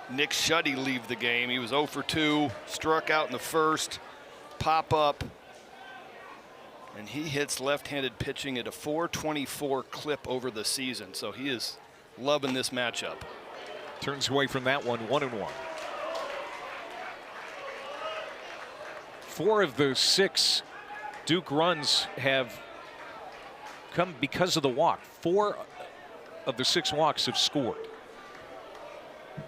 Nick Shuddy leave the game. He was 0 for 2, struck out in the first, pop up. And he hits left-handed pitching at a .424 clip over the season. So he is loving this matchup. Turns away from that one, 1-1. 4 of the 6 Duke runs have come because of the walk. 4 of the 6 walks have scored.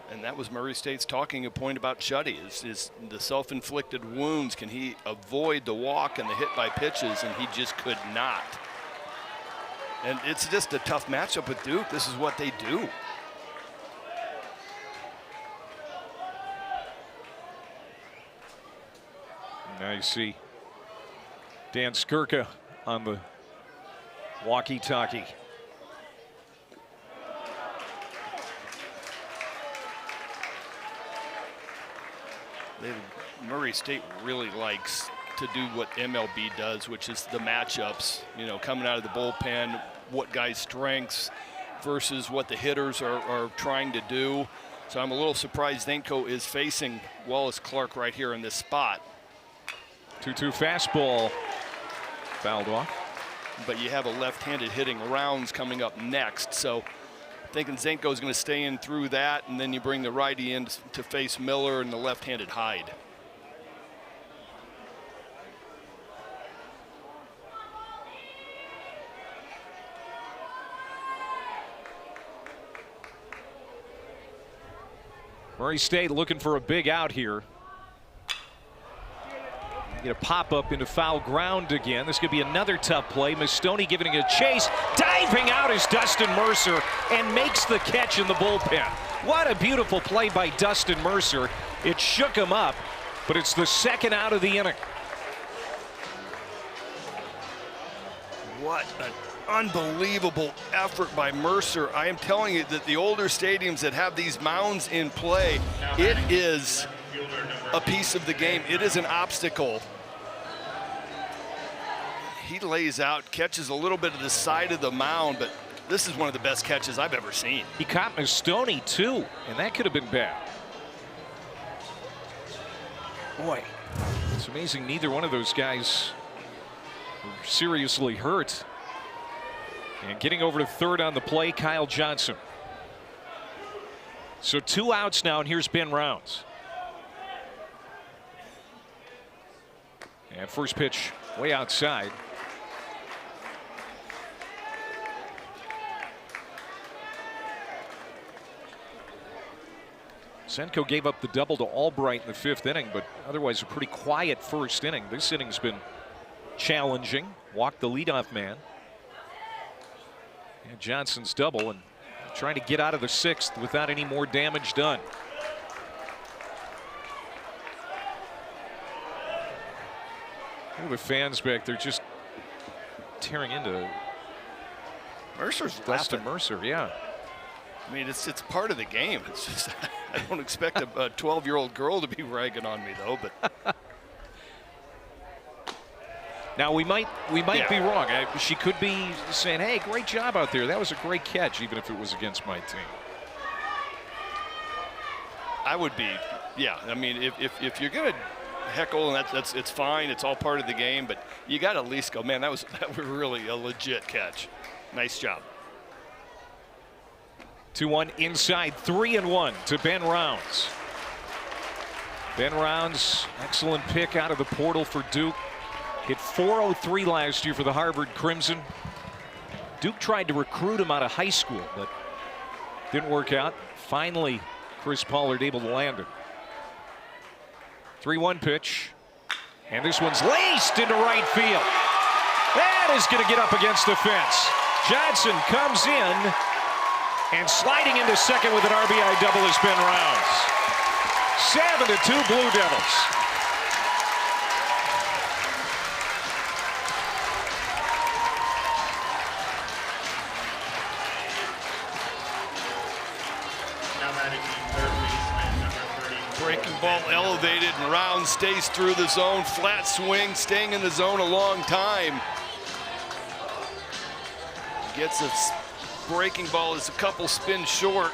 And that was Murray State's talking point about Shuddy, is the self-inflicted wounds. Can he avoid the walk and the hit by pitches? And he just could not. And it's just a tough matchup with Duke. This is what they do. Now you see Dan Skirka on the walkie-talkie. Murray State really likes to do what MLB does, which is the matchups, you know, coming out of the bullpen, what guys' strengths versus what the hitters are trying to do. So I'm a little surprised Zenko is facing Wallace Clark right here in this spot. 2-2 fastball fouled off. But you have a left-handed hitting Rounds coming up next. So thinking Zenko is going to stay in through that, and then you bring the righty in to face Miller and the left-handed Hyde. Murray State looking for a big out here. Get a pop-up into foul ground again. This could be another tough play. Mastoni giving it a chase. Diving out is Dustin Mercer and makes the catch in the bullpen. What a beautiful play by Dustin Mercer. It shook him up, but it's the second out of the inning. What an unbelievable effort by Mercer. I am telling you that the older stadiums that have these mounds in play, it is a piece of the game. It is an obstacle. He lays out, catches a little bit of the side of the mound, but this is one of the best catches I've ever seen. He caught Mastoni too, and that could have been bad. Boy, it's amazing neither one of those guys were seriously hurt. And getting over to third on the play, Kyle Johnson. So 2 outs now, and here's Ben Rounds. And first pitch way outside. Senko gave up the double to Albright in the 5th inning, but otherwise a pretty quiet first inning. This inning's been challenging. Walked the leadoff man. And Johnson's double, and trying to get out of the 6th without any more damage done. The fans back there just tearing into Mercer's Dustin laughing. Mercer, yeah. I mean, it's part of the game. It's just I don't expect a 12-year-old girl to be ragging on me though, but. Now we might be wrong. She could be saying, "Hey, great job out there. That was a great catch," even if it was against my team. I would be, yeah. I mean, if you're gonna heckle, and it's fine. It's all part of the game, but you got to at least go, man. That was really a legit catch. Nice job. 2-1 inside, 3-1 to Ben Rounds. Ben Rounds, excellent pick out of the portal for Duke. Hit .403 last year for the Harvard Crimson. Duke tried to recruit him out of high school, but didn't work out. Finally, Chris Pollard able to land it. 3-1 pitch. And this one's laced into right field. That is going to get up against the fence. Johnson comes in, and sliding into second with an RBI double is Ben Rounds. 7-2 Blue Devils. Breaking ball elevated, and Rounds stays through the zone. Flat swing, staying in the zone a long time. Gets a breaking ball, is a couple spins short.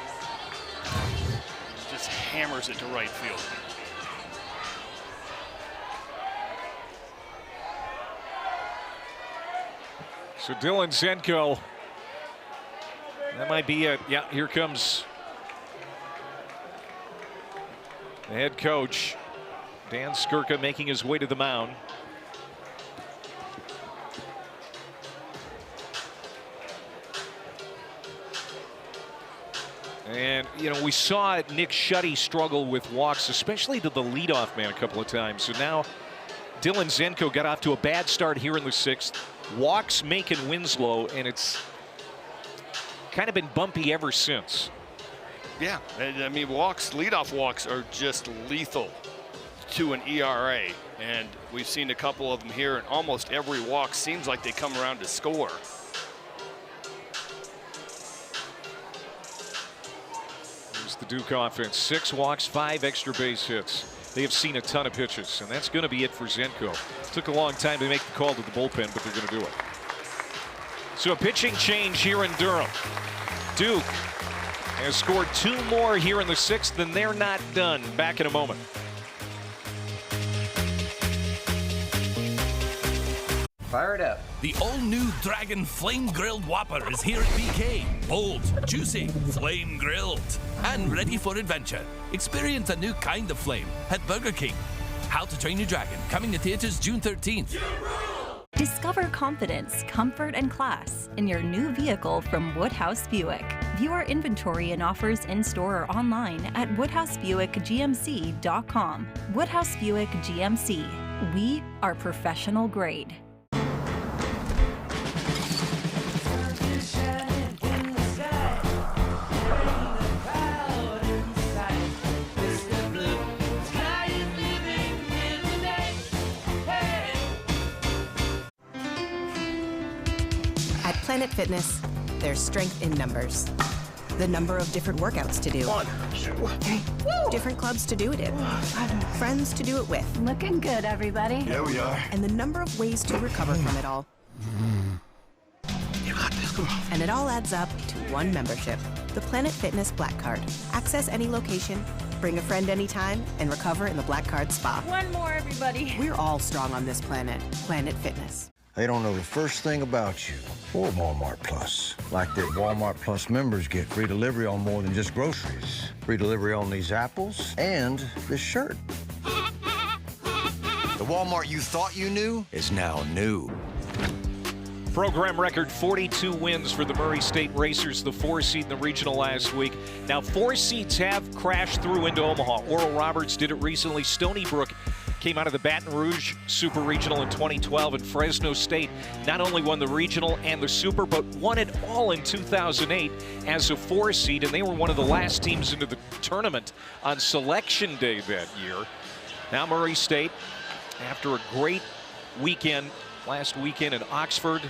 Just hammers it to right field. So Dylan Zenko, that might be it. Yeah, here comes the head coach, Dan Skirka, making his way to the mound. And, you know, we saw Nick Schutte struggle with walks, especially to the leadoff man a couple of times. So now Dylan Zenko got off to a bad start here in the sixth. Walks making Winslow, and it's kind of been bumpy ever since. Yeah, I mean, leadoff walks are just lethal to an ERA. And we've seen a couple of them here, and almost every walk seems like they come around to score. The Duke offense, 6 walks, 5 extra base hits. They have seen a ton of pitches, and that's going to be it for Zenko. Took a long time to make the call to the bullpen, but they're going to do it. So a pitching change here in Durham. Duke has scored 2 more here in the sixth, and they're not done. Back in a moment. Fire it up. The all-new Dragon Flame Grilled Whopper is here at BK. Bold, juicy, flame grilled, and ready for adventure. Experience a new kind of flame at Burger King. How to Train Your Dragon, coming to theaters June 13th. Discover confidence, comfort, and class in your new vehicle from Woodhouse Buick. View our inventory and offers in-store or online at WoodhouseBuickGMC.com. Woodhouse Buick GMC. We are professional grade. At Planet Fitness, there's strength in numbers. The number of different workouts to do. 1, 2, 3. Different clubs to do it in. Friends to do it with. Looking good, everybody. Yeah, we are. And the number of ways to recover from it all. You got this, come on. And it all adds up to one membership. The Planet Fitness Black Card. Access any location, bring a friend anytime, and recover in the Black Card Spa. One more, everybody. We're all strong on this planet. Planet Fitness. They don't know the first thing about you or Walmart Plus. Like that Walmart Plus members get free delivery on more than just groceries. Free delivery on these apples and this shirt. The Walmart you thought you knew is now new. Program record 42 wins for the Murray State Racers, the 4 seed in the regional last week. Now 4 seeds have crashed through into Omaha. Oral Roberts did it recently. Stony Brook came out of the Baton Rouge Super Regional in 2012, and Fresno State not only won the regional and the Super, but won it all in 2008 as a 4 seed, and they were one of the last teams into the tournament on Selection Day that year. Now Murray State, after a great weekend, last weekend in Oxford.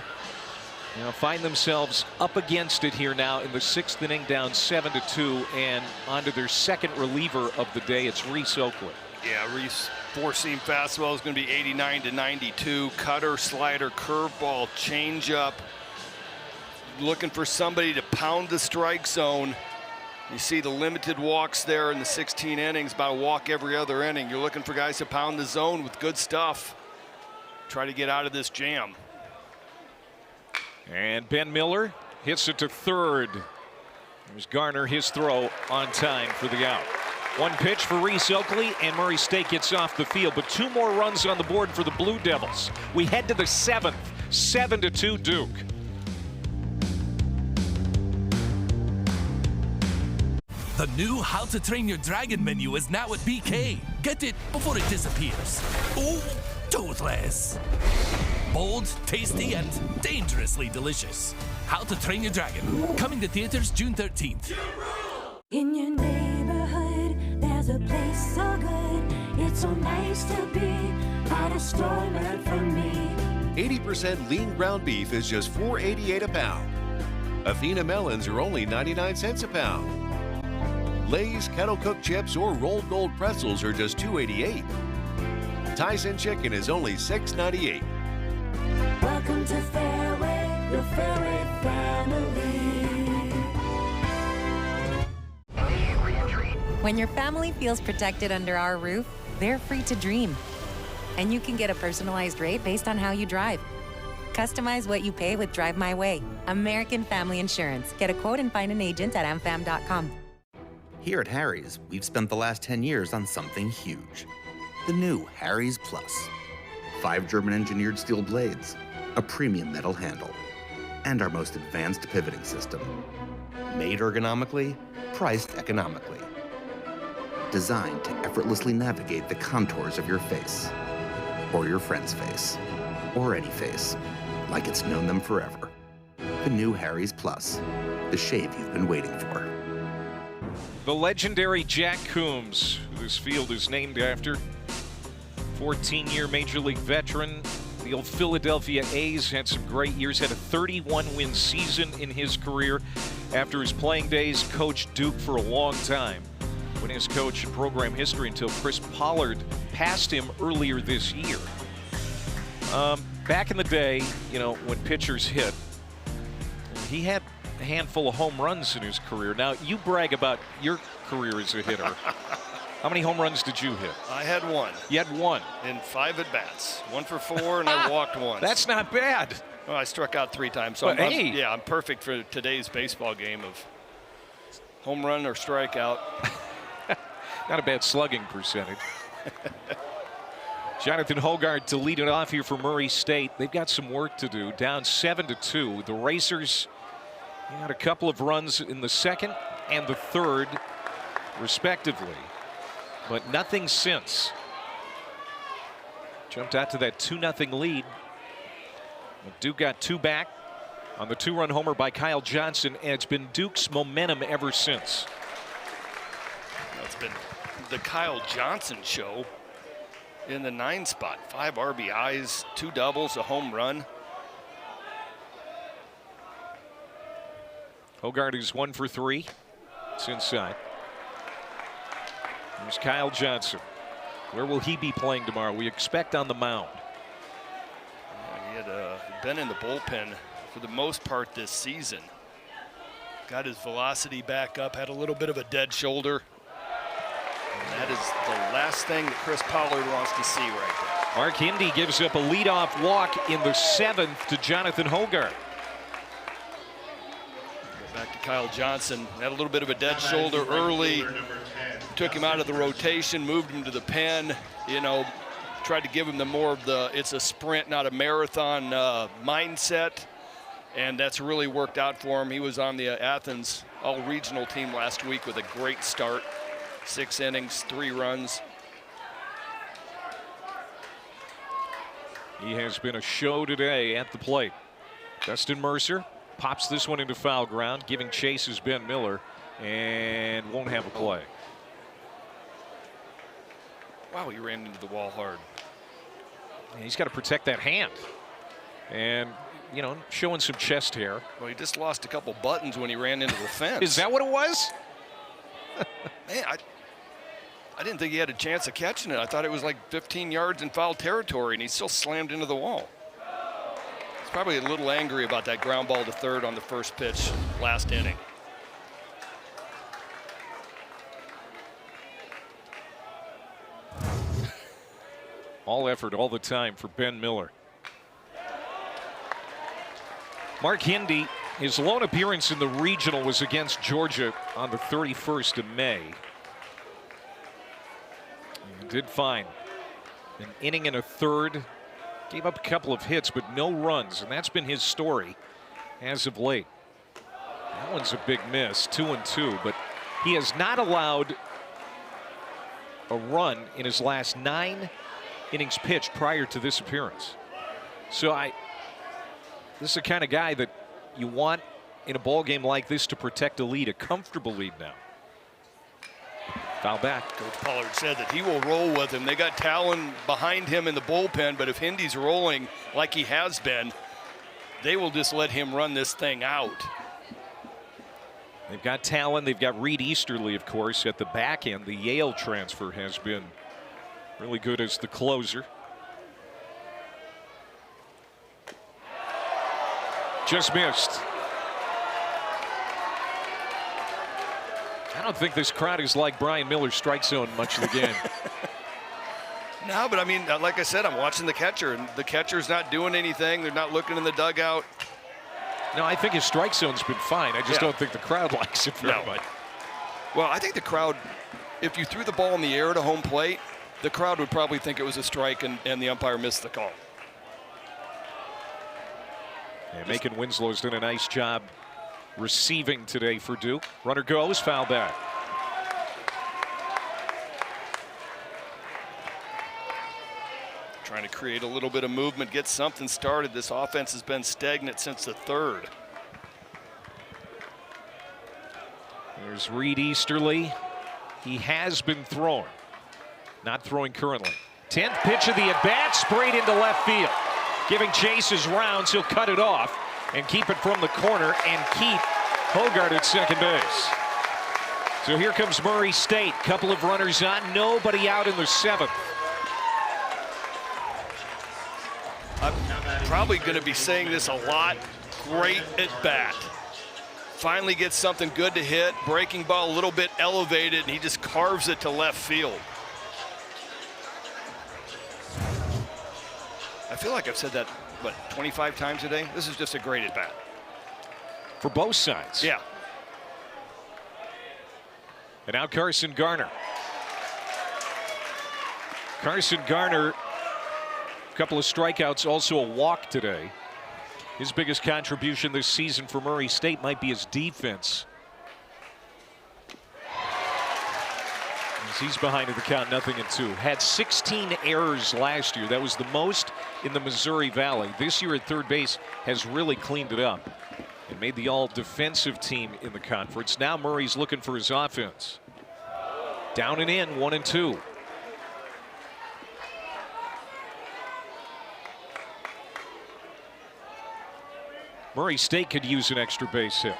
Find themselves up against it here now in the 6th inning, down 7-2, and onto their second reliever of the day. It's Reese Oakley. Yeah, Reese, four-seam fastball is going to be 89-92. Cutter, slider, curveball, changeup. Looking for somebody to pound the strike zone. You see the limited walks there in the 16 innings, about a walk every other inning. You're looking for guys to pound the zone with good stuff. Try to get out of this jam. And Ben Miller hits it to third. There's Garner, his throw on time for the out. One pitch for Reese Oakley, and Murray State gets off the field, but 2 more runs on the board for the Blue Devils. We head to the 7th, 7-2 Duke. The new How to Train Your Dragon menu is now at BK. Get it before it disappears. Oh, toothless. Bold, tasty, and dangerously delicious. How to Train Your Dragon. Coming to theaters June 13th. In your neighborhood, there's a place so good. It's so nice to be at a store meant for me. 80% lean ground beef is just $4.88 a pound. Athena melons are only 99 cents a pound. Lay's kettle cooked chips or rolled gold pretzels are just $2.88. Tyson chicken is only $6.98. Welcome to Fairway, your Fairway family. When your family feels protected under our roof, they're free to dream. And you can get a personalized rate based on how you drive. Customize what you pay with Drive My Way. American Family Insurance. Get a quote and find an agent at amfam.com. Here at Harry's, we've spent the last 10 years on something huge. The new Harry's Plus. 5 German-engineered steel blades, a premium metal handle, and our most advanced pivoting system. Made ergonomically, priced economically. Designed to effortlessly navigate the contours of your face, or your friend's face, or any face, like it's known them forever. The new Harry's Plus, the shave you've been waiting for. The legendary Jack Coombs, who this field is named after, 14-year Major League veteran. The old Philadelphia A's had some great years, had a 31-win season in his career. After his playing days, coached Duke for a long time. When his coach in program history until Chris Pollard passed him earlier this year. Back in the day, when pitchers hit, he had a handful of home runs in his career. Now, you brag about your career as a hitter. How many home runs did you hit? I had 1. You had 1? In 5 at-bats. 1 for 4, and I walked once. That's not bad. Well, I struck out 3 times. So I'm perfect for today's baseball game of home run or strikeout. Not a bad slugging percentage. Jonathan Hogarth to lead it off here for Murray State. They've got some work to do. Down 7-2. The Racers had a couple of runs in the second and the third, respectively, but nothing since. Jumped out to that 2-0 lead. Duke got 2 back on the 2-run homer by Kyle Johnson, and it's been Duke's momentum ever since. It's been the Kyle Johnson show in the 9 spot. 5 RBIs, 2 doubles, a home run. Hogarth is 1 for 3. It's inside. There's Kyle Johnson. Where will he be playing tomorrow? We expect on the mound. He had been in the bullpen for the most part this season. Got his velocity back up, had a little bit of a dead shoulder. And that is the last thing that Chris Pollard wants to see right there. Mark Indy gives up a leadoff walk in the 7th to Jonathan Hogarth. Back to Kyle Johnson. Had a little bit of a dead shoulder early. Took him out of the rotation, moved him to the pen. Tried to give him the more of the it's a sprint, not a marathon mindset. And that's really worked out for him. He was on the Athens all-regional team last week with a great start. 6 innings, 3 runs. He has been a show today at the plate. Dustin Mercer pops this one into foul ground, giving chase is Ben Miller, and won't have a play. Wow, he ran into the wall hard. He's got to protect that hand. And, you know, showing some chest hair. Well, he just lost a couple buttons when he ran into the fence. Is that what it was? Man, I didn't think he had a chance of catching it. I thought it was like 15 yards in foul territory, and he still slammed into the wall. He's probably a little angry about that ground ball to third on the first pitch last inning. All effort all the time for Ben Miller. Mark Hindy, his lone appearance in the regional was against Georgia on the 31st of May. He did fine. An inning and a third. Gave up a couple of hits, but no runs, and that's been his story as of late. That one's a big miss, 2-2, but he has not allowed a run in his last 9 innings pitched prior to this appearance. So this is the kind of guy that you want in a ball game like this to protect a lead, a comfortable lead now. Foul back. Coach Pollard said that he will roll with him. They got Talon behind him in the bullpen, but if Hindy's rolling like he has been, they will just let him run this thing out. They've got Talon. They've got Reed Easterly, of course, at the back end. The Yale transfer has been really good as the closer. Just missed. I don't think this crowd is like Brian Miller's strike zone much of the game. No, but I mean, like I said, I'm watching the catcher, and the catcher's not doing anything. They're not looking in the dugout. No, I think his strike zone's been fine. I just don't think the crowd likes it very much. Well, I think the crowd, if you threw the ball in the air to home plate, the crowd would probably think it was a strike, and the umpire missed the call. Yeah, Macon Winslow's done a nice job receiving today for Duke. Runner goes, foul back. Trying to create a little bit of movement, get something started. This offense has been stagnant since the third. There's Reed Easterly. He has been throwing. Not throwing currently. 10th pitch of the at-bat, sprayed into left field. Giving Chase his rounds, he'll cut it off and keep it from the corner and keep Hogart at second base. So here comes Murray State. Couple of runners on, nobody out in the 7th. I'm probably going to be saying this a lot. Great at bat. Finally gets something good to hit. Breaking ball a little bit elevated, and he just carves it to left field. I feel like I've said that, what, 25 times today? This is just a great at bat. For both sides. Yeah. And now Carson Garner. Carson Garner, a couple of strikeouts, also a walk today. His biggest contribution this season for Murray State might be his defense. As he's behind at the count, 0-2. Had 16 errors last year. That was the most in the Missouri Valley. This year at third base has really cleaned it up and made the all-defensive team in the conference. Now Murray's looking for his offense. Down and in, 1-2. Murray State could use an extra base hit.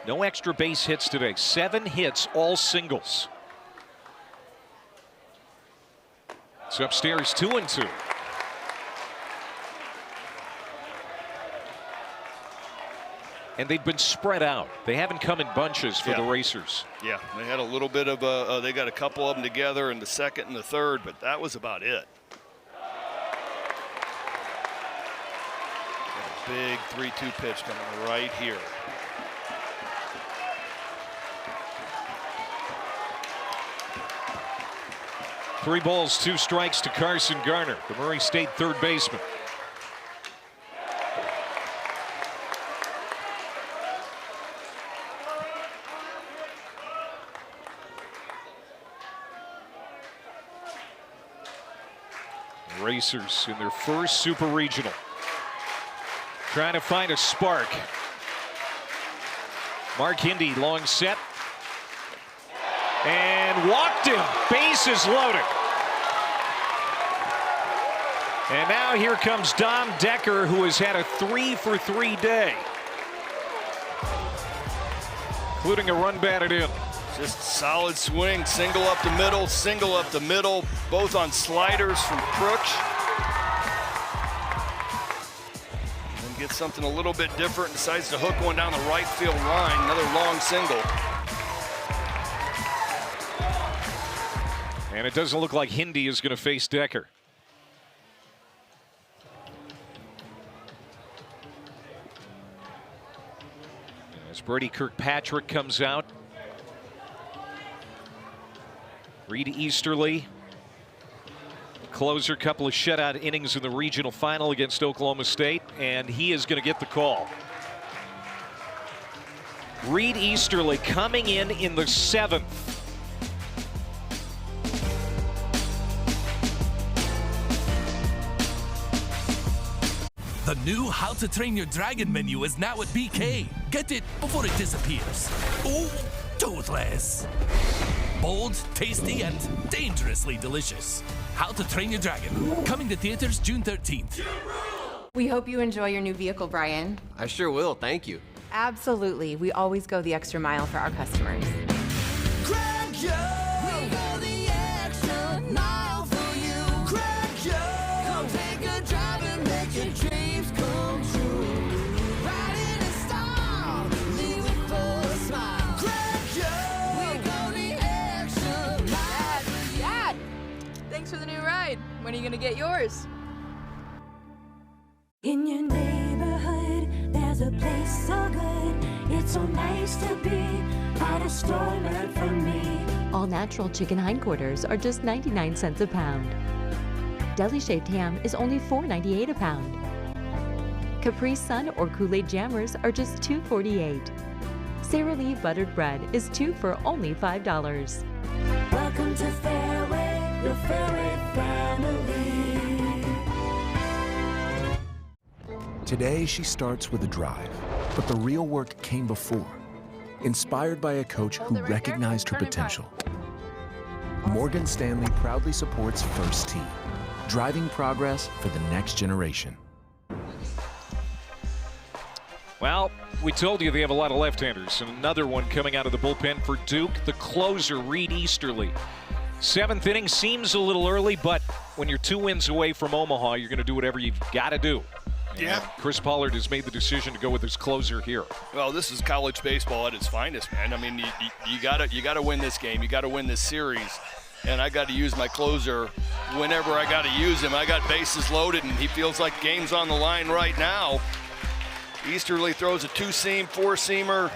No extra base hits today. 7 hits, all singles. It's upstairs, 2-2. And they've been spread out. They haven't come in bunches for the Racers. Yeah, they had a little bit of they got a couple of them together in the second and the third, but that was about it. Got a big 3-2 pitch coming right here. Three balls, 2 strikes to Carson Garner, the Murray State third baseman. Racers in their first Super Regional. Trying to find a spark. Mark Hindy, long set. And walked him. Bases loaded. And now here comes Dom Decker, who has had a 3-for-3 day, including a run batted in. Just solid swing, single up the middle, both on sliders from Crooks. And gets something a little bit different, decides to hook one down the right field line, another long single. And it doesn't look like Hindi is going to face Decker. As Brady Kirkpatrick comes out. Reed Easterly, closer, couple of shutout innings in the regional final against Oklahoma State, and he is going to get the call. Reed Easterly coming in the 7th. The new How to Train Your Dragon menu is now at BK. Get it before it disappears. Oh, toothless. Bold, tasty, and dangerously delicious. How to Train Your Dragon. Coming to theaters June 13th. We hope you enjoy your new vehicle, Brian. I sure will, thank you. Absolutely. We always go the extra mile for our customers. Thanks for the new ride. When are you gonna get yours? In your neighborhood, there's a place so good. It's so nice to be at a store meant for me. All natural chicken hindquarters are just 99 cents a pound. Deli shaved ham is only $4.98 a pound. Capri Sun or Kool-Aid jammers are just $2.48. Sara Lee buttered bread is 2 for only $5. Welcome to Fairway, your Fairway family. Today, she starts with a drive, but the real work came before. Inspired by a coach who recognized her potential. Morgan Stanley proudly supports First Tee, driving progress for the next generation. Well, we told you they have a lot of left-handers, and another one coming out of the bullpen for Duke, the closer, Reed Easterly. 7th inning seems a little early, but when you're 2 wins away from Omaha, you're going to do whatever you've got to do. Yeah. Chris Pollard has made the decision to go with his closer here. Well, this is college baseball at its finest, man. I mean, you gotta win this game. You gotta win this series, and I got to use my closer whenever I got to use him. I got bases loaded, and he feels like game's on the line right now. Easterly throws a 2-seam, 4-seamer,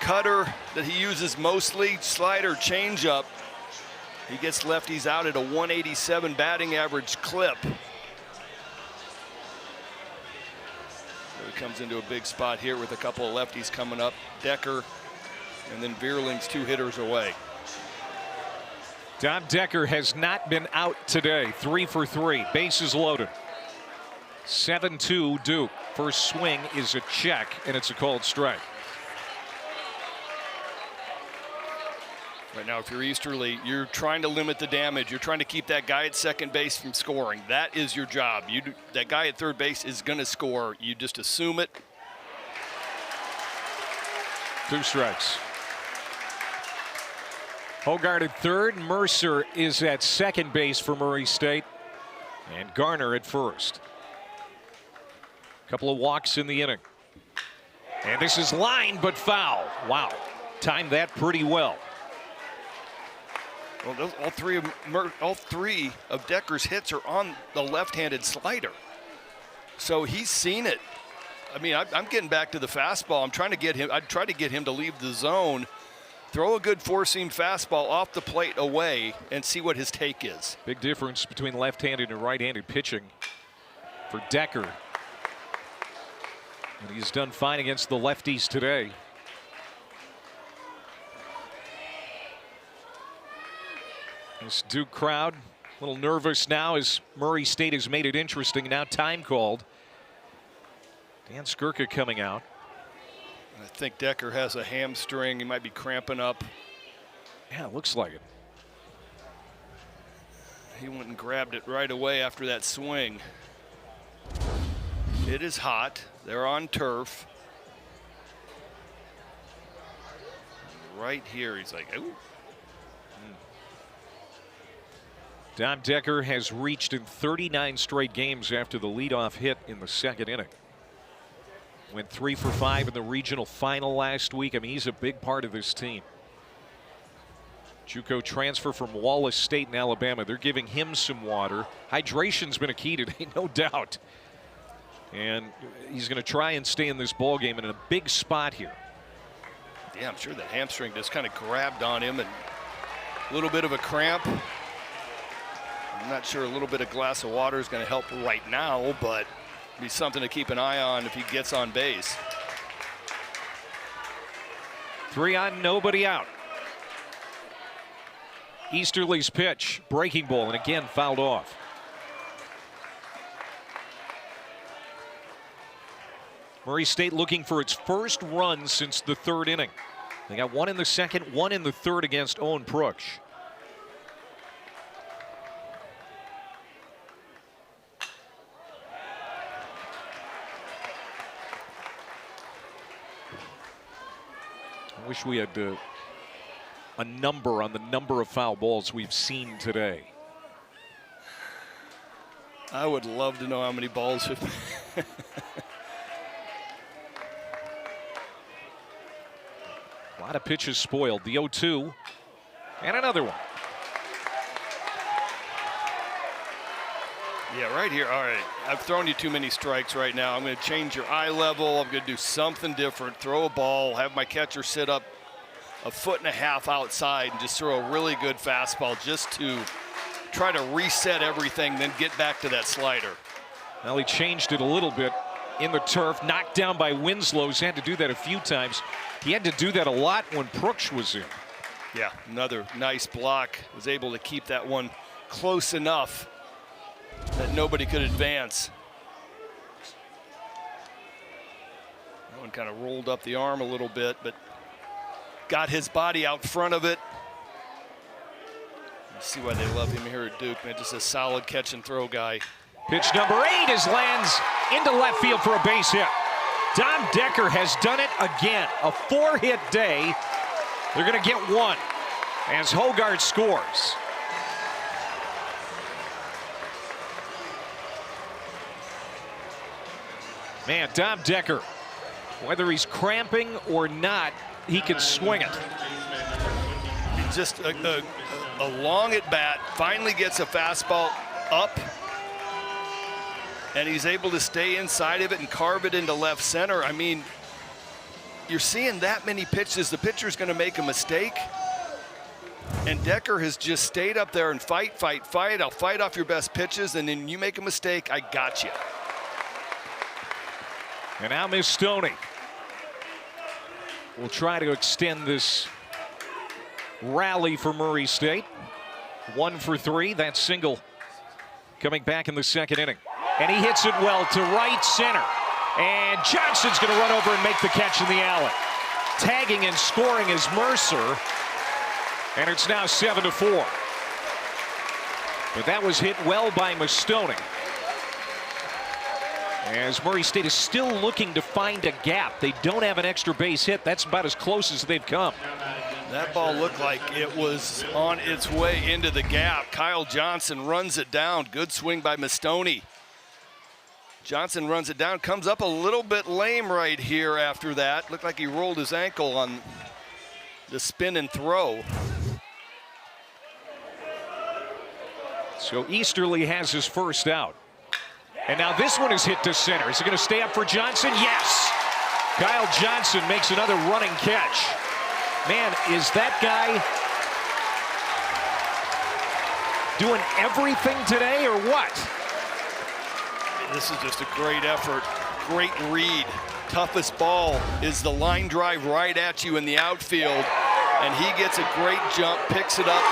cutter that he uses mostly, slider, changeup. He gets lefties out at a 187 batting average clip. He comes into a big spot here with a couple of lefties coming up. Decker and then Vierling's 2 hitters away. Dom Decker has not been out today. 3 for 3. Bases loaded. 7-2 Duke. First swing is a check, and it's a called strike. Right now, if you're Easterly, you're trying to limit the damage. You're trying to keep that guy at second base from scoring. That is your job. That guy at third base is going to score. You just assume it. 2 strikes. Hogard at third. Mercer is at second base for Murray State. And Garner at first. Couple of walks in the inning. And this is line but foul. Wow. Timed that pretty well. Well, all three of Decker's hits are on the left-handed slider. So he's seen it. I mean, I'm getting back to the fastball. I'd try to get him to leave the zone, throw a good 4-seam fastball off the plate away, and see what his take is. Big difference between left-handed and right-handed pitching for Decker. And he's done fine against the lefties today. This Duke crowd a little nervous now as Murray State has made it interesting. Now time called. Dan Skirka coming out. I think Decker has a hamstring. He might be cramping up. Yeah, it looks like it. he went and grabbed it right away after that swing. It is hot. They're on turf. Right here, he's like, ooh. Dom Decker has reached in 39 straight games after the leadoff hit in the second inning. Went 3 for 5 in the regional final last week. I mean, he's a big part of this team. JUCO transfer from Wallace State in Alabama. They're giving him some water. Hydration's been a key today, no doubt. And he's going to try and stay in this ball game in a big spot here. Yeah, I'm sure that hamstring just kind of grabbed on him and a little bit of a cramp. I'm not sure a little bit of glass of water is going to help right now, but be something to keep an eye on if he gets on base. 3 on, nobody out. Easterly's pitch, breaking ball, and again fouled off. Murray State looking for its first run since the third inning. They got 1 in the second, 1 in the third against Owen Prooks. I wish we had a number on the number of foul balls we've seen today. I would love to know how many balls have. A lot of pitches spoiled. The 0-2 and another one. Yeah, right here. All right, I've thrown you too many strikes right now. I'm going to change your eye level. I'm going to do something different. Throw a ball, have my catcher sit up 1.5 feet outside and just throw a really good fastball just to try to reset everything, then get back to that slider. Well, he changed it a little bit in the turf, knocked down by Winslow. He's had to do that a few times. He had to do that a lot when Prooks was in. Yeah, another nice block. Was able to keep that one close enough that nobody could advance. That one kind of rolled up the arm a little bit, but got his body out front of it. You see why they love him here at Duke, man. Just a solid catch and throw guy. Pitch number 8 is lands into left field for a base hit. Dom Decker has done it again. A 4-hit day. They're going to get 1 as Hogarth scores. Man, Dom Decker, whether he's cramping or not, he can swing it. Just a long at bat, finally gets a fastball up, and he's able to stay inside of it and carve it into left center. I mean, you're seeing that many pitches. The pitcher's going to make a mistake, and Decker has just stayed up there and fight. I'll fight off your best pitches, and then you make a mistake, I got you. And now Miss Stoney will try to extend this rally for Murray State. 1 for 3. That single coming back in the second inning. And he hits it well to right center. And Johnson's going to run over and make the catch in the alley. Tagging and scoring is Mercer. And it's now 7-4. But that was hit well by Mastoni. As Murray State is still looking to find a gap. They don't have an extra base hit. That's about as close as they've come. That ball looked like it was on its way into the gap. Kyle Johnson runs it down. Good swing by Mastoni. Johnson runs it down, comes up a little bit lame right here after that. Looked like he rolled his ankle on the spin and throw. So Easterly has his first out. And now this one is hit to center. Is it going to stay up for Johnson? Yes. Kyle Johnson makes another running catch. Man, is that guy doing everything today or what? This is just a great effort, great read. Toughest ball is the line drive right at you in the outfield, and he gets a great jump, picks it up,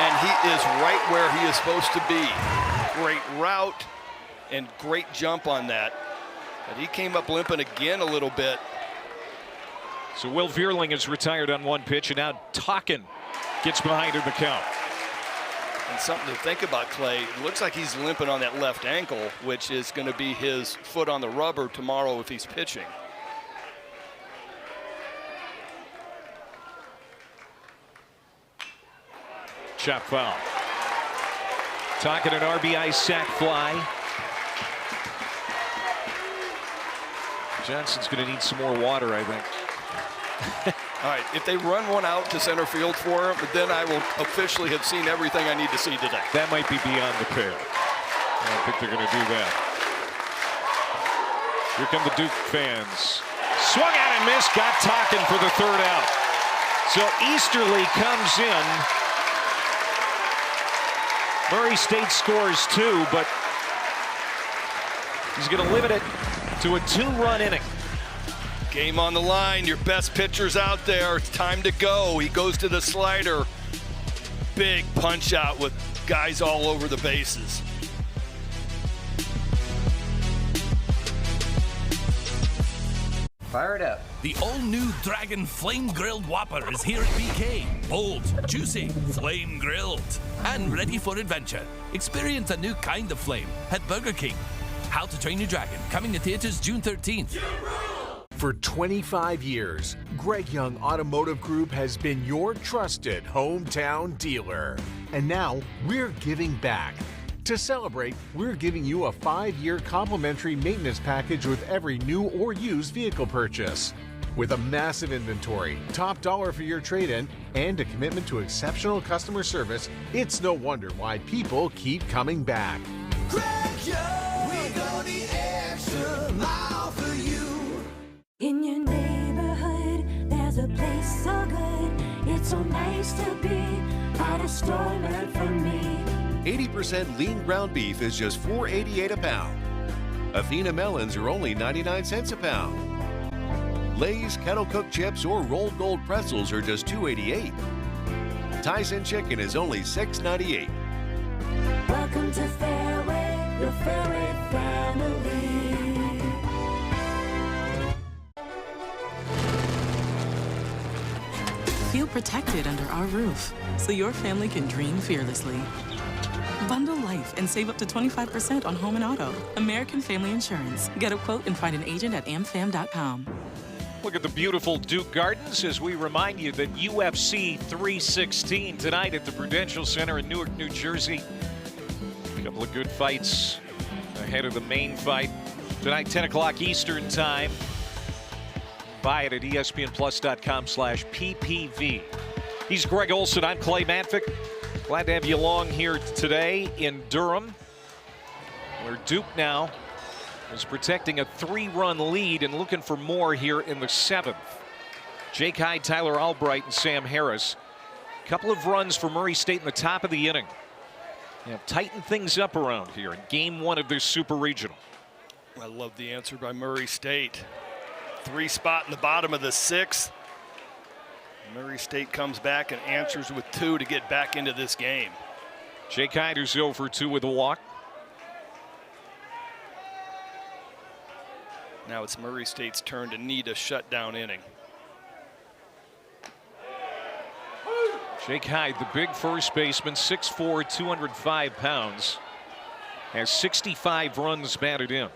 and he is right where he is supposed to be. Great route and great jump on that. But he came up limping again a little bit. So Will Vierling is retired on 1 pitch, and now Tocken gets behind in the count. And something to think about, Clay. It looks like he's limping on that left ankle, which is going to be his foot on the rubber tomorrow if he's pitching. Chop foul. Talking an RBI sac fly. Johnson's going to need some more water, I think. All right, if they run one out to center field for him, then I will officially have seen everything I need to see today. That might be beyond the pale. I don't think they're going to do that. Here come the Duke fans. Swung out and missed, got talking for the third out. So Easterly comes in. Murray State scores 2, but he's going to limit it to a 2-run inning. Game on the line, your best pitcher's out there. It's time to go. He goes to the slider. Big punch out with guys all over the bases. Fire it up. The all-new Dragon Flame Grilled Whopper is here at BK. Bold, juicy, flame grilled, and ready for adventure. Experience a new kind of flame at Burger King. How to Train Your Dragon, coming to theaters June 13th. For 25 years, Greg Young Automotive Group has been your trusted hometown dealer. And now we're giving back. To celebrate, we're giving you a 5-year complimentary maintenance package with every new or used vehicle purchase. With a massive inventory, top dollar for your trade-in, and a commitment to exceptional customer service, it's no wonder why people keep coming back. Greg Young, we go the extra mile for you. In your neighborhood, there's a place so good. It's so nice to be at a store meant for me. 80% lean ground beef is just $4.88 a pound. Athena melons are only 99 cents a pound. Lay's kettle cooked chips or rolled gold pretzels are just $2.88. Tyson chicken is only $6.98. Welcome to Fairway, your Fairway family. Feel protected under our roof, so your family can dream fearlessly. Bundle life and save up to 25% on home and auto. American Family Insurance. Get a quote and find an agent at amfam.com. Look at the beautiful Duke Gardens as we remind you that UFC 316 tonight at the Prudential Center in Newark, New Jersey. A couple of good fights ahead of the main fight. Tonight, 10 o'clock Eastern time. Buy it at espnplus.com/PPV. He's Greg Olson. I'm Clay Matvick. Glad to have you along here today in Durham, where Duke now is protecting a 3-run lead and looking for more here in the 7th. Jake Hyde, Tyler Albright, and Sam Harris. A couple of runs for Murray State in the top of the inning. They have tightened things up around here in game 1 of this Super Regional. I love the answer by Murray State. 3 spot in the bottom of the 6th. Murray State comes back and answers with 2 to get back into this game. Jake Hyde, who's 0 for 2 with a walk. Now it's Murray State's turn to need a shutdown inning. Jake Hyde, the big first baseman, 6'4", 205 pounds, has 65 runs batted in.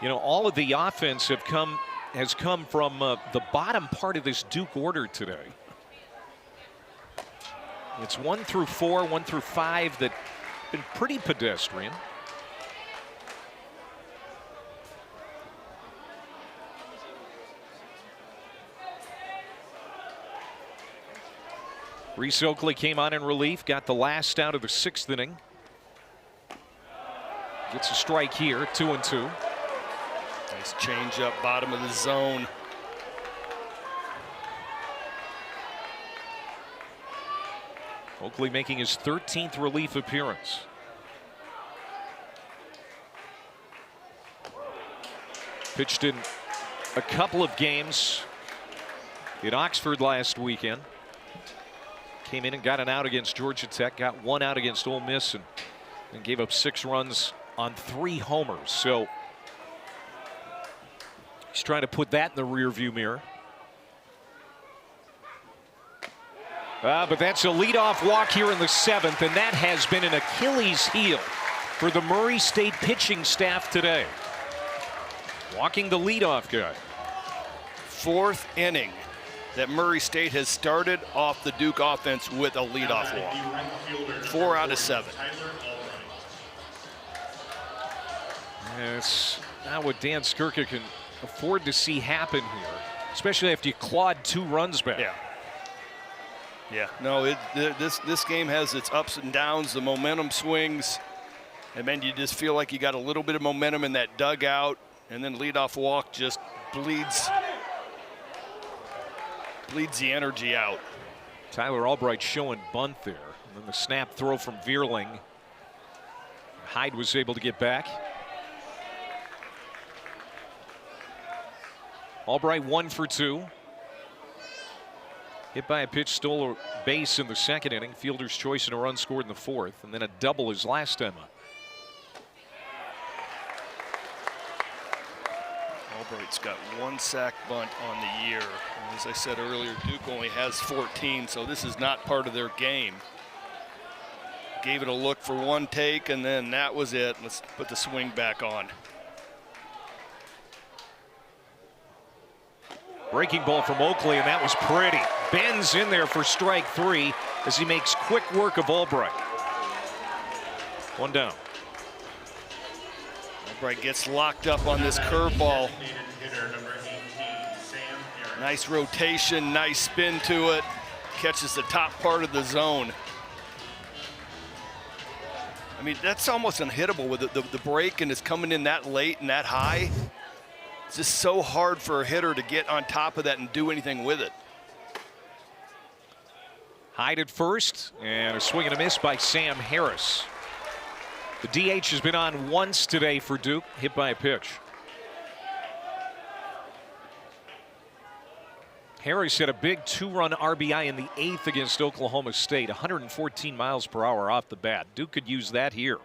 You know, all of the offense has come from the bottom part of this Duke order today. It's 1 through 4, 1 through 5 that have been pretty pedestrian. Reese Oakley came on in relief, got the last out of the 6th inning. Gets a strike here, 2-2. Nice change up, bottom of the zone. Oakley making his 13th relief appearance. Pitched in a couple of games in Oxford last weekend. Came in and got an out against Georgia Tech, got 1 out against Ole Miss, and gave up 6 runs on 3 homers. So he's trying to put that in the rearview mirror. But that's a leadoff walk here in the 7th, and that has been an Achilles heel for the Murray State pitching staff today. Walking the leadoff guy. 4th inning that Murray State has started off the Duke offense with a leadoff walk. 4 out of 7. It's not what Dan Skirka can afford to see happen here, especially after you clawed 2 runs back. Yeah, no, this game has its ups and downs, the momentum swings, and then you just feel like you got a little bit of momentum in that dugout, and then leadoff walk just bleeds the energy out. Tyler Albright showing bunt there, and then the snap throw from Vierling. Hyde was able to get back. Albright 1 for 2. Hit by a pitch, stole a base in the 2nd inning. Fielder's choice and a run scored in the 4th, and then a double his last time up. Albright's got 1 sack bunt on the year. And as I said earlier, Duke only has 14, so this is not part of their game. Gave it a look for 1 take, and then that was it. Let's put the swing back on. Breaking ball from Oakley, and that was pretty. Bends in there for strike 3 as he makes quick work of Albright. 1 down. Albright gets locked up on this curveball. Nice rotation, nice spin to it. Catches the top part of the zone. I mean, that's almost unhittable with the break, and it's coming in that late and that high. It's just so hard for a hitter to get on top of that and do anything with it. Hyde at first, and a swing and a miss by Sam Harris. The DH has been on once today for Duke, hit by a pitch. Harris had a big 2-run RBI in the 8th against Oklahoma State, 114 miles per hour off the bat. Duke could use that here,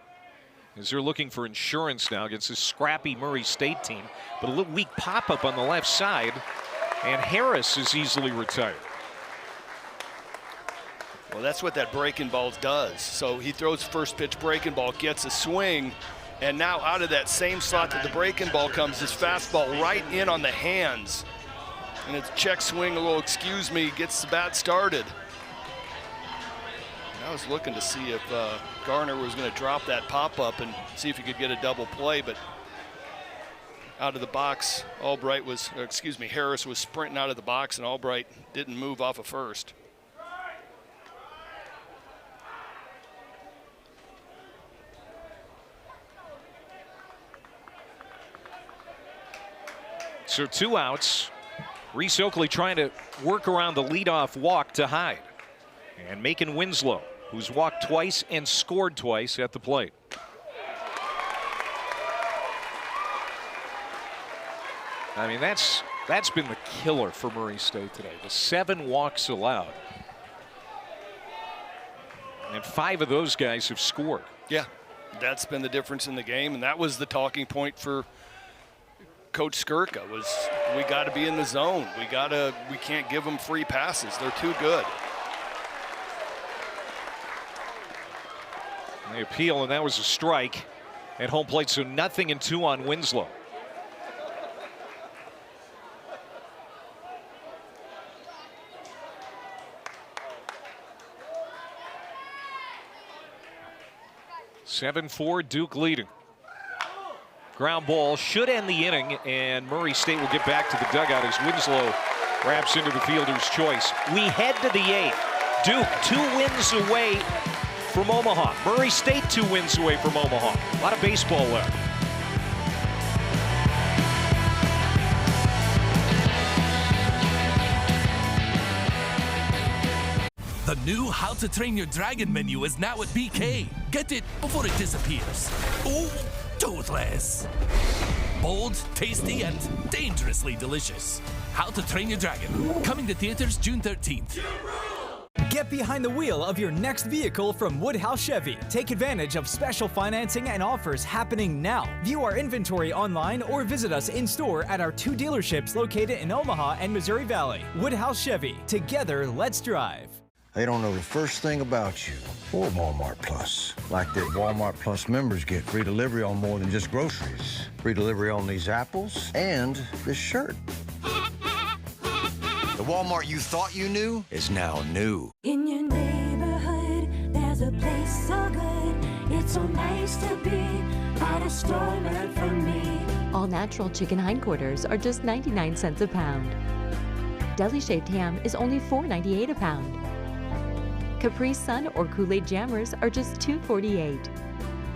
as they're looking for insurance now against this scrappy Murray State team. But a little weak pop-up on the left side, and Harris is easily retired. Well, that's what that breaking ball does. So he throws first pitch breaking ball, gets a swing, and now out of that same slot that the breaking ball comes, his fastball right in on the hands. And it's check swing, a little excuse me, gets the bat started. I was looking to see if Garner was going to drop that pop-up and see if he could get a double play, but out of the box, Harris was sprinting out of the box, and Albright didn't move off of first. So 2 outs. Reese Oakley trying to work around the leadoff walk to Hyde. And Macon Winslow, who's walked twice and scored twice at the plate. I mean, that's been the killer for Murray State today. The 7 walks allowed. And 5 of those guys have scored. Yeah, that's been the difference in the game, and that was the talking point for Coach Skirka, was we got to be in the zone. We can't give them free passes. They're too good. And they appeal, and that was a strike at home plate, so 0-2 on Winslow. (7-4) Duke leading. Ground ball should end the inning, and Murray State will get back to the dugout as Winslow wraps into the fielder's choice. We head to the 8th. Duke 2 wins away from Omaha. Murray State 2 wins away from Omaha. A lot of baseball left. The new How to Train Your Dragon menu is now at BK. Get it before it disappears. Oh, toothless. Bold, tasty, and dangerously delicious. How to Train Your Dragon. Coming to theaters June 13th. Get behind the wheel of your next vehicle from Woodhouse Chevy. Take advantage of special financing and offers happening now. View our inventory online or visit us in store at our 2 dealerships located in Omaha and Missouri Valley. Woodhouse Chevy. Together, let's drive. They don't know the first thing about you or Walmart Plus. Like that Walmart Plus members get free delivery on more than just groceries. Free delivery on these apples and this shirt. The Walmart you thought you knew is now new. In your neighborhood, there's a place so good. It's so nice to be at a store meant for me. All natural chicken hindquarters are just 99 cents a pound. Deli shaved ham is only $4.98 a pound. Capri Sun or Kool-Aid Jammers are just $2.48.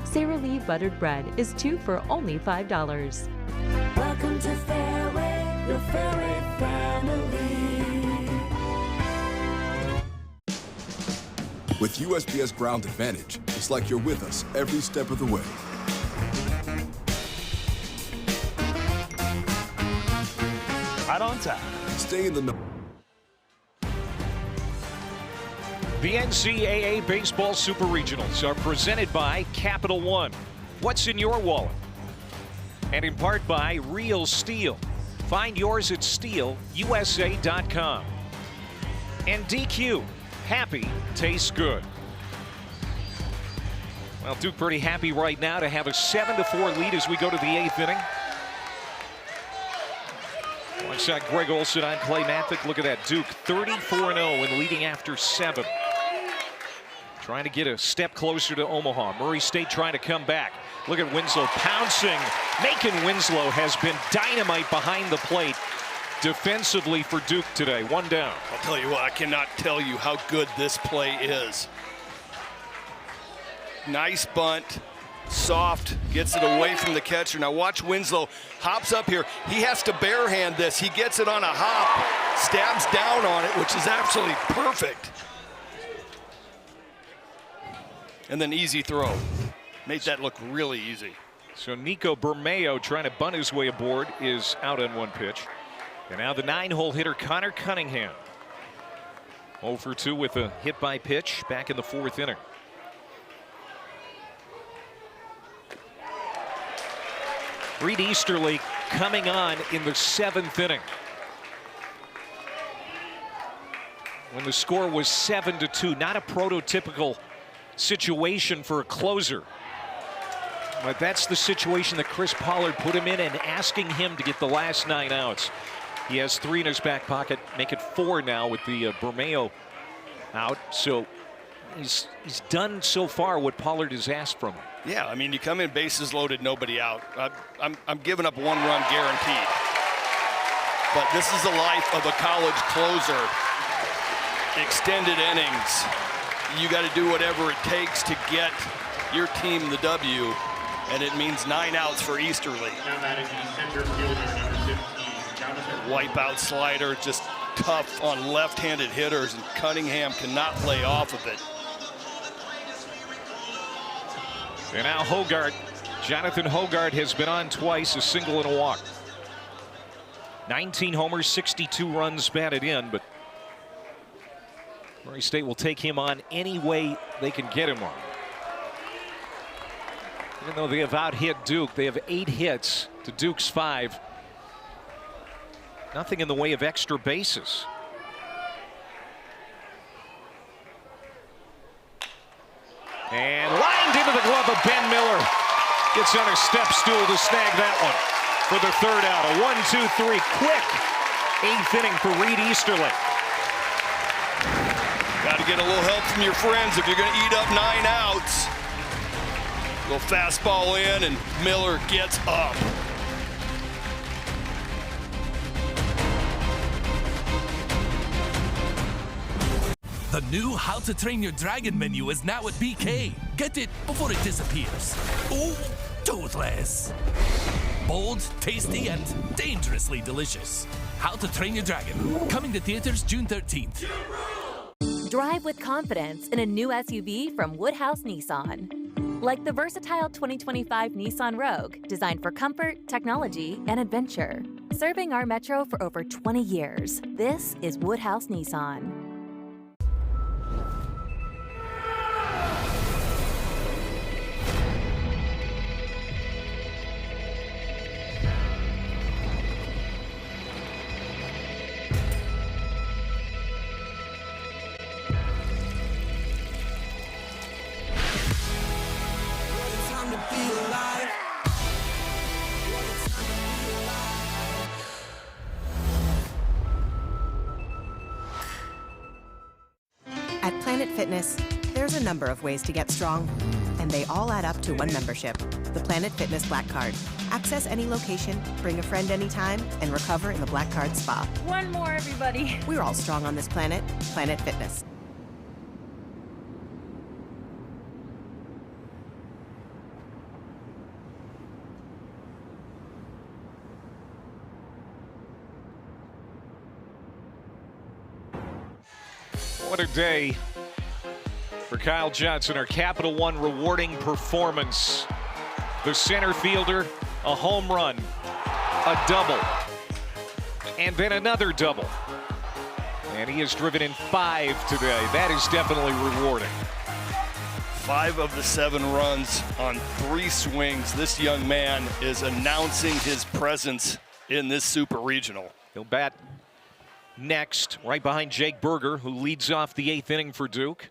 Sara Lee buttered bread is 2 for only $5. Welcome to Fairway, your Fairway family. With USPS Ground Advantage, it's like you're with us every step of the way. Right on time. Stay in the know. The NCAA Baseball Super Regionals are presented by Capital One. What's in your wallet? And in part by Real Steel. Find yours at steelusa.com. And DQ. Happy tastes good. Well, Duke pretty happy right now to have a 7-4 lead as we go to the 8th inning. Alongside Greg Olson, I'm Clay Mathick. Look at that, Duke 34-0 and leading after 7. Trying to get a step closer to Omaha. Murray State trying to come back. Look at Winslow pouncing. Macon Winslow has been dynamite behind the plate defensively for Duke today. 1 down. I'll tell you what, I cannot tell you how good this play is. Nice bunt. Soft, gets it away from the catcher. Now watch Winslow, hops up here. He has to barehand this. He gets it on a hop, stabs down on it, which is absolutely perfect. And then easy throw. Made that look really easy. So Nico Bermeo trying to bunt his way aboard is out on 1 pitch. And now the 9-hole hitter Connor Cunningham. 0 for 2 with a hit by pitch back in the 4th inning. Reed Easterly coming on in the 7th inning. When the score was 7-2, not a prototypical situation for a closer. But that's the situation that Chris Pollard put him in and asking him to get the last 9 outs. He has 3 in his back pocket, make it 4 now with the Bermeo out. So he's done so far what Pollard has asked from him. Yeah, I mean, you come in bases loaded, nobody out. I'm giving up 1 run guaranteed. But this is the life of a college closer. Extended innings. You got to do whatever it takes to get your team the W, and it means 9 outs for Easterly. Wipeout slider, just tough on left-handed hitters, and Cunningham cannot lay off of it. And now Hogart. Jonathan Hogart has been on twice, a single and a walk. 19 homers, 62 runs batted in, but Murray State will take him on any way they can get him on. Even though they have out-hit Duke, they have 8 hits to Duke's 5. Nothing in the way of extra bases. And lined into the glove of Ben Miller. Gets on a step stool to snag that one for the 3rd out. A 1-2-3 quick 8th inning for Reed Easterly. Got to get a little help from your friends if you're going to eat up 9 outs. Little fastball in, and Miller gets up. The new How to Train Your Dragon menu is now at BK. Get it before it disappears. Oh, toothless. Bold, tasty, and dangerously delicious. How to Train Your Dragon. Coming to theaters June 13th. Drive with confidence in a new SUV from Woodhouse Nissan. Like the versatile 2025 Nissan Rogue, designed for comfort, technology, and adventure. Serving our metro for over 20 years, this is Woodhouse Nissan. alive. At Planet Fitness, there's a number of ways to get strong, and they all add up to one membership, the Planet Fitness Black Card. Access any location, bring a friend anytime, and recover in the Black Card Spa. One more, everybody. We're all strong on this planet, Planet Fitness. What a day for Kyle Johnson, our Capital One rewarding performance. The center fielder, a home run, a double, and then another double. And he has driven in 5 today. That is definitely rewarding. 5 of the 7 runs on 3 swings. This young man is announcing his presence in this Super Regional. He'll bat next, right behind Jake Berger, who leads off the 8th inning for Duke.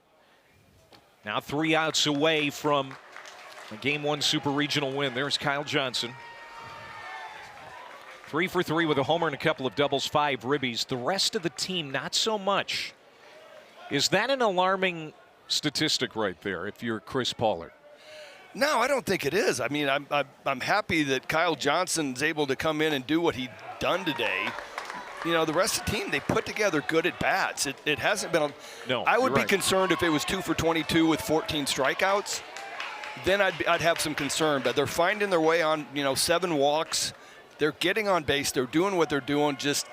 Now 3 outs away from a Game 1 Super Regional win. There's Kyle Johnson. 3 for 3 with a homer and a couple of doubles, 5 ribbies. The rest of the team, not so much. Is that an alarming statistic right there if you're Chris Pollard? No, I don't think it is. I mean, I'm happy that Kyle Johnson's able to come in and do what he done today. You know, the rest of the team, they put together good at-bats. It hasn't been no. I would be right. concerned if it was 2 for 22 with 14 strikeouts. Then I'd have some concern. But they're finding their way on, 7 walks. They're getting on base. They're doing what they're doing. Just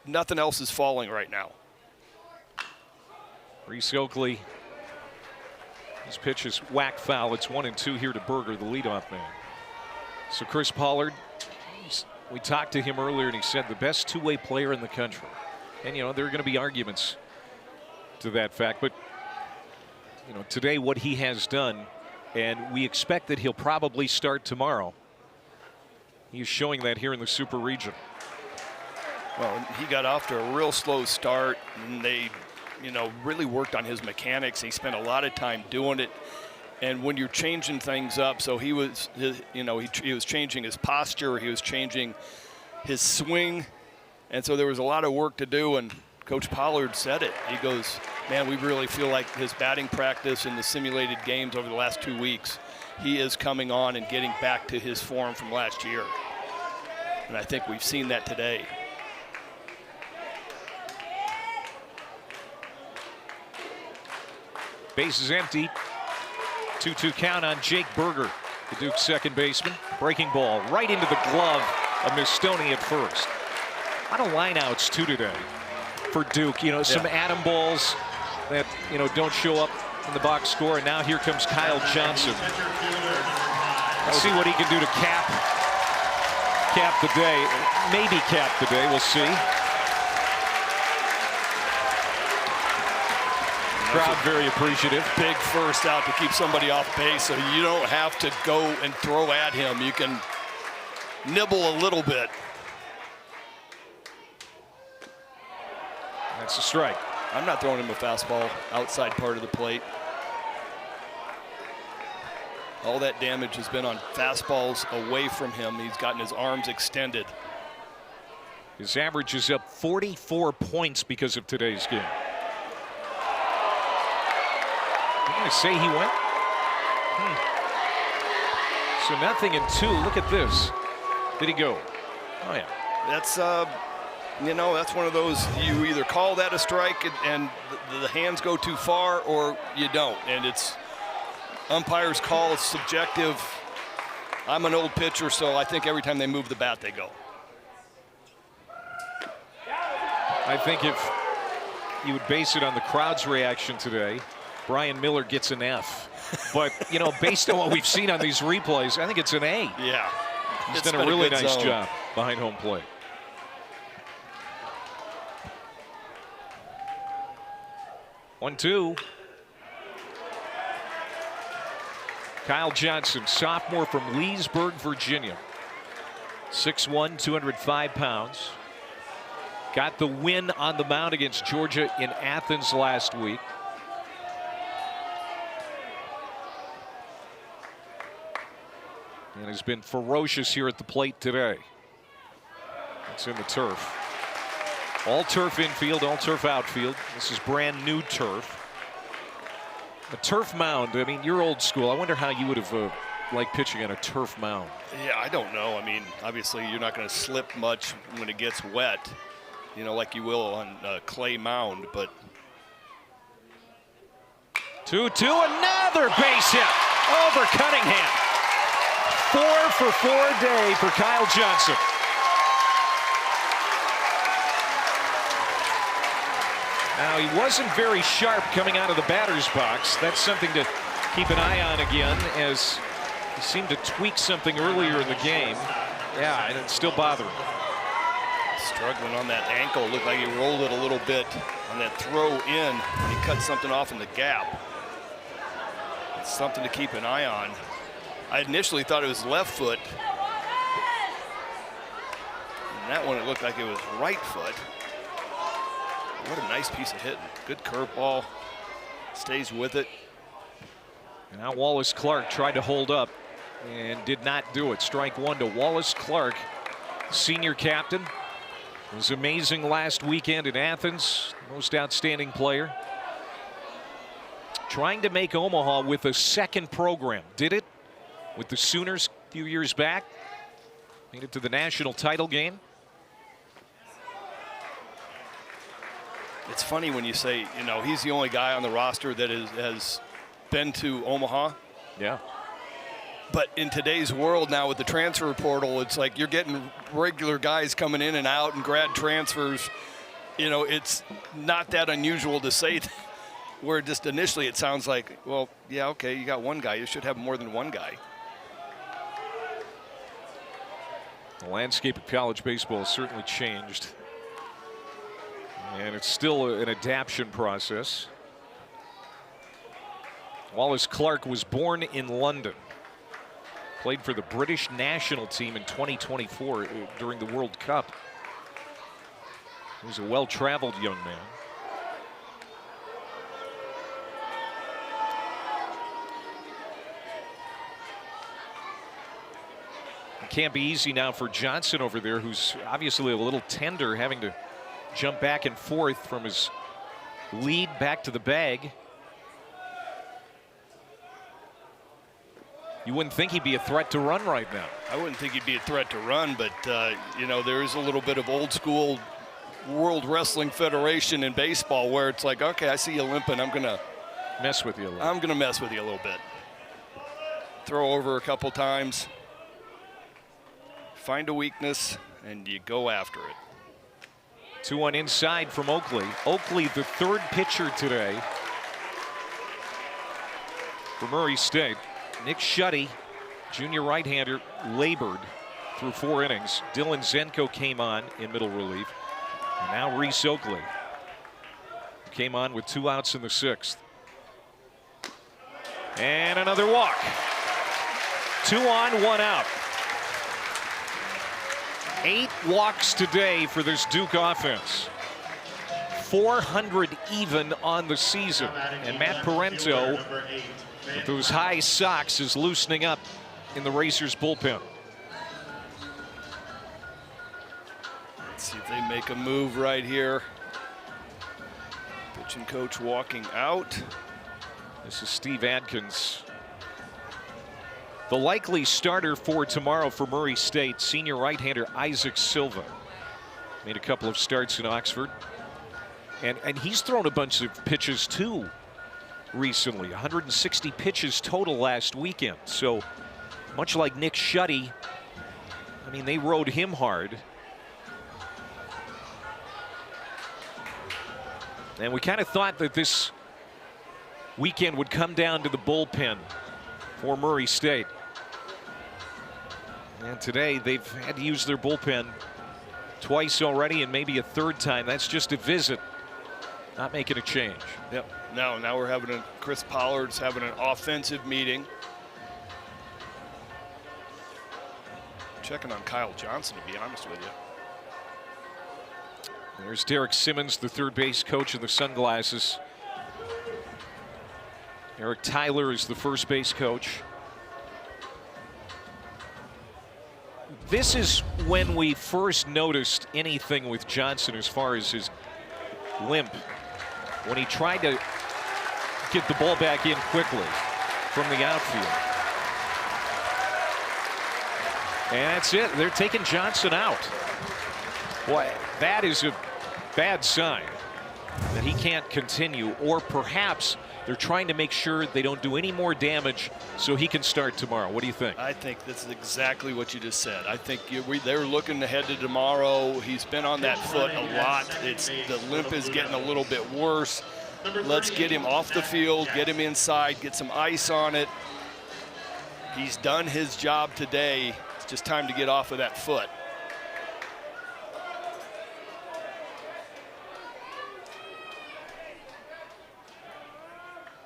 nothing else is falling right now. Reese Oakley. His pitch is whack foul. It's 1-2 here to Berger, the leadoff man. So Chris Pollard, we talked to him earlier and he said the best two-way player in the country. And, there are going to be arguments to that fact. But, today what he has done, and we expect that he'll probably start tomorrow. He's showing that here in the Super Region. Well, he got off to a real slow start, and they, really worked on his mechanics. He spent a lot of time doing it. And when you're changing things up, so he was, he was changing his posture, he was changing his swing, and so there was a lot of work to do. And Coach Pollard said it. He goes, man, we really feel like his batting practice in the simulated games over the last 2 weeks, he is coming on and getting back to his form from last year. And I think we've seen that today. Base is empty. 2-2 count on Jake Berger, the Duke second baseman. Breaking ball right into the glove of Mistoni at first. A lot of lineouts too today for Duke. Some Adam balls that don't show up in the box score. And now here comes Kyle Johnson. Let's see what he can do to cap the day. Maybe cap the day. We'll see. Crowd very appreciative. Big first out to keep somebody off base, so you don't have to go and throw at him. You can nibble a little bit. That's a strike. I'm not throwing him a fastball outside part of the plate. All that damage has been on fastballs away from him. He's gotten his arms extended. His average is up 44 points because of today's game. I'm going to say he went. So nothing in 2. Look at this. Did he go? Oh, yeah. That's, that's one of those, you either call that a strike and the hands go too far, or you don't. And it's umpire's call. It's subjective. I'm an old pitcher, so I think every time they move the bat, they go. I think if you would base it on the crowd's reaction today, Brian Miller gets an F. But, based on what we've seen on these replays, I think it's an A. Yeah. He's done a really nice job behind home plate. One, 2. Kyle Johnson, sophomore from Leesburg, Virginia. 6'1", 205 pounds. Got the win on the mound against Georgia in Athens last week. and has been ferocious here at the plate today. It's in the turf. All turf infield, all turf outfield. This is brand new turf. A turf mound, I mean, you're old school. I wonder how you would have liked pitching on a turf mound. Yeah, I don't know. I mean, obviously you're not going to slip much when it gets wet, you know, like you will on a clay mound, but 2-2, another base hit over Cunningham. 4 for 4 day for Kyle Johnson. Now, he wasn't very sharp coming out of the batter's box. That's something to keep an eye on again, as he seemed to tweak something earlier in the game. Yeah, and it's still bothering him. Struggling on that ankle. Looked like he rolled it a little bit on that throw in. He cut something off in the gap. It's something to keep an eye on. I initially thought it was left foot. And that one, it looked like it was right foot. What a nice piece of hitting. Good curveball. Stays with it. And now Wallace Clark tried to hold up and did not do it. Strike one to Wallace Clark, senior captain. Was amazing last weekend in Athens. Most outstanding player. Trying to make Omaha with a second program. Did it with the Sooners a few years back. Made it to the national title game. It's funny when you say, you know, he's the only guy on the roster that has been to Omaha. Yeah. But in today's world now with the transfer portal, it's like you're getting regular guys coming in and out and grad transfers. You know, it's not that unusual to say that, where just initially it sounds like, well, yeah, okay, you got one guy. You should have more than one guy. The landscape of college baseball has certainly changed. And it's still an adaptation process. Wallace Clark was born in London. Played for the British national team in 2024 during the World Cup. He was a well-traveled young man. It can't be easy now for Johnson over there, who's obviously a little tender, having to jump back and forth from his lead back to the bag. You wouldn't think he'd be a threat to run right now. I wouldn't think he'd be a threat to run, but, you know, there is a little bit of old school World Wrestling Federation in baseball where it's like, okay, I see you limping. I'm going to mess with you a little. I'm going to mess with you a little bit. Throw over a couple times. Find a weakness, and you go after it. 2-1 inside from Oakley. Oakley, the third pitcher today for Murray State. Nick Schutte, junior right-hander, labored through 4 innings. Dylan Zenko came on in middle relief. And now Reese Oakley came on with 2 outs in the 6th. And another walk. 2 on, 1 out. 8 walks today for this Duke offense. 400 even on the season. And Matt Parento, with those high socks, is loosening up in the Racers bullpen. Let's see if they make a move right here. Pitching coach walking out. This is Steve Adkins. The likely starter for tomorrow for Murray State, senior right-hander Isaac Silva. Made a couple of starts in Oxford. And he's thrown a bunch of pitches too recently. 160 pitches total last weekend. So much like Nick Schutte, I mean, they rode him hard. And we kind of thought that this weekend would come down to the bullpen for Murray State. And today they've had to use their bullpen twice already, and maybe a third time. That's just a visit, not making a change. Yep. Now we're having Chris Pollard's having an offensive meeting. Checking on Kyle Johnson, to be honest with you. There's Derek Simmons, the third base coach in the sunglasses. Eric Tyler is the first base coach. This is when we first noticed anything with Johnson as far as his limp. When he tried to get the ball back in quickly from the outfield. And that's it. They're taking Johnson out. Boy, that is a bad sign that he can't continue, or perhaps they're trying to make sure they don't do any more damage so he can start tomorrow. What do you think? I think this is exactly what you just said. I think they're looking ahead to tomorrow. He's been on that foot a lot. The limp is getting a little bit worse. Let's get him off the field, get him inside, get some ice on it. He's done his job today. It's just time to get off of that foot.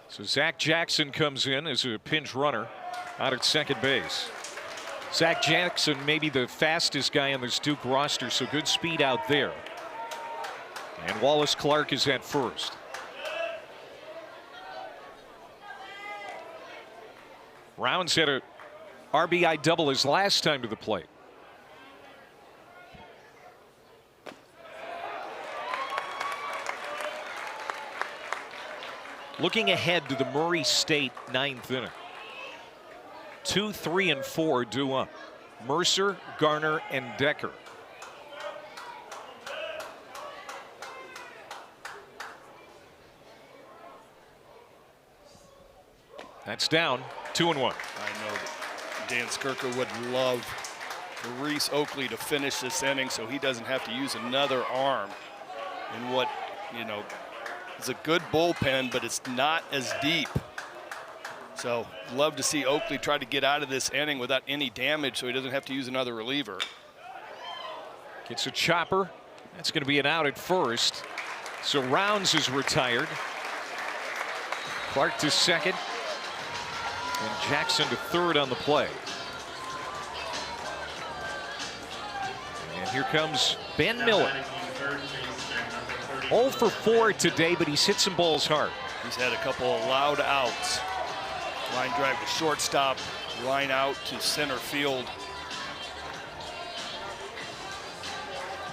So Zach Jackson comes in as a pinch runner out at second base. Zach Jackson may be the fastest guy on this Duke roster, so good speed out there. And Wallace Clark is at first. Rounds had a RBI double his last time to the plate. Looking ahead to the Murray State ninth inning. 2, 3, and 4 due up. Mercer, Garner, and Decker. That's down, 2-1. I know that Dan Skirka would love Reese Oakley to finish this inning so he doesn't have to use another arm in what, you know, is a good bullpen, but it's not as deep. So love to see Oakley try to get out of this inning without any damage so he doesn't have to use another reliever. Gets a chopper. That's going to be an out at first. So Rounds is retired. Clark to second. And Jackson to third on the play. And here comes Ben Miller. 0 for 4 today, but he's hit some balls hard. He's had a couple of loud outs. Line drive to shortstop, line out to center field.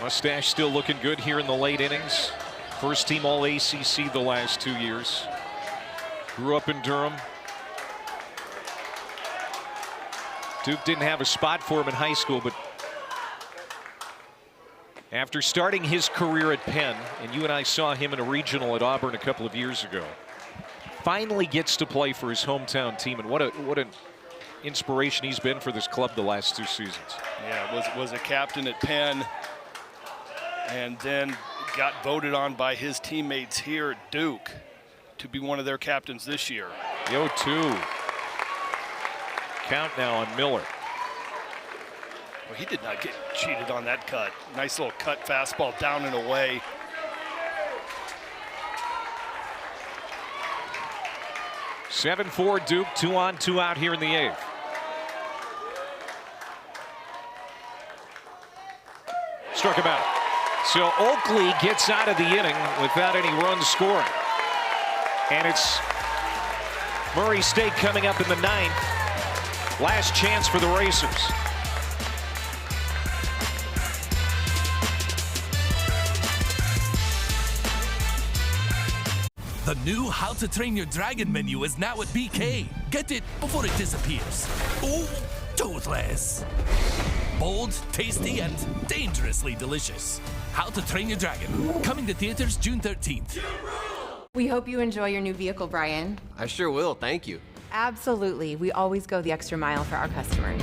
Mustache still looking good here in the late innings. First team All ACC the last 2 years. Grew up in Durham. Duke didn't have a spot for him in high school, but after starting his career at Penn, and you and I saw him in a regional at Auburn a couple of years ago, finally gets to play for his hometown team, and what an inspiration he's been for this club the last 2 seasons. Yeah, was a captain at Penn, and then got voted on by his teammates here at Duke to be one of their captains this year. The 0-2. Count now on Miller. Well, he did not get cheated on that cut. Nice little cut fastball down and away. (7-4) Duke, 2 on, 2 out here in the 8th. Struck him out. So Oakley gets out of the inning without any runs scoring. And it's Murray State coming up in the 9th. Last chance for the Racers. The new How to Train Your Dragon menu is now at BK. Get it before it disappears. Oh, toothless. Bold, tasty, and dangerously delicious. How to Train Your Dragon. Coming to theaters June 13th. We hope you enjoy your new vehicle, Brian. I sure will, thank you. Absolutely. We always go the extra mile for our customers.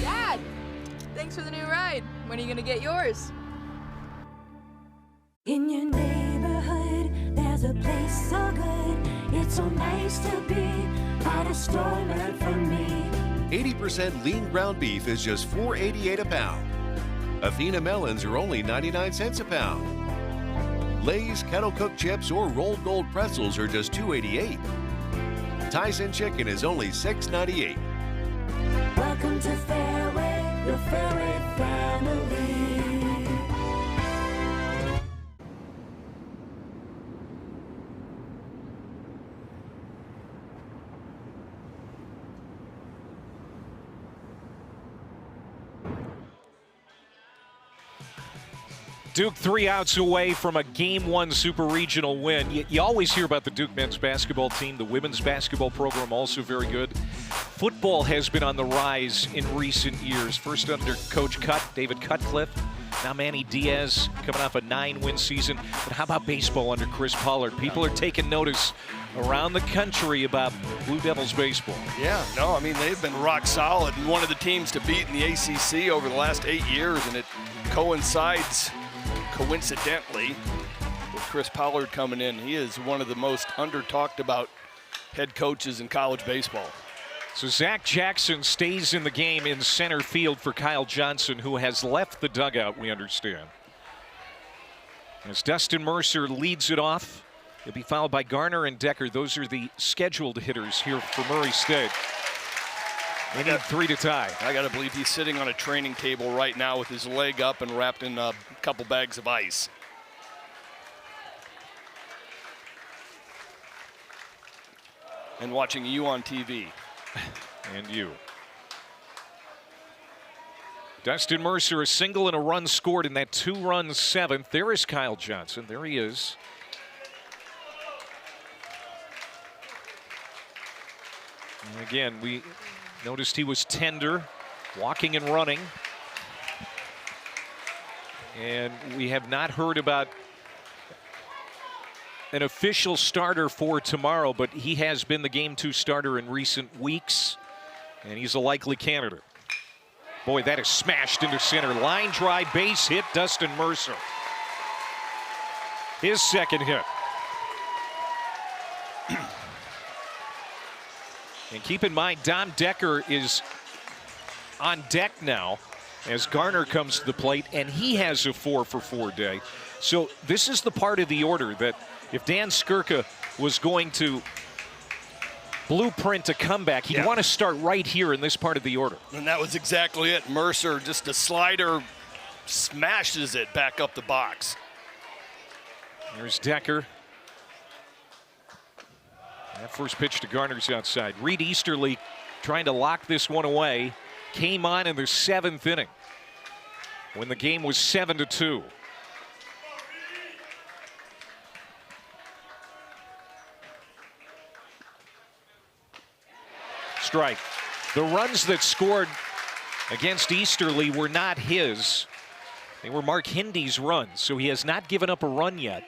Dad, thanks for the new ride. When are you gonna get yours? In your neighborhood, there's a place so good. It's so nice to be at a store meant for me. 80% lean ground beef is just $4.88 a pound. Athena melons are only 99 cents a pound. Lay's kettle cooked chips or rolled gold pretzels are just $2.88. Tyson chicken is only $6.98. Welcome to Fairway, your Fairway family. Duke 3 outs away from a Game 1 Super Regional win. You always hear about the Duke men's basketball team. The women's basketball program also very good. Football has been on the rise in recent years. First under Coach David Cutcliffe. Now Manny Diaz coming off a 9-win season. But how about baseball under Chris Pollard? People are taking notice around the country about Blue Devils baseball. Yeah, no, I mean, they've been rock solid and one of the teams to beat in the ACC over the last 8 years, and it coincides, coincidentally, with Chris Pollard coming in. He is one of the most under-talked about head coaches in college baseball. So Zach Jackson stays in the game in center field for Kyle Johnson, who has left the dugout, we understand. As Dustin Mercer leads it off, he'll be followed by Garner and Decker. Those are the scheduled hitters here for Murray State. They need 3 to tie. I got to believe he's sitting on a training table right now with his leg up and wrapped in a couple bags of ice. And watching you on TV. And you. Dustin Mercer, a single and a run scored in that 2-run 7th. There is Kyle Johnson. There he is. And again, we noticed he was tender, walking and running. And we have not heard about an official starter for tomorrow, but he has been the Game 2 starter in recent weeks, and he's a likely candidate. Boy, that is smashed into center. Line drive, base hit, Dustin Mercer. His second hit. And keep in mind, Dom Decker is on deck now as Garner comes to the plate, and he has a 4-for-4 day. So this is the part of the order that if Dan Skirka was going to blueprint a comeback, he'd want to start right here in this part of the order. And that was exactly it. Mercer, just a slider, smashes it back up the box. There's Decker. That first pitch to Garner's outside. Reed Easterly trying to lock this one away. Came on in the 7th inning when the game was 7-2. Strike. The runs that scored against Easterly were not his. They were Mark Hindy's runs, so he has not given up a run yet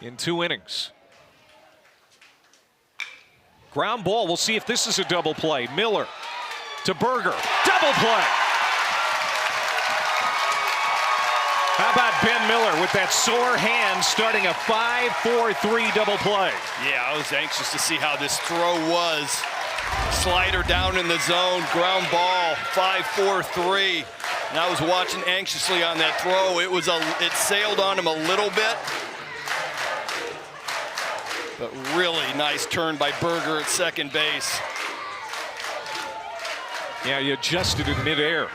in 2 innings. Ground ball. We'll see if this is a double play. Miller to Berger. Double play. How about Ben Miller with that sore hand starting a 5-4-3 double play? Yeah, I was anxious to see how this throw was. Slider down in the zone, ground ball, 5-4-3. And I was watching anxiously on that throw. It sailed on him a little bit. But really nice turn by Berger at second base. Yeah, he adjusted in midair.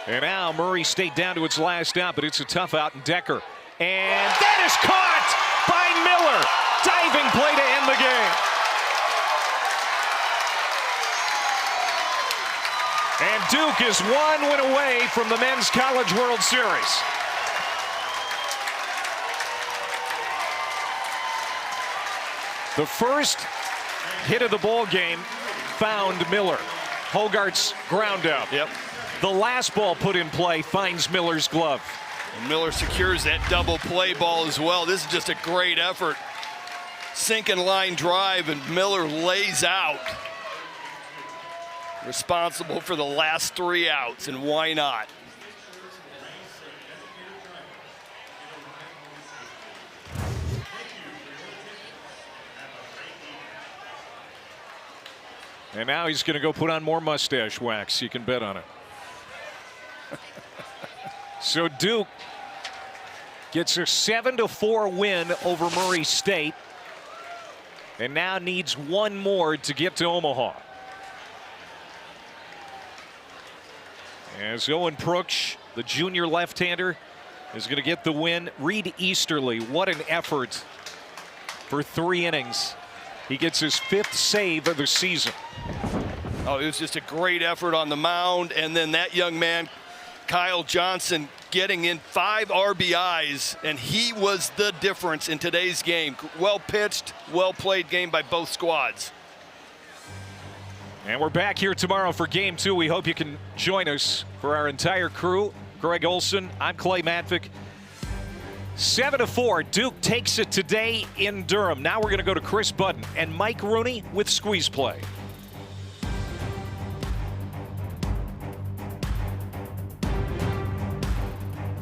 And now Murray State down to its last out, but it's a tough out in Decker. And that is caught by Miller. Diving play to end the game. And Duke is 1 win away from the Men's College World Series. The first hit of the ball game found Miller. Hogarth's ground out. Yep. The last ball put in play finds Miller's glove. And Miller secures that double play ball as well. This is just a great effort. Sinking line drive, and Miller lays out. Responsible for the last 3 outs, and why not? And now he's going to go put on more mustache wax. You can bet on it. So Duke gets a 7-4 win over Murray State and now needs 1 more to get to Omaha. As Owen Prooch, the junior left-hander, is going to get the win. Reed Easterly, what an effort for 3 innings. He gets his 5th save of the season. Oh, it was just a great effort on the mound. And then that young man, Kyle Johnson, getting in 5 RBIs, and he was the difference in today's game. Well pitched, well played game by both squads. And we're back here tomorrow for Game 2. We hope you can join us. For our entire crew, Greg Olson, I'm Clay Matvick. 7-4, Duke takes it today in Durham. Now we're going to go to Chris Budden and Mike Rooney with Squeeze Play.